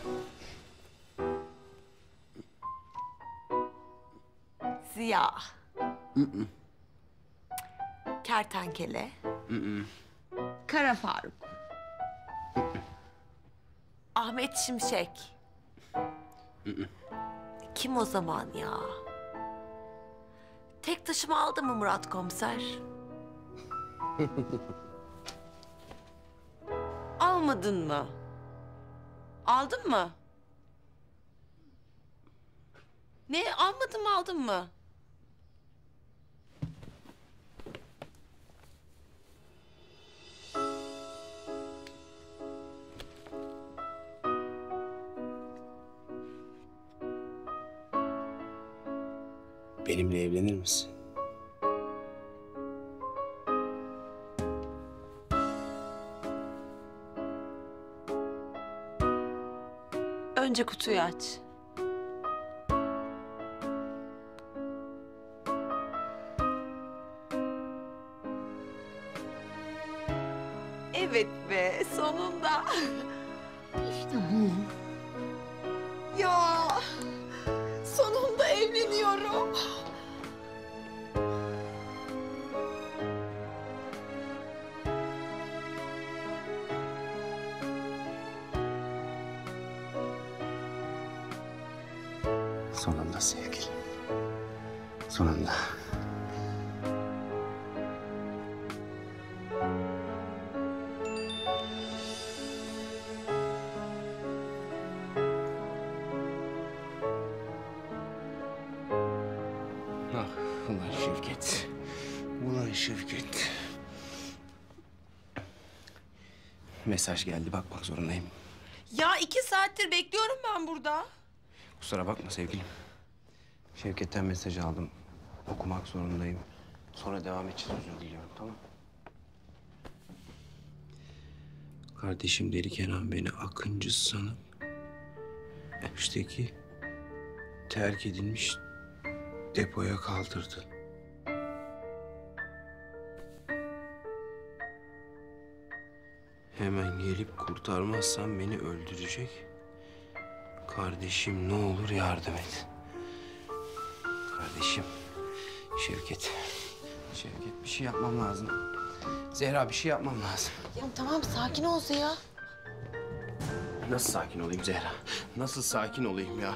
Ziya. Kertenkele. Kara Faruk. Ahmet Şimşek. Kim o zaman ya? Tek taşımı aldı mı Murat komiser? Almadın mı? Aldın mı? Ne? Almadın mı, aldın mı? Benimle evlenir misin? Önce kutuyu aç. Evet be, sonunda. İşte bu. Ya, sonunda evleniyorum. Sonunda sevgilim. Sonunda. Ah, ulan Şevket. Ulan Şevket. Mesaj geldi, bakmak zorundayım. Ya 2 saattir bekliyorum ben burada. Kusura bakma sevgilim. Şevket'ten mesaj aldım. Okumak zorundayım. Sonra devam için özür diliyorum, tamam? Kardeşim Deli Kenan beni Akıncı sanıp Efş'teki terk edilmiş depoya kaldırdı. Hemen gelip kurtarmazsam beni öldürecek. Kardeşim ne olur yardım et. Kardeşim Şevket. Şevket bir şey yapmam lazım. Zehra bir şey yapmam lazım. Ya tamam, sakin ol Ziya. Nasıl sakin olayım Zehra? Nasıl sakin olayım ya?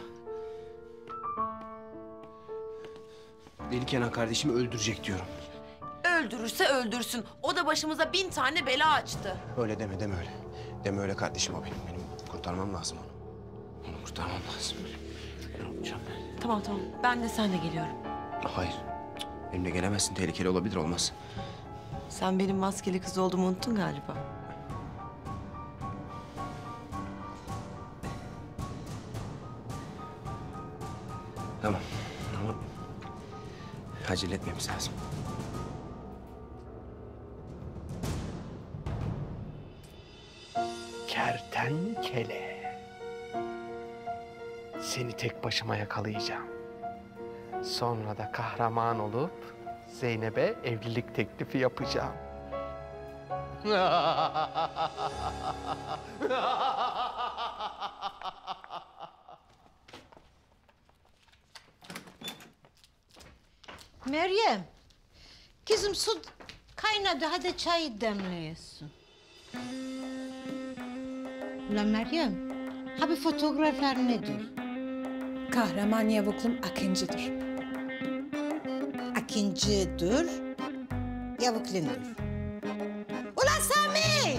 Deli Kenan kardeşimi öldürecek diyorum. Öldürürse öldürsün. O da başımıza 1000 tane bela açtı. Öyle deme, deme öyle. Deme öyle kardeşim o benim. Benim kurtarmam lazım onu. Onu kurtarmam lazım. Ne yapacağım ben? Tamam tamam, ben de seninle geliyorum. Hayır. Benimle gelemezsin. Tehlikeli olabilir, olmaz. Sen benim maskeli kız olduğumu unuttun galiba. Tamam. Ama acele etmemiz lazım. Kertenkele. Seni tek başıma yakalayacağım. Sonra da kahraman olup Zeynep'e evlilik teklifi yapacağım. Meryem, kızım su kaynadı, hadi çay demliyorsun. Ulan Meryem, ha bir fotoğraflar nedir? Kahraman yavuklum Akıncı'dır. Akıncı'dır, yavuklundur. Ulan Sami!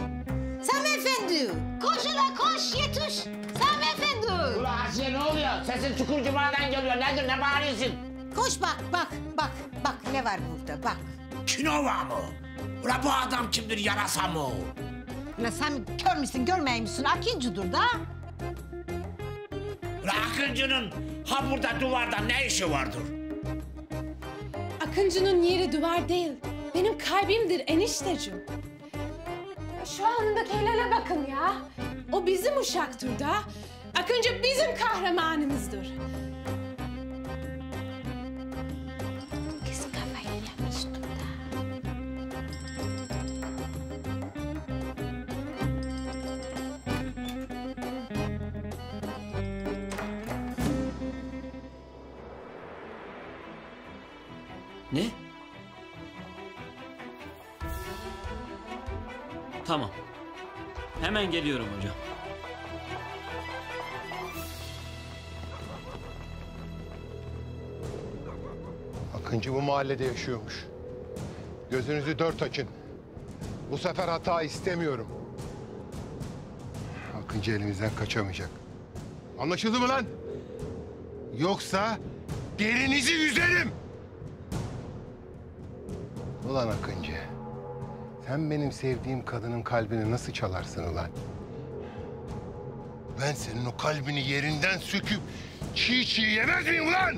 Sami Efendi! Koş ulan koş, yetiş! Sami Efendi! Ulan Asiye ne oluyor? Sesin Çukurcuma'dan geliyor. Nedir, ne bağırıyorsun? Koş bak, bak ne var burada, bak. Kinova mı? Ulan bu adam kimdir, yarasa mı? Ulan Sami kör müsün, görmeyeyim misin? Akıncı'dır da. Ulan Akıncı'nın ha burada duvarda ne işi vardır? Akıncı'nın yeri duvar değil. Benim kalbimdir enişteciğim. Şu andaki helale bakın ya. O bizim uşaktır da. Akıncı bizim kahramanımızdır. Kız kafayı yemiştir da. Ne? Tamam. Hemen geliyorum hocam. Akıncı bu mahallede yaşıyormuş. Gözünüzü 4 açın. Bu sefer hata istemiyorum. Akıncı elimizden kaçamayacak. Anlaşıldı mı lan? Yoksa derinizi yüzerim. Ulan Akıncı, sen benim sevdiğim kadının kalbini nasıl çalarsın ulan? Ben senin o kalbini yerinden söküp çiğ çiğ yemez miyim ulan?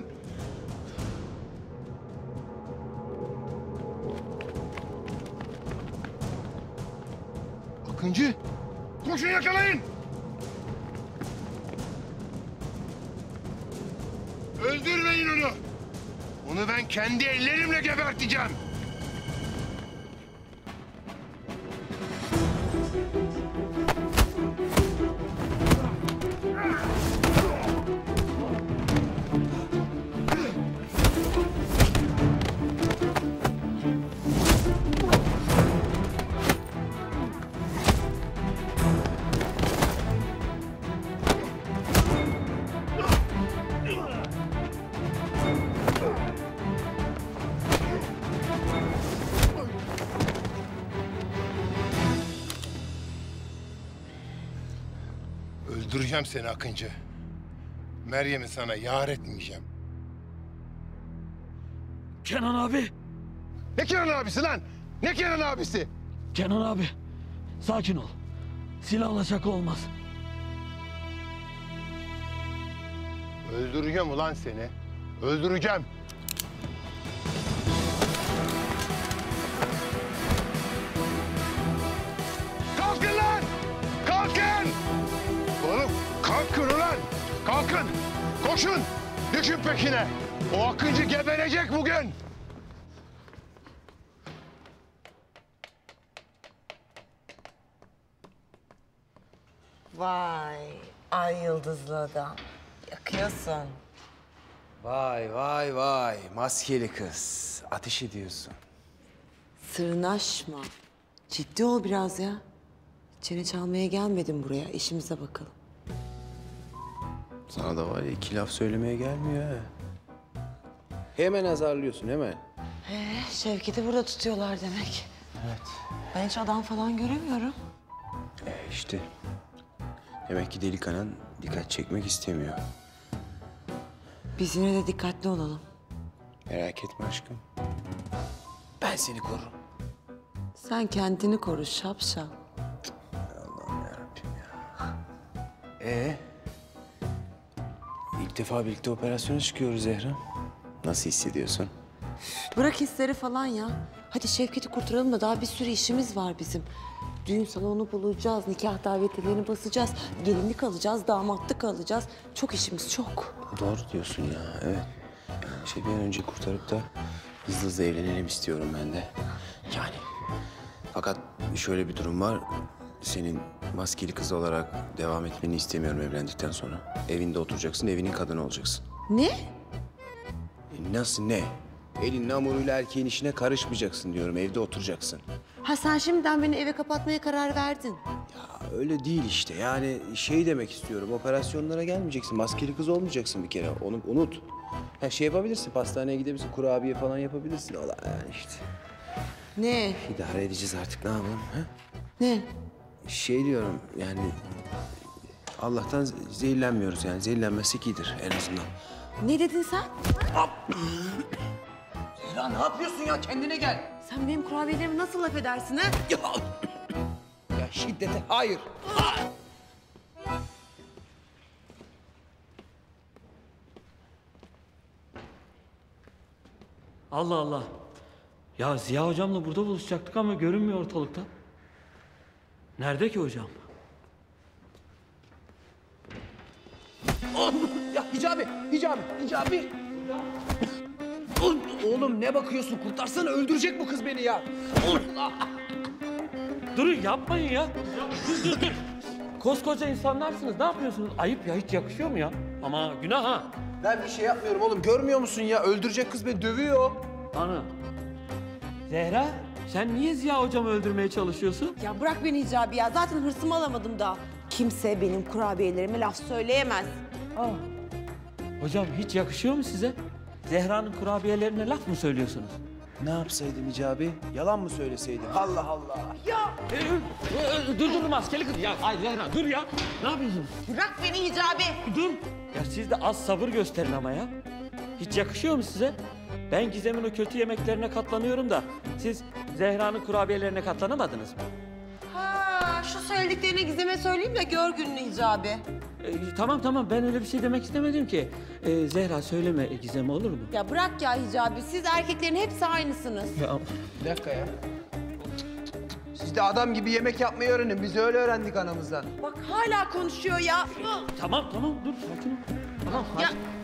Akıncı, koşun yakalayın! Öldürmeyin onu! Onu ben kendi ellerimle geberteceğim! Öldüreceğim seni Akıncı. Meryem'i sana yar etmeyeceğim. Kenan abi. Ne Kenan abisi lan? Ne Kenan abisi? Kenan abi. Sakin ol. Silahla şaka olmaz. Öldüreceğim ulan seni. Öldüreceğim. Kalkın lan! Kalkın! Oğlum kalkın ulan! Kalkın! Koşun! Düşün peşine! O Akıncı geberecek bugün! Vay, ay yıldızlı adam. Yakıyorsun. Vay vay vay. Maskeli kız. Ateş ediyorsun. Sırnaşma. Ciddi ol biraz ya. Çene çalmaya gelmedim buraya. İşimize bakalım. Sana da var ya 2 laf söylemeye gelmiyor ha. Hemen azarlıyorsun hemen. Şevket'i burada tutuyorlar demek. Evet. Ben hiç adam falan göremiyorum. İşte. Demek ki deli kanan dikkat çekmek istemiyor. Biz yine de dikkatli olalım. Merak etme aşkım. Ben seni korurum. Sen kendini koru şapşal. İlk defa birlikte operasyona çıkıyoruz Zehra. Nasıl hissediyorsun? Bırak hisleri falan ya. Hadi Şevket'i kurtaralım da daha bir sürü işimiz var bizim. Düğün salonu bulacağız, nikah davetiyelerini basacağız, gelinlik alacağız, damatlık alacağız. Çok işimiz çok. Doğru diyorsun ya, evet. Bir an önce kurtarıp da hızlı evlenelim istiyorum ben de. Yani fakat şöyle bir durum var. Senin maskeli kız olarak devam etmeni istemiyorum evlendikten sonra. Evinde oturacaksın, evinin kadını olacaksın. Ne? Nasıl ne? Elin namuruyla erkeğin işine karışmayacaksın diyorum. Evde oturacaksın. Ha sen şimdiden beni eve kapatmaya karar verdin. Öyle değil işte. Yani şey demek istiyorum. Operasyonlara gelmeyeceksin. Maskeli kız olmayacaksın bir kere. Onu unut. Ha şey yapabilirsin. Pastaneye gidebilirsin. Kurabiye falan yapabilirsin. Ola yani işte. Ne? İdare edeceğiz artık. Ne yapalım? Ha? Ne? Şey diyorum yani Allah'tan zehirlenmiyoruz yani. Zehirlenmezsek iyidir en azından. Ne dedin sen? Zehra ne yapıyorsun ya? Kendine gel. Sen benim kurabiyelerimi nasıl laf edersin ha? Ya şiddete hayır. Allah Allah. Ya Ziya hocamla burada buluşacaktık ama görünmüyor ortalıkta. Nerede ki hocam? Ya Hicabi. Oğlum ne bakıyorsun? Kurtarsana öldürecek bu kız beni ya. Durun yapmayın ya. Dur. Koskoca insanlarsınız. Ne yapıyorsunuz? Ayıp ya. Hiç yakışıyor mu ya? Ama günah ha. Ben bir şey yapmıyorum oğlum. Görmüyor musun ya? Öldürecek kız beni dövüyor. Ana. Zehra, sen niye Ziya hocamı öldürmeye çalışıyorsun? Ya bırak beni Hicabi ya. Zaten hırsımı alamadım daha. Kimse benim kurabiyelerime laf söyleyemez. Hocam hiç yakışıyor mu size? Zehra'nın kurabiyelerine laf mı söylüyorsunuz? Ne yapsaydım Hicabi? Yalan mı söyleseydim? Allah Allah. Ya! Dur maskeli kız. Ya hayır Zehra dur ya. Ne yapıyorsun? Bırak beni Hicabi. Dur. Ya siz de az sabır gösterin ama ya. Hiç yakışıyor mu size? Ben Gizem'in o kötü yemeklerine katlanıyorum da siz Zehra'nın kurabiyelerine katlanamadınız mı? Ha, şu söylediklerini Gizem'e söyleyeyim de gör gününü Hicabi. Tamam ben öyle bir şey demek istemedim ki. Zehra söyleme Gizem'e olur mu? Ya bırak ya Hicabi. Siz erkeklerin hepsi aynısınız. Ya. Bir dakika ya. Siz de adam gibi yemek yapmayı öğrenin. Biz öyle öğrendik anamızdan. Bak hala konuşuyor ya. Tamam dur sakin ol. Tamam.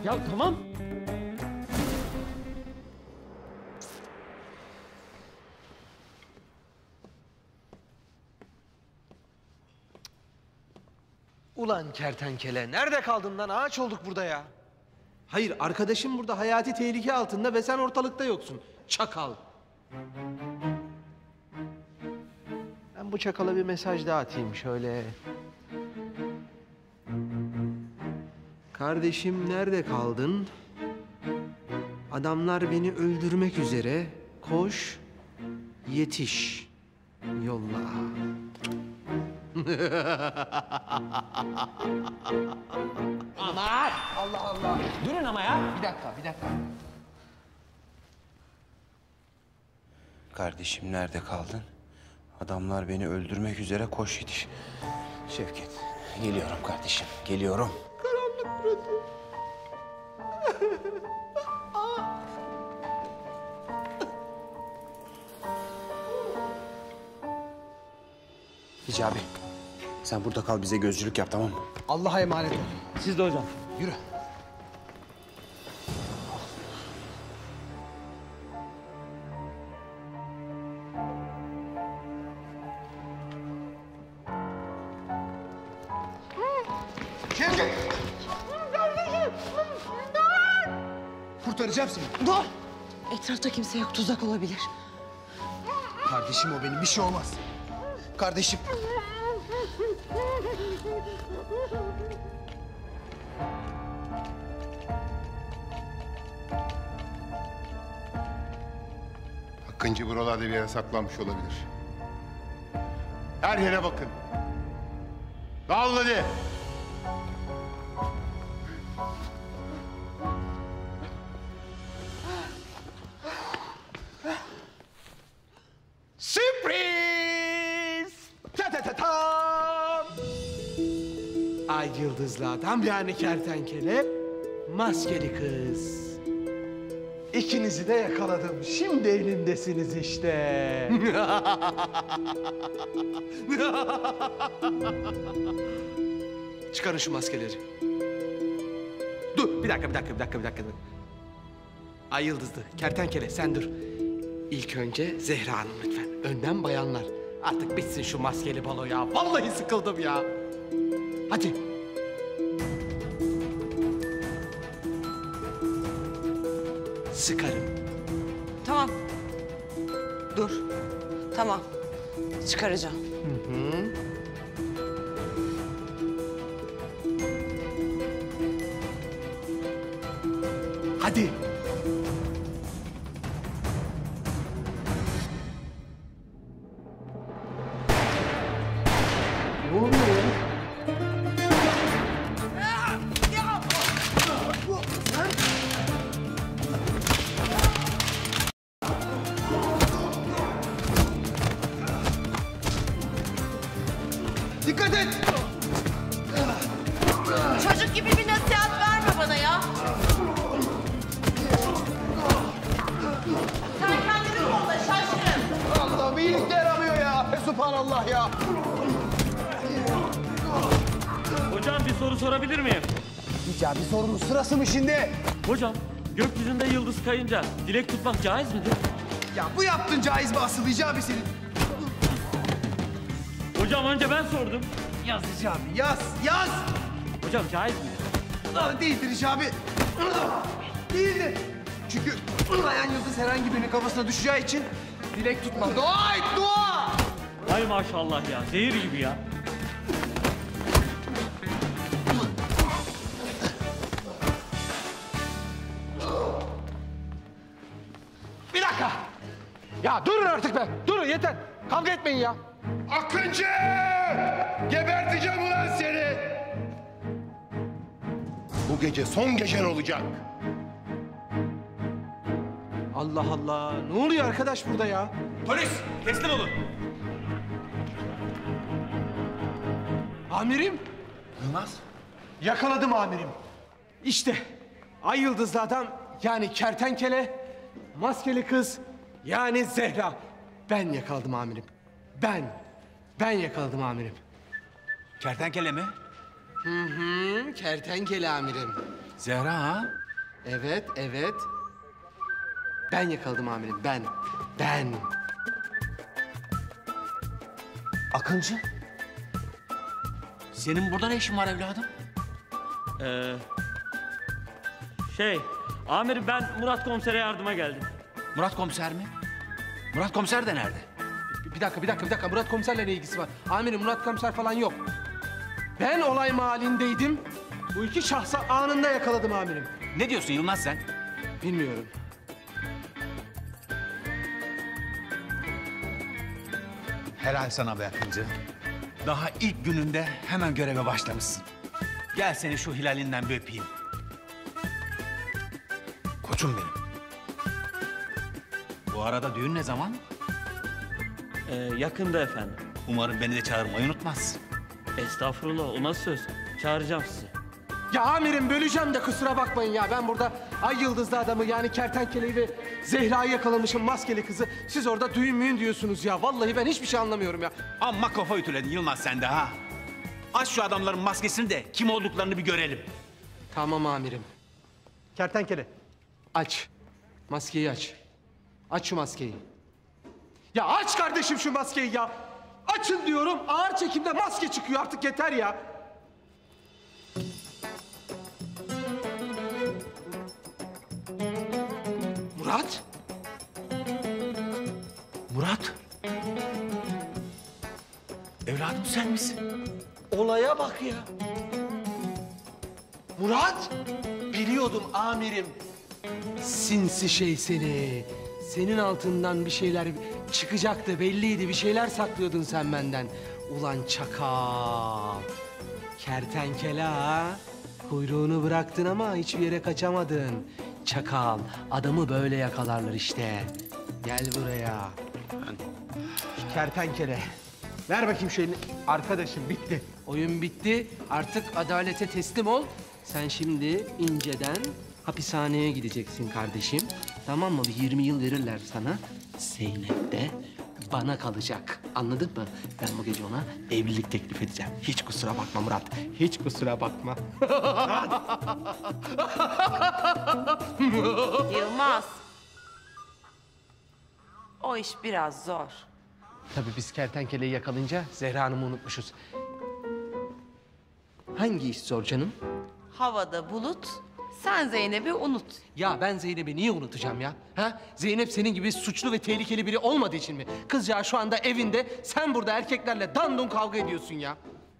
Ya tamam. Ulan kertenkele, nerede kaldın lan? Ağaç olduk burada ya. Hayır, arkadaşım burada hayati tehlike altında ve sen ortalıkta yoksun. Çakal. Ben bu çakala bir mesaj daha atayım şöyle. Kardeşim nerede kaldın? Adamlar beni öldürmek üzere. Koş, yetiş. Yolla. Aman! Allah Allah! Durun ama ya. Bir dakika. Kardeşim nerede kaldın? Adamlar beni öldürmek üzere, koş yetiş. Şevket, geliyorum kardeşim, geliyorum. Karanlık burası. Hicabi, sen burada kal, bize gözcülük yap, tamam mı? Allah'a emanet ol. Siz de hocam. Yürü. Şevket! Kurtaracağım seni. Dur! Etrafta kimse yok, tuzak olabilir. Kardeşim o benim, bir şey olmaz. Kardeşim. Akıncı buralarda bir yere saklanmış olabilir. Her yere bakın. Dağılın hadi. Sürpriz! Ta-ta-ta-tam! Ay yıldızlı adam yani kertenkele, maskeli kız. İkinizi de yakaladım. Şimdi elimdesiniz işte. Çıkarın şu maskeleri. Dur, bir dakika. Ay yıldızlı, kertenkele sen dur. İlk önce Zehra Hanım lütfen. Önden bayanlar. Artık bitsin şu maskeli balo ya. Vallahi sıkıldım ya. Hadi. Sıkarım. Tamam. Dur. Tamam. Çıkaracağım. Hı. Hadi. Ne oluyor ya? Dikkat et! Çocuk gibi bir nasihat verme bana ya. Sen kendini kolla şaşkın. Allah'ım iyilik de yaramıyor ya. Subhanallah ya. Hocam bir soru sorabilir miyim? Hicabi sorunun sırası mı şimdi? Hocam gökyüzünde yıldız kayınca dilek tutmak caiz midir? Ya bu yaptığın caiz mi asıl Hicabi senin? Hocam önce ben sordum. Yaz Hicabi yaz. Hocam caiz mi? Değildir Hicabi. Değildir. Çünkü fırlayan yıldız herhangi birinin kafasına düşeceği için dilek tutma. Dua et dua. Hay maşallah ya zehir gibi ya. Bir dakika. Ya durun artık be. Durun yeter. Kavga etmeyin ya. Akıncı! Geberteceğim ulan seni! Bu gece son gecen olacak. Allah Allah. Ne oluyor arkadaş burada ya? Polis teslim olun. Amirim. Yılmaz. Yakaladım amirim. İşte ay yıldızlı adam yani kertenkele, maskeli kız yani Zehra. Ben yakaladım amirim. Ben yakaladım amirim. Kertenkele mi? Hı, kertenkele amirim. Zehra ha? Evet. Ben yakaladım amirim, ben. Akıncı. Senin burada ne işin var evladım? Amirim ben Murat komisere yardıma geldim. Murat komiser mi? Murat komiser de nerede? Bir dakika. Murat komiserle ne ilgisi var? Amirim Murat komiser falan yok. Ben olay mahallindeydim. Bu iki şahsı anında yakaladım amirim. Ne diyorsun Yılmaz sen? Helal sana be Akıncı. Daha ilk gününde hemen göreve başlamışsın. Gel seni şu hilalinden bir öpeyim. Koçum benim. Bu arada düğün ne zaman? Yakında efendim. Umarım beni de çağırmayı unutmazsın. Estağfurullah, o nasıl söz? Çağıracağım sizi. Ya amirim böleceğim de kusura bakmayın ya. Ben burada ay yıldızlı adamı yani kertenkeleyi ve Zehra'yı yakalamışım, maskeli kızı. Siz orada düğün müğün diyorsunuz ya. Vallahi ben hiçbir şey anlamıyorum ya. Amma kafa ütüledin Yılmaz sen de ha. Aç şu adamların maskesini de kim olduklarını bir görelim. Tamam amirim. Kertenkele aç. Maskeyi aç. Aç şu maskeyi. Ya aç kardeşim şu maskeyi ya. Açın diyorum. Ağır çekimde maske çıkıyor artık yeter ya. Murat? Murat? Evladım sen misin? Olaya bak ya. Murat! Biliyordum amirim. Sinsi şey seni. Senin altından bir şeyler çıkacaktı belliydi. Bir şeyler saklıyordun sen benden. Ulan çakal. Kertenkele ha. Kuyruğunu bıraktın ama hiçbir yere kaçamadın. Çakal. Adamı böyle yakalarlar işte. Gel buraya. Kertenkele. Ver bakayım şu elini. Arkadaşım bitti. Oyun bitti. Artık adalete teslim ol. Sen şimdi inceden hapishaneye gideceksin kardeşim. Tamam mı? Bir 20 yıl verirler sana. Zeynep de bana kalacak. Anladın mı? Ben bu gece ona evlilik teklif edeceğim. Hiç kusura bakma Murat. Hiç kusura bakma. Yılmaz. O iş biraz zor. Tabii biz kertenkeleyi yakalayınca Zehra Hanım'ı unutmuşuz. Hangi iş zor canım? Havada bulut, sen Zeynep'i unut. Ya ben Zeynep'i niye unutacağım ya? Ha? Zeynep senin gibi suçlu ve tehlikeli biri olmadığı için mi? Kızcağız şu anda evinde, sen burada erkeklerle dandun kavga ediyorsun ya.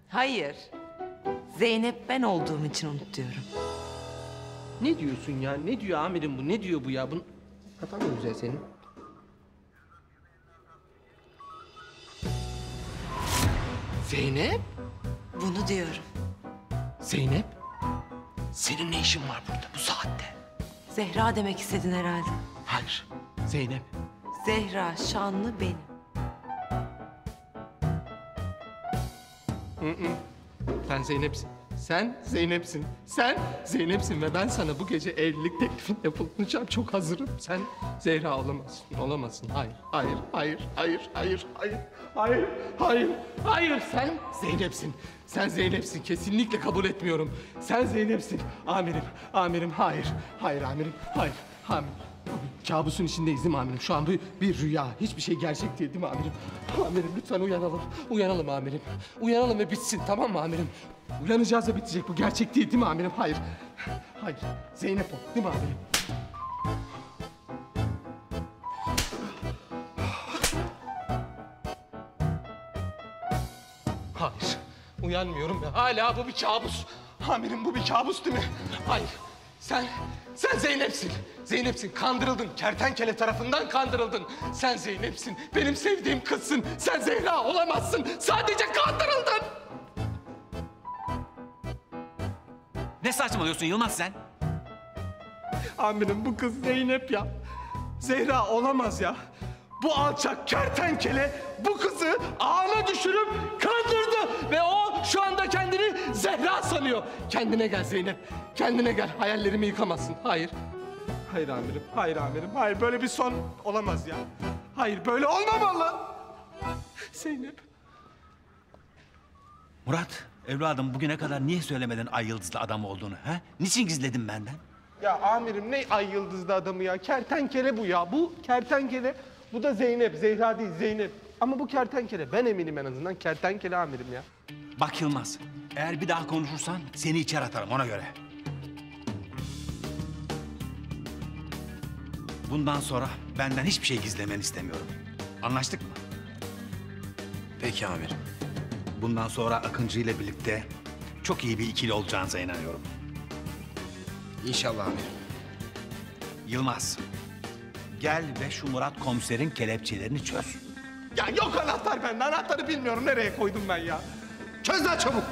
Hayır. Zeynep ben olduğum için unut diyorum. Ne diyorsun ya? Ne diyor amirim bu? Ne diyor bu ya? Bunun... Kafan mı güzel senin? Zeynep? Bunu diyorum. Zeynep? Senin ne işin var burada bu saatte? Zehra demek istedin herhalde. Hayır. Zeynep. Zehra şanlı benim. Sen Zeynep'sin. Sen Zeynep'sin. Sen Zeynep'sin ve ben sana bu gece evlilik teklifinde bulunacağım. Çok hazırım. Sen Zehra olamazsın. Olamazsın. Hayır, hayır, hayır, hayır, hayır, hayır, hayır, hayır, hayır. Sen Zeynep'sin. Sen Zeynep'sin. Kesinlikle kabul etmiyorum. Sen Zeynep'sin. Amirim, amirim, hayır. Hayır amirim, hayır. Amirim. Kabusun içindeyiz değil mi amirim? Şu an bir rüya. Hiçbir şey gerçek değil mi amirim? Amirim lütfen uyanalım. Uyanalım amirim. Uyanalım ve bitsin tamam mı amirim? Uyanacağız ve bitecek. Bu gerçek değil mi amirim? Hayır. Hayır. Zeynep o değil mi amirim? Hayır. Uyanmıyorum ya. Hala bu bir kabus. Amirim bu bir kabus değil mi? Hayır. Sen Zeynep'sin. Zeynep'sin. Kandırıldın. Kertenkele tarafından kandırıldın. Sen Zeynep'sin. Benim sevdiğim kızsın. Sen Zehra olamazsın. Sadece kandırıldın. Ne saçmalıyorsun Yılmaz sen? Amirim bu kız Zeynep ya. Zehra olamaz ya. Bu alçak kertenkele bu kızı ağına düşürüp kandırdı. Ve o şu anda kendini Zehra sanıyor. Kendine gel Zeynep. Kendine gel. Hayallerimi yıkamazsın. Hayır. Hayır amirim. Hayır amirim. Hayır böyle bir son olamaz ya. Hayır böyle olmamalı. Zeynep. Murat, evladım bugüne kadar niye söylemedin ay yıldızlı adam olduğunu? Ha? Niçin gizledin benden? Ya amirim ne ay yıldızlı adamı ya. Kertenkele bu ya. Bu kertenkele. Bu da Zeynep. Zehra değil Zeynep. Ama bu kertenkele. Ben eminim en azından kertenkele amirim ya. Bak Yılmaz, eğer bir daha konuşursan seni içeri atarım ona göre. Bundan sonra benden hiçbir şey gizlemeni istemiyorum. Anlaştık mı? Peki amirim. Bundan sonra Akıncı ile birlikte çok iyi bir ikili olacağınıza inanıyorum. İnşallah amirim. Yılmaz, gel ve şu Murat komiserin kelepçelerini çöz. Ya yok anahtar bende. Anahtarı bilmiyorum. Nereye koydum ben ya? Çöz lan çabuk.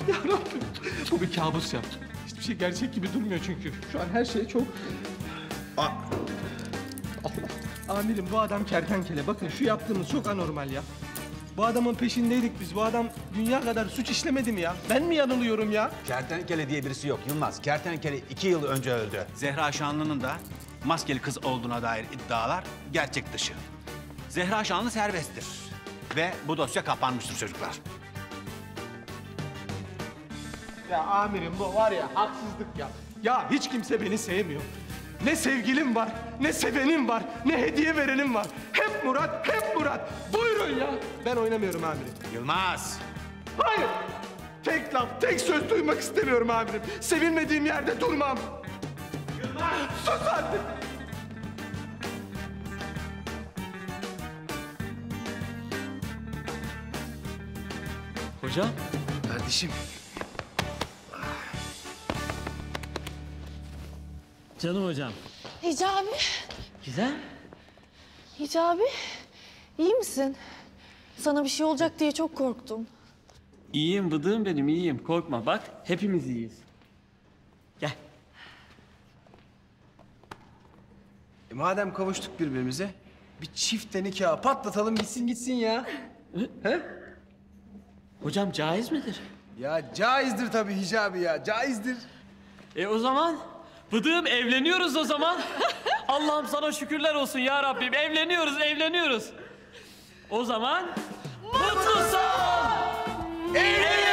Ya Rabbim, bu bir kabus ya. Hiçbir şey gerçek gibi durmuyor çünkü. Şu an her şey çok... Allah. Amirim bu adam kertenkele. Bakın şu yaptığımız çok anormal ya. Bu adamın peşindeydik biz. Bu adam dünya kadar suç işlemedi mi ya? Ben mi yanılıyorum ya? Kertenkele diye birisi yok Yılmaz. Kertenkele 2 yıl önce öldü. Zehra Şanlı'nın da maskeli kız olduğuna dair iddialar gerçek dışı. Zehra Şanlı serbesttir. Ve bu dosya kapanmıştır çocuklar. Ya amirim bu var ya haksızlık ya. Ya hiç kimse beni sevmiyor. Ne sevgilim var, ne sevenim var, ne hediye verenim var. Hep Murat, hep Murat. Buyurun ya. Ben oynamıyorum amirim. Yılmaz. Hayır. Tek laf, tek söz duymak istemiyorum amirim. Sevilmediğim yerde durmam. Yılmaz. Sus artık. Hocam. Kardeşim. Canım hocam. Hicabi. Güzel. Hicabi. İyi misin? Sana bir şey olacak diye çok korktum. İyiyim bıdığım benim, iyiyim. Korkma bak, hepimiz iyiyiz. Gel. Madem kavuştuk birbirimize, bir çifte nikah patlatalım gitsin ya. He? Hocam caiz midir? Ya caizdir tabii Hicabi ya, caizdir. O zaman bıdığım evleniyoruz o zaman. Allah'ım sana şükürler olsun ya Rabbim. Evleniyoruz. O zaman mutlu son! Evleniyoruz!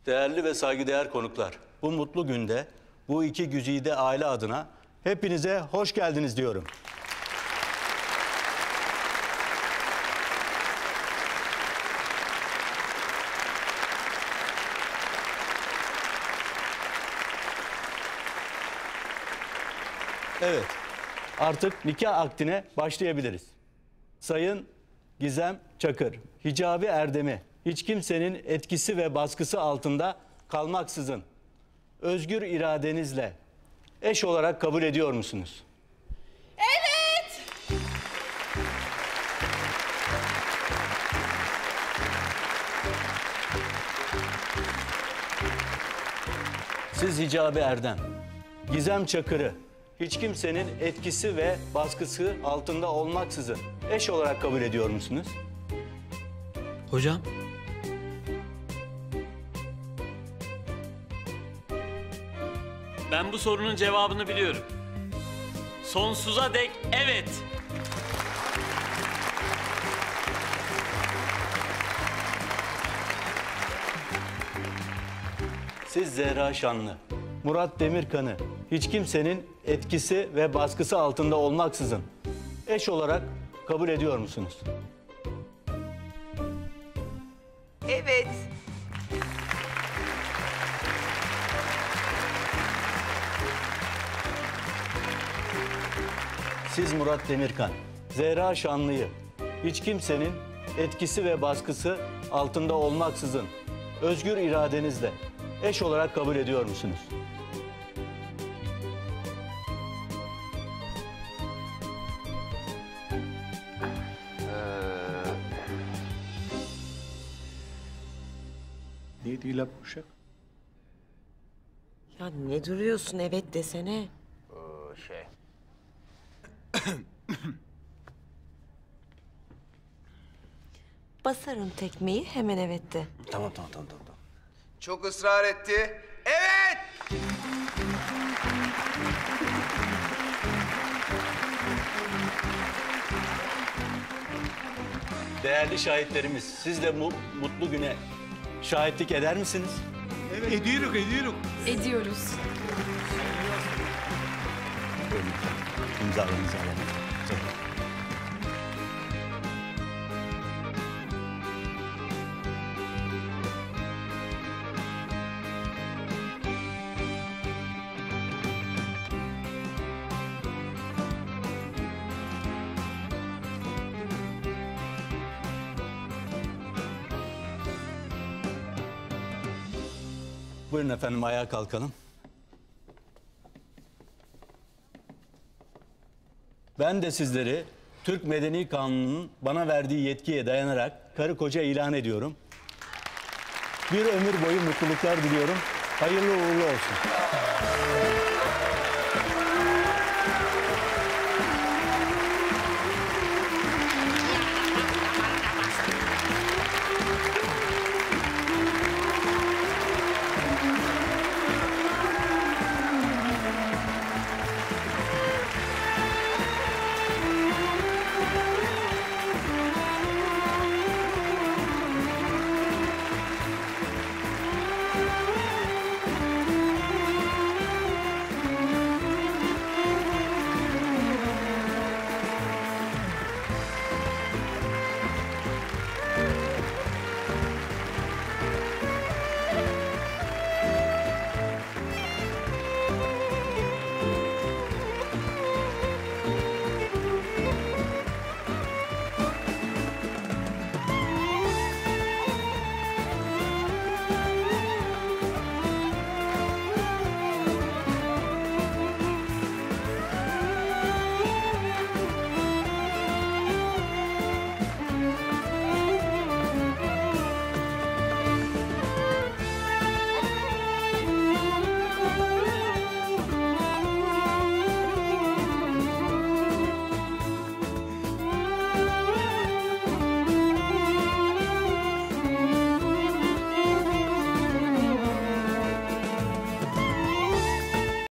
Değerli ve saygıdeğer konuklar, bu mutlu günde bu iki güzide aile adına hepinize hoş geldiniz diyorum. Evet, artık nikah akdine başlayabiliriz. Sayın Gizem Çakır, Hicabi Erdem'i hiç kimsenin etkisi ve baskısı altında kalmaksızın özgür iradenizle eş olarak kabul ediyor musunuz? Evet. Siz Hicabi Erdem, Gizem Çakır'ı hiç kimsenin etkisi ve baskısı altında olmaksızın eş olarak kabul ediyor musunuz? Hocam. Ben bu sorunun cevabını biliyorum. Sonsuza dek evet. Siz Zehra Şanlı, Murat Demirkan'ı hiç kimsenin etkisi ve baskısı altında olmaksızın eş olarak kabul ediyor musunuz? Evet. Siz Murat Demirkan, Zehra Şanlı'yı hiç kimsenin etkisi ve baskısı altında olmaksızın özgür iradenizle eş olarak kabul ediyor musunuz? şahidiyla Uşak. Ya ne duruyorsun evet desene. Basarım tekmeyi hemen evet de. Tamam. Çok ısrar etti. Evet! Değerli şahitlerimiz, siz de bu mutlu güne şahitlik eder misiniz? Evet. Ediyoruz. Ediyoruz. İmzalarınızı alalım. Buyurun efendim, ayağa kalkalım. Ben de sizleri Türk Medeni Kanunu'nun bana verdiği yetkiye dayanarak karı koca ilan ediyorum. Bir ömür boyu mutluluklar diliyorum. Hayırlı uğurlu olsun.